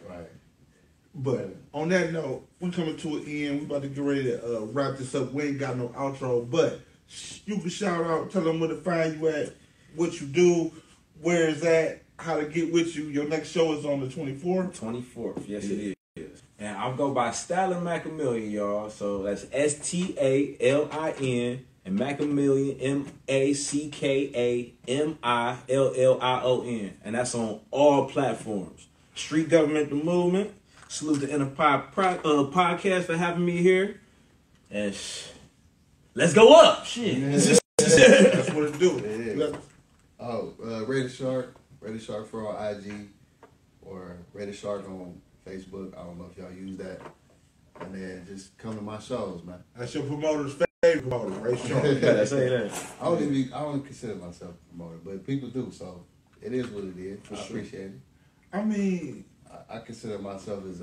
Speaker 3: Right.
Speaker 5: But on that note, we're coming to an end. We're about to get ready to wrap this up. We ain't got no outro, but you can shout out, tell them where to find you at, what you do, where is that, how to get with you. Your next show is on the 24th.
Speaker 7: 24th, yes it is. And I'll go by Stalin Mackamililion, y'all. So that's STALIN and Mackamililion MACKAMILLION. And that's on all platforms. Street Government the Movement. Salute the NdAPostPodcast for having me here. And let's go up. Shit.
Speaker 5: Yeah. That's what it do.
Speaker 3: Rated Shark for our IG or Rated Shark on Facebook. I don't know if y'all use that. And then just come to my shows, man.
Speaker 5: That's your promoter's favorite promoter, Rated Shark.
Speaker 7: Yeah, say that.
Speaker 3: I don't consider myself a promoter, but people do, so it is what it is. I appreciate it.
Speaker 5: I mean,
Speaker 3: I consider myself as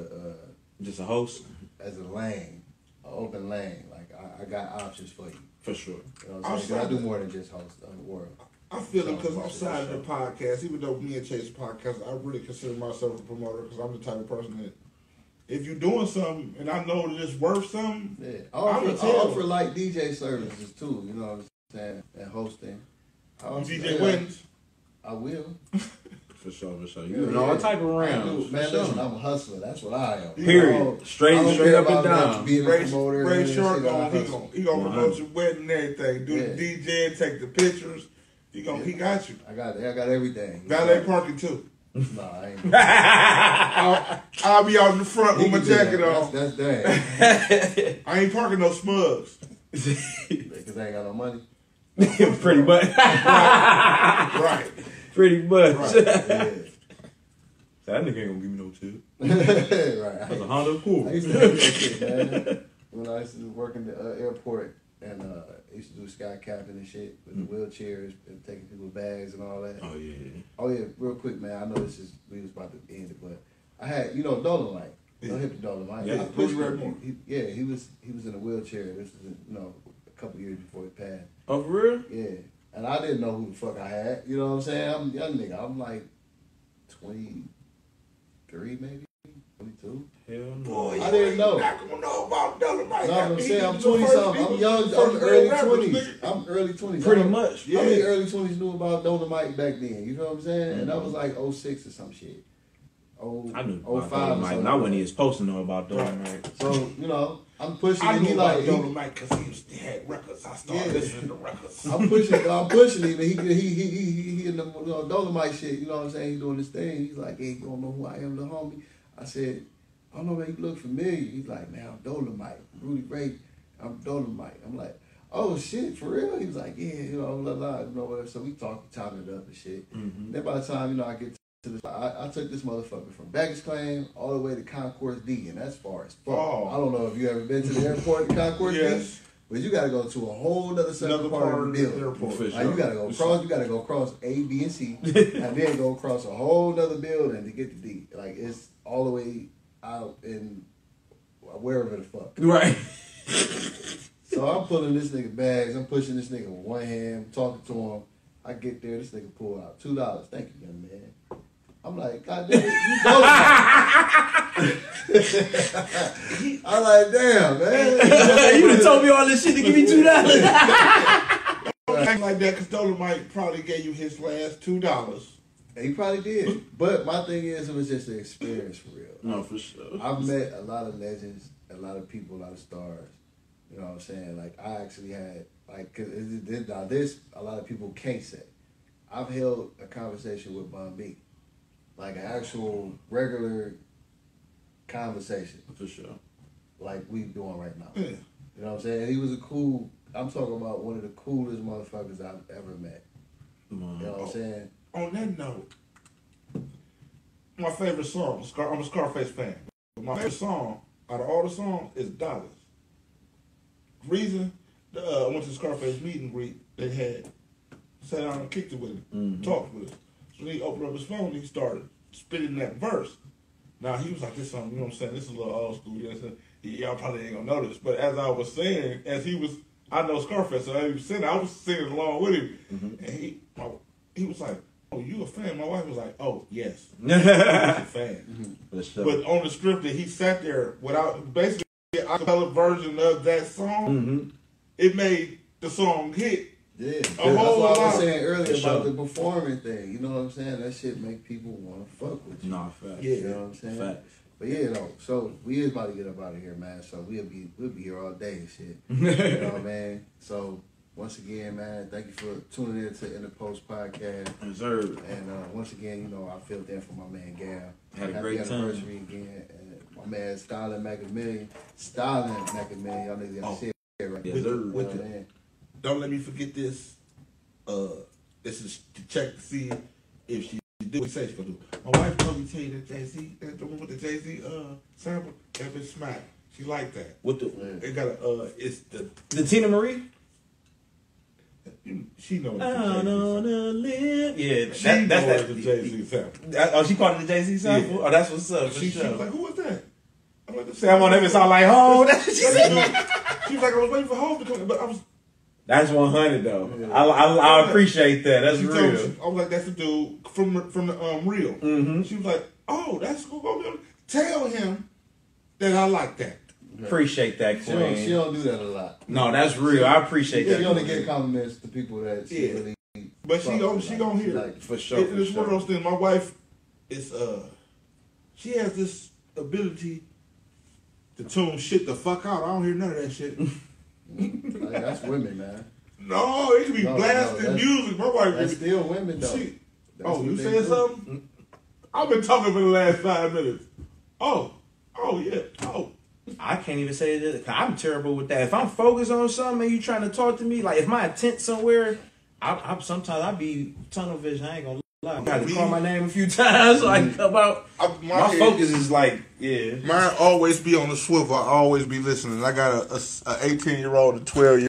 Speaker 7: just a host,
Speaker 3: as a lane, an open lane. Like I got options for you,
Speaker 7: for sure.
Speaker 3: You know what I'm saying? I do more than just host the world.
Speaker 5: I feel it because outside of the podcast, even though me and Chase podcast, I really consider myself a promoter because I'm the type of person that if you're doing something and I know that it's worth something,
Speaker 3: yeah. I offer like DJ services too. You know what I'm saying? And hosting.
Speaker 5: DJ weddings.
Speaker 3: I will.
Speaker 7: For sure. You in all type of rounds.
Speaker 3: Man, listen, I'm a hustler. That's what I am.
Speaker 7: Period. Straight up and down.
Speaker 5: Ray Shark he gonna promote your wedding and everything. Do the DJ, take the pictures. He got you.
Speaker 3: I got everything.
Speaker 5: Valet parking too.
Speaker 3: No, I ain't.
Speaker 5: I'll be out in the front with my jacket on.
Speaker 3: That's dang.
Speaker 5: I ain't parking no smugs.
Speaker 3: Because I ain't got no money.
Speaker 7: Pretty much.
Speaker 5: Right.
Speaker 7: Pretty much.
Speaker 3: Right. Yeah.
Speaker 7: That nigga ain't gonna give me no tip.
Speaker 3: Right.
Speaker 7: That's a Honda Accord.
Speaker 3: I used to do that shit, man. When I used to work in the airport and I used to do sky captain and shit with the wheelchairs and taking people's bags and all that. Oh yeah, real quick, man. I know we was about to end it, but I had, Dolomite. Hip Dolomite.
Speaker 5: Yeah, push right more.
Speaker 3: He was in a wheelchair. This was, a couple years before he passed.
Speaker 7: Oh, for real?
Speaker 3: Yeah. And I didn't know who the fuck I had. You know what I'm saying? I'm a young nigga. I'm like 23 maybe, 22.
Speaker 7: Hell no.
Speaker 5: Boy,
Speaker 3: I didn't know.
Speaker 5: You're not gonna know about Dolomite.
Speaker 3: No, I'm saying I'm 20 something. I'm young. I'm early 20s. I'm early 20s.
Speaker 7: Pretty much.
Speaker 3: How many early 20s knew about Dolomite back then? You know what I'm saying? And that was like 06 or some shit.
Speaker 7: I knew
Speaker 3: 05
Speaker 7: Dolomite, and I wasn't even supposed to know about Dolomite.
Speaker 3: So, I'm pushing
Speaker 5: I
Speaker 3: it.
Speaker 5: knew
Speaker 3: He
Speaker 5: about
Speaker 3: like
Speaker 5: Dolomite because he had records. I started listening to records.
Speaker 3: I'm pushing him, and he in the Dolomite shit. You know what I'm saying? He doing this thing. He's like, hey, you don't know who I am, the homie. I said, I don't know, man. You look familiar. He's like, man, I'm Dolomite. Rudy Ray, I'm Dolomite. I'm like, oh shit, for real? He was like, yeah, blah blah, whatever. So we talked, chopped it up and shit. Mm-hmm. Then by the time I get to this, I took this motherfucker from Baggage Claim all the way to Concourse D, and that's far as fuck. Oh. I don't know if you ever been to the airport in Concourse D. But you gotta go to a whole other separate part of the building. Like, you gotta go across. You gotta go across A, B, and C, and then go across a whole other building to get to D. Like, it's all the way out in wherever the fuck.
Speaker 7: Right.
Speaker 3: So I'm pulling this nigga bags. I'm pushing this nigga with one hand, talking to him. I get there. This nigga pull out $2. Thank you, young man. I'm like, God damn it, you don't. I'm like, damn, man.
Speaker 7: You done told me all this shit to give me $2.
Speaker 5: Something like that, because Dolomite probably gave you his last $2.
Speaker 3: He probably did. But my thing is, it was just an experience for real.
Speaker 7: No, for sure.
Speaker 3: I've met a lot of legends, a lot of people, a lot of stars. You know what I'm saying? Like, I actually had, cause this, a lot of people can't say. I've held a conversation with Bun B. Like an actual regular conversation.
Speaker 7: For sure.
Speaker 3: Like we doing right now.
Speaker 5: Yeah.
Speaker 3: You know what I'm saying? He was I'm talking about one of the coolest motherfuckers I've ever met. You know what I'm saying?
Speaker 5: On that note, my favorite song, I'm a Scarface fan. But my favorite song, out of all the songs, is Dollars. Reason, I went to the Scarface meet and greet, they had sat down and kicked it with him, talked with him. So he opened up his phone and he started spitting that verse. Now he was like, this song, you know what I'm saying? This is a little old school. You know what I'm saying? Y'all probably ain't gonna know this. But as I was saying, I know Scarface, so I was singing along with him. Mm-hmm. And he was like, oh, you a fan? My wife was like, oh, yes. I'm a fan. Mm-hmm. Sure. But on the script that he sat there without, basically, a cappella version of that song, it made the song hit.
Speaker 3: Yeah, that's what I was saying earlier about the performing thing. You know what I'm saying? That shit make people want to fuck with you.
Speaker 7: Nah, facts.
Speaker 3: Yeah, you know what I'm saying? Facts. But yeah, so we is about to get up out of here, man. So we'll be here all day and shit. You know what I mean? So once again, man, thank you for tuning in to NdAPostPodcast.
Speaker 7: Deserved.
Speaker 3: And once again, I filled in for my man Gal.
Speaker 7: Had a great time.
Speaker 3: Happy anniversary again. And my man Stalin Mackamililion. Y'all niggas got shit right there.
Speaker 5: Don't let me forget this. This is to check to see if she do what she says she's gonna do. My wife told me to tell you that Jay-Z, that the one with the Jay-Z sample, that bitch smack. She like that.
Speaker 7: What the?
Speaker 5: It got it's the
Speaker 7: Tina Marie.
Speaker 5: She knows.
Speaker 7: I don't live. Yeah,
Speaker 5: that's the Jay-Z sample.
Speaker 7: Oh, she part of the Jay-Z sample. Yeah. Oh, that's what's up.
Speaker 5: She was like, who was that? I'm like,
Speaker 7: I'm on every song like home. That's what she said.
Speaker 5: She was like, I was waiting for home to come, but I was.
Speaker 7: That's 100 though. Yeah. I appreciate that. That's real.
Speaker 5: I was like, that's the dude from the Real.
Speaker 7: Mm-hmm.
Speaker 5: She was like, oh, that's cool. Tell him that I like that.
Speaker 7: Appreciate that, Queen.
Speaker 3: She don't do that a lot.
Speaker 7: No, that's real. I appreciate that.
Speaker 3: She only get compliments to people that she really.
Speaker 5: But she gonna hear
Speaker 3: like,
Speaker 7: for sure.
Speaker 5: It's one of those things. My wife is she has this ability to tune shit the fuck out. I don't hear none of that shit.
Speaker 3: Like, that's women, man.
Speaker 5: No, it can be blasting music. My wife
Speaker 3: that's still women though.
Speaker 5: You saying something? I've been talking for the last 5 minutes. Oh yeah. Oh.
Speaker 7: I can't even say that. I'm terrible with that. If I'm focused on something and you trying to talk to me, like if my intent somewhere, sometimes I be tunnel vision. I ain't gonna lie. I had to call my name a few times so I can come out. My focus is like, yeah.
Speaker 5: Mine always be on the swivel. I always be listening. I got a 18-year-old, a 12-year-old.